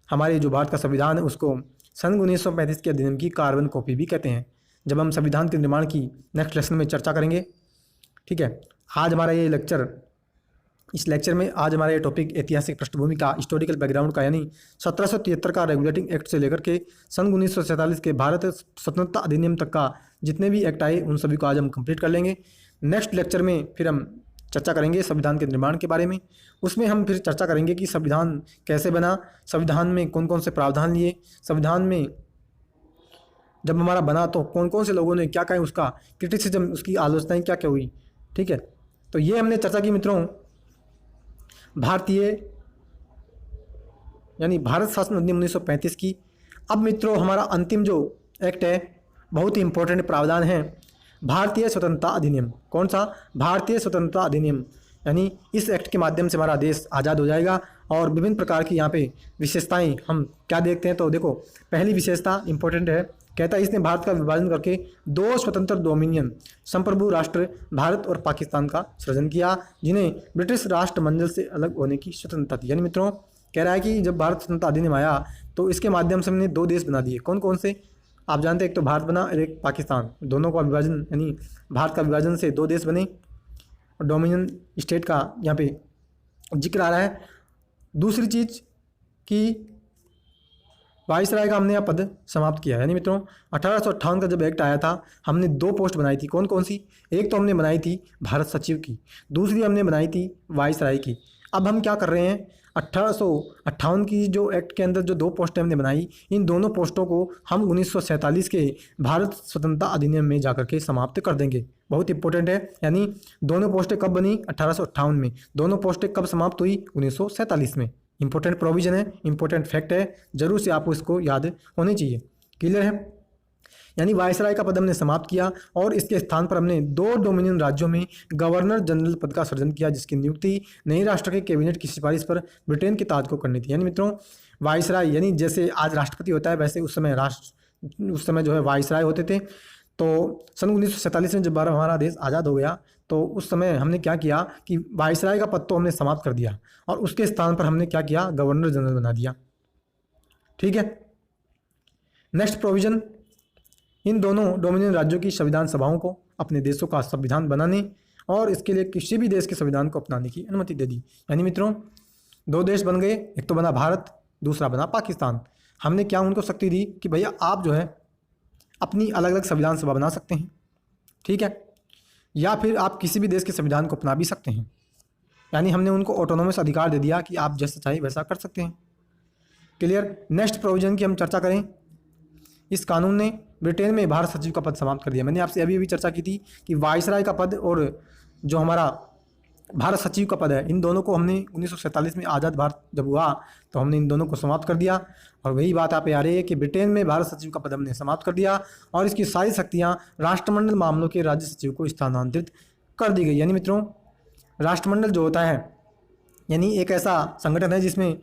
हमारे जो भारत का संविधान है उसको सन 1935 के अधिनियम की कार्बन कॉपी भी कहते हैं। जब हम संविधान के निर्माण की नेक्स्ट लेसन में चर्चा करेंगे। ठीक है। आज हमारा ये लेक्चर इस लेक्चर में आज हमारा ये टॉपिक ऐतिहासिक पृष्ठभूमि का, हिस्टोरिकल बैकग्राउंड का, यानी 1773 का रेगुलेटिंग एक्ट से लेकर के सन 1947 के भारत स्वतंत्रता अधिनियम तक का जितने भी एक्ट आए उन सभी को आज हम कंप्लीट कर लेंगे। नेक्स्ट लेक्चर में फिर हम चर्चा करेंगे संविधान के निर्माण के बारे में। उसमें हम फिर चर्चा करेंगे कि संविधान कैसे बना, संविधान में कौन कौन से प्रावधान लिए, संविधान में जब हमारा बना तो कौन कौन से लोगों ने क्या कहा, उसका क्रिटिसिज्म, उसकी आलोचनाएं क्या क्या हुई। ठीक है, तो ये हमने चर्चा की मित्रों भारतीय यानी भारत शासन अधिनियम 1935 की। अब मित्रों हमारा अंतिम जो एक्ट है, बहुत ही इंपॉर्टेंट प्रावधान है, भारतीय स्वतंत्रता अधिनियम। कौन सा? भारतीय स्वतंत्रता अधिनियम। यानी इस एक्ट के माध्यम से हमारा देश आज़ाद हो जाएगा और विभिन्न प्रकार की यहाँ पे विशेषताएं हम क्या देखते हैं। तो देखो, पहली विशेषता इंपॉर्टेंट है, कहता है इसने भारत का विभाजन करके दो स्वतंत्र डोमिनियन संप्रभु राष्ट्र भारत और पाकिस्तान का सृजन किया, जिन्हें ब्रिटिश राष्ट्रमंडल से अलग होने की स्वतंत्रता थी। यानी मित्रों कह रहा है कि जब भारत स्वतंत्रता अधिनियम आया तो इसके माध्यम से हमने दो देश बना दिए। कौन कौन से? आप जानते हैं, एक तो भारत बना और एक पाकिस्तान। दोनों का विभाजन यानी भारत का विभाजन से दो देश बने और डोमिनियन स्टेट का यहाँ पे जिक्र आ रहा है। दूसरी चीज़ कि वाइसराय का हमने यह पद समाप्त किया। यानी मित्रों 1858 का जब एक्ट आया था हमने दो पोस्ट बनाई थी। कौन कौन सी? एक तो हमने बनाई थी भारत सचिव की, दूसरी हमने बनाई थी वाइसराय की। अब हम क्या कर रहे हैं, 1858 की जो एक्ट के अंदर जो दो पोस्टें हमने बनाई, इन दोनों पोस्टों को हम 1947 के भारत स्वतंत्रता अधिनियम में जाकर के समाप्त कर देंगे। बहुत इंपॉर्टेंट है। यानी दोनों पोस्टें कब बनी? 1858 में। दोनों पोस्टें कब समाप्त हुई? 1947 में। इंपॉर्टेंट प्रोविजन है, इंपॉर्टेंट फैक्ट है, जरूर से आपको इसको याद होनी चाहिए। क्लियर है? यानी वायसराय का पद हमने समाप्त किया और इसके स्थान पर हमने दो डोमिनियन राज्यों में गवर्नर जनरल पद का सृजन किया, जिसकी नियुक्ति नई राष्ट्र के कैबिनेट की सिफारिश पर ब्रिटेन के ताज को करनी थी। यानी मित्रों वायसराय यानी जैसे आज राष्ट्रपति होता है वैसे उस समय जो है वायसराय होते थे। तो सन 1947 में जब हमारा देश आज़ाद हो गया तो उस समय हमने क्या किया कि वायसराय का पद तो हमने समाप्त कर दिया और उसके स्थान पर हमने क्या किया, गवर्नर जनरल बना दिया। ठीक है। नेक्स्ट प्रोविजन, इन दोनों डोमिनियन राज्यों की संविधान सभाओं को अपने देशों का संविधान बनाने और इसके लिए किसी भी देश के संविधान को अपनाने की अनुमति दे दी। यानी मित्रों दो देश बन गए, एक तो बना भारत, दूसरा बना पाकिस्तान। हमने क्या उनको शक्ति दी कि भैया आप जो है अपनी अलग अलग संविधान सभा बना सकते हैं, ठीक है, या फिर आप किसी भी देश के संविधान को अपना भी सकते हैं। यानी हमने उनको ऑटोनोमस अधिकार दे दिया कि आप जैसा चाहे वैसा कर सकते हैं। क्लियर। नेक्स्ट प्रोविजन की हम चर्चा करें। इस कानून ने ब्रिटेन में भारत सचिव का पद समाप्त कर दिया। मैंने आपसे अभी चर्चा की थी कि वायसराय का पद और जो हमारा भारत सचिव का पद है, इन दोनों को हमने 1947 में आज़ाद भारत जब हुआ तो हमने इन दोनों को समाप्त कर दिया। और वही बात आप आ रही है कि ब्रिटेन में भारत सचिव का पद हमने समाप्त कर दिया और इसकी सारी शक्तियाँ राष्ट्रमंडल मामलों के राज्य सचिव को स्थानांतरित कर दी गई। यानी मित्रों राष्ट्रमंडल जो होता है यानी एक ऐसा संगठन है जिसमें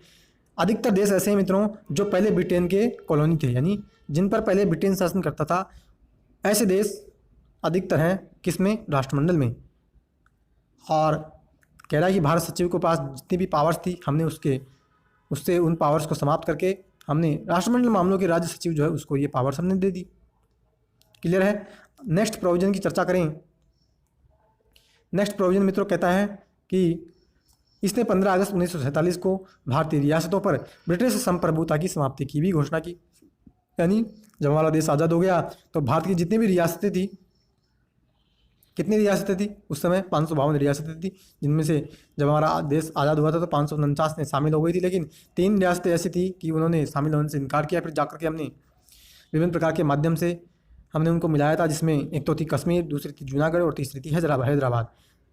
अधिकतर देश ऐसे हैं मित्रों जो पहले ब्रिटेन के कॉलोनी थे, यानी जिन पर पहले ब्रिटेन शासन करता था। ऐसे देश अधिकतर हैं किसमें? राष्ट्रमंडल में। और कह रहा है कि भारत सचिव के पास जितनी भी पावर्स थी हमने उससे उन पावर्स को समाप्त करके हमने राष्ट्रमंडल मामलों के राज्य सचिव जो है उसको ये पावर्स हमने दे दी। क्लियर है। नेक्स्ट प्रोविजन की चर्चा करें। नेक्स्ट प्रोविजन मित्रों कहता है कि इसने 15 अगस्त 1947 को भारतीय रियासतों पर ब्रिटिश संप्रभुता की समाप्ति की भी घोषणा की। यानी जब हमारा देश आज़ाद हो गया तो भारत की जितनी भी रियासतें थी, कितनी रियासतें थी उस समय? 552 रियासतें थी, जिनमें से जब हमारा देश आज़ाद हुआ था तो 549 में शामिल हो गई थी। लेकिन 3 रियासतें ऐसी थी कि उन्होंने शामिल होने से इनकार किया। फिर जाकर के हमने विभिन्न प्रकार के माध्यम से हमने उनको मिलाया था, जिसमें एक तो थी कश्मीर, दूसरी थी जूनागढ़ और तीसरी थी हैदराबाद।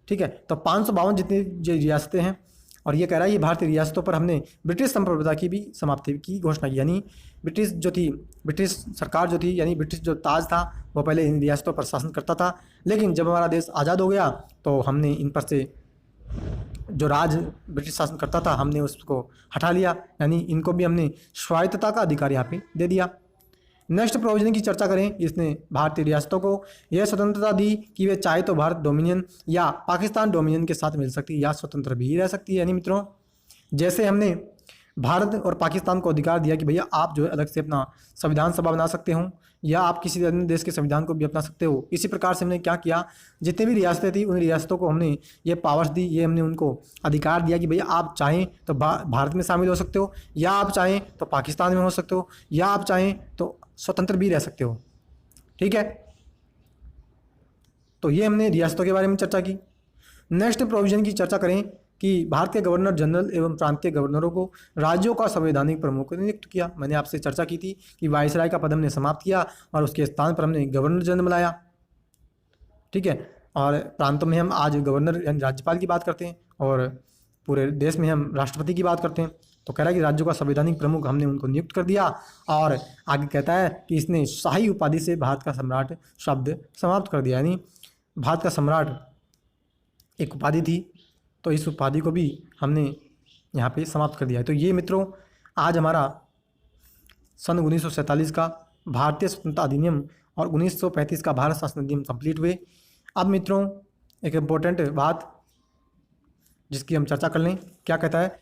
ठीक है। तो 552 जितनी जो रियासतें हैं और ये कह रहा है ये भारतीय रियासतों पर हमने ब्रिटिश संप्रभुता की भी समाप्ति की घोषणा की। यानी ब्रिटिश सरकार जो थी यानी ब्रिटिश जो ताज था वो पहले इन रियासतों पर शासन करता था। लेकिन जब हमारा देश आज़ाद हो गया तो हमने इन पर से जो राज ब्रिटिश शासन करता था हमने उसको हटा लिया। यानी इनको भी हमने स्वायत्तता का अधिकार यहाँ पे दे दिया। नेक्स्ट प्रोविजन की चर्चा करें। इसने भारतीय रियासतों को यह स्वतंत्रता दी कि वे चाहे तो भारत डोमिनियन या पाकिस्तान डोमिनियन के साथ मिल सकती है या स्वतंत्र भी रह सकती है। यानी मित्रों जैसे हमने भारत और पाकिस्तान को अधिकार दिया कि भैया आप जो है अलग से अपना संविधान सभा बना सकते हो या आप किसी अन्य देश के संविधान को भी अपना सकते हो। इसी प्रकार से हमने क्या किया, जितने भी रियासतें थी उन रियासतों को हमने ये पावर्स दी, ये हमने उनको अधिकार दिया कि भैया आप चाहें तो भारत में शामिल हो सकते हो, या आप चाहें तो पाकिस्तान में हो सकते हो, या आप चाहें तो स्वतंत्र भी रह सकते हो। ठीक है, तो ये हमने रियासतों के बारे में चर्चा की। नेक्स्ट प्रोविजन की चर्चा करें कि भारत के गवर्नर जनरल एवं प्रांतीय गवर्नरों को राज्यों का संवैधानिक प्रमुख नियुक्त किया। मैंने आपसे चर्चा की थी कि वायसराय का पद हमने समाप्त किया और उसके स्थान पर हमने गवर्नर जनरल बनाया। ठीक है, और प्रांतों में हम आज गवर्नर यानी राज्यपाल की बात करते हैं और पूरे देश में हम राष्ट्रपति की बात करते हैं। तो कह रहा है कि राज्यों का संवैधानिक प्रमुख हमने उनको नियुक्त कर दिया, और आगे कहता है कि इसने शाही उपाधि से भारत का सम्राट शब्द समाप्त कर दिया, यानी भारत का सम्राट एक उपाधि थी तो इस उपाधि को भी हमने यहाँ पे समाप्त कर दिया है। तो ये मित्रों आज हमारा सन 1947 का भारतीय स्वतंत्रता अधिनियम और 1935 का भारत शासन अधिनियम कंप्लीट हुए। अब मित्रों एक इम्पोर्टेंट बात जिसकी हम चर्चा कर लें, क्या कहता है,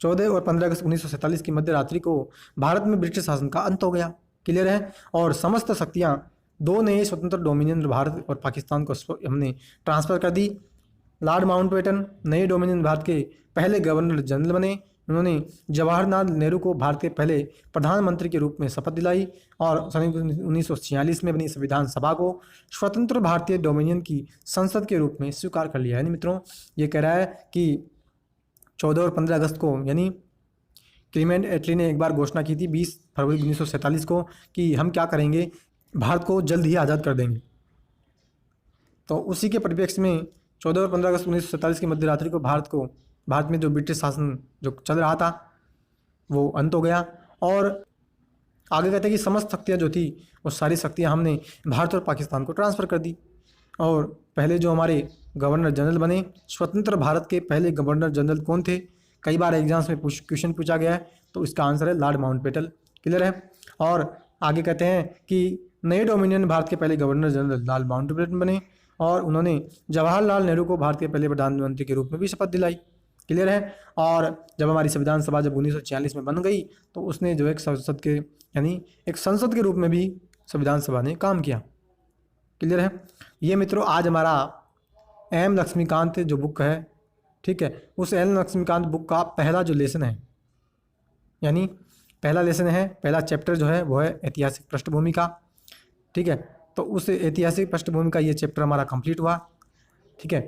14 और 15 अगस्त 1947 की मध्य रात्रि को भारत में ब्रिटिश शासन का अंत हो गया। क्लियर है, और समस्त शक्तियाँ दो नए स्वतंत्र डोमिनियन भारत और पाकिस्तान को हमने ट्रांसफ़र कर दी। लॉर्ड माउंटबेटन नए डोमिनियन भारत के पहले गवर्नर जनरल बने। उन्होंने जवाहरलाल नेहरू को भारत के पहले प्रधानमंत्री के रूप में शपथ दिलाई और सन 1946 में बनी संविधान सभा को स्वतंत्र भारतीय डोमिनियन की संसद के रूप में स्वीकार कर लिया। यानी मित्रों ये कह रहा है कि 14 और 15 अगस्त को, यानी क्लीमेंट एटली ने एक बार घोषणा की थी 20 फरवरी 1947 को कि हम क्या करेंगे, भारत को जल्द ही आज़ाद कर देंगे। तो उसी के परिप्रेक्ष्य में 14 और 15 अगस्त 1947 की मध्य रात्रि को भारत में जो ब्रिटिश शासन जो चल रहा था वो अंत हो गया। और आगे कहते हैं कि समस्त शक्तियाँ जो थी वो सारी शक्तियाँ हमने भारत और पाकिस्तान को ट्रांसफ़र कर दी। और पहले जो हमारे गवर्नर जनरल बने, स्वतंत्र भारत के पहले गवर्नर जनरल कौन थे, कई बार एग्जाम्स में क्वेश्चन पूछा गया है, तो इसका आंसर है लॉर्ड माउंटबेटन। क्लियर है, और आगे कहते हैं कि नए डोमिनियन भारत के पहले गवर्नर जनरल लॉर्ड माउंटबेटन बने और उन्होंने जवाहरलाल नेहरू को भारत के पहले प्रधानमंत्री के रूप में भी शपथ दिलाई। क्लियर है, और जब हमारी संविधान सभा जब 1946 में बन गई तो उसने जो एक संसद के यानी एक संसद के रूप में भी संविधान सभा ने काम किया। क्लियर है, ये मित्रों आज हमारा एम लक्ष्मीकांत जो बुक है, ठीक है, उस एम लक्ष्मीकांत बुक का पहला जो लेसन है, यानी पहला लेसन है, पहला चैप्टर जो है वो है ऐतिहासिक पृष्ठभूमि का। ठीक है, तो उस ऐतिहासिक पृष्ठभूमि का ये चैप्टर हमारा कंप्लीट हुआ। ठीक है,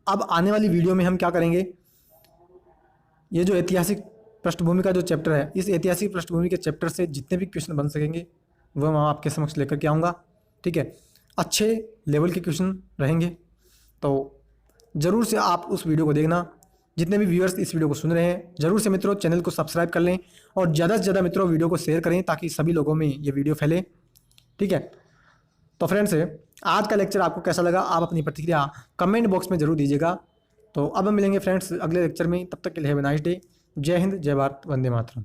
अब आने वाली वीडियो में हम क्या करेंगे, ये जो ऐतिहासिक पृष्ठभूमि का जो चैप्टर है, इस ऐतिहासिक पृष्ठभूमि के चैप्टर से जितने भी क्वेश्चन बन सकेंगे वो मैं आपके समक्ष लेकर के आऊँगा। ठीक है, अच्छे लेवल के क्वेश्चन रहेंगे, तो ज़रूर से आप उस वीडियो को देखना। जितने भी व्यूअर्स इस वीडियो को सुन रहे हैं ज़रूर से मित्रों चैनल को सब्सक्राइब कर लें और ज़्यादा से ज़्यादा मित्रों वीडियो को शेयर करें ताकि सभी लोगों में ये वीडियो फैले। ठीक है, तो फ्रेंड्स आज का लेक्चर आपको कैसा लगा, आप अपनी प्रतिक्रिया कमेंट बॉक्स में ज़रूर दीजिएगा। तो अब हम मिलेंगे फ्रेंड्स अगले लेक्चर में, तब तक के लिए हैव अ नाइस डे। जय हिंद, जय भारत, वंदे मातरम।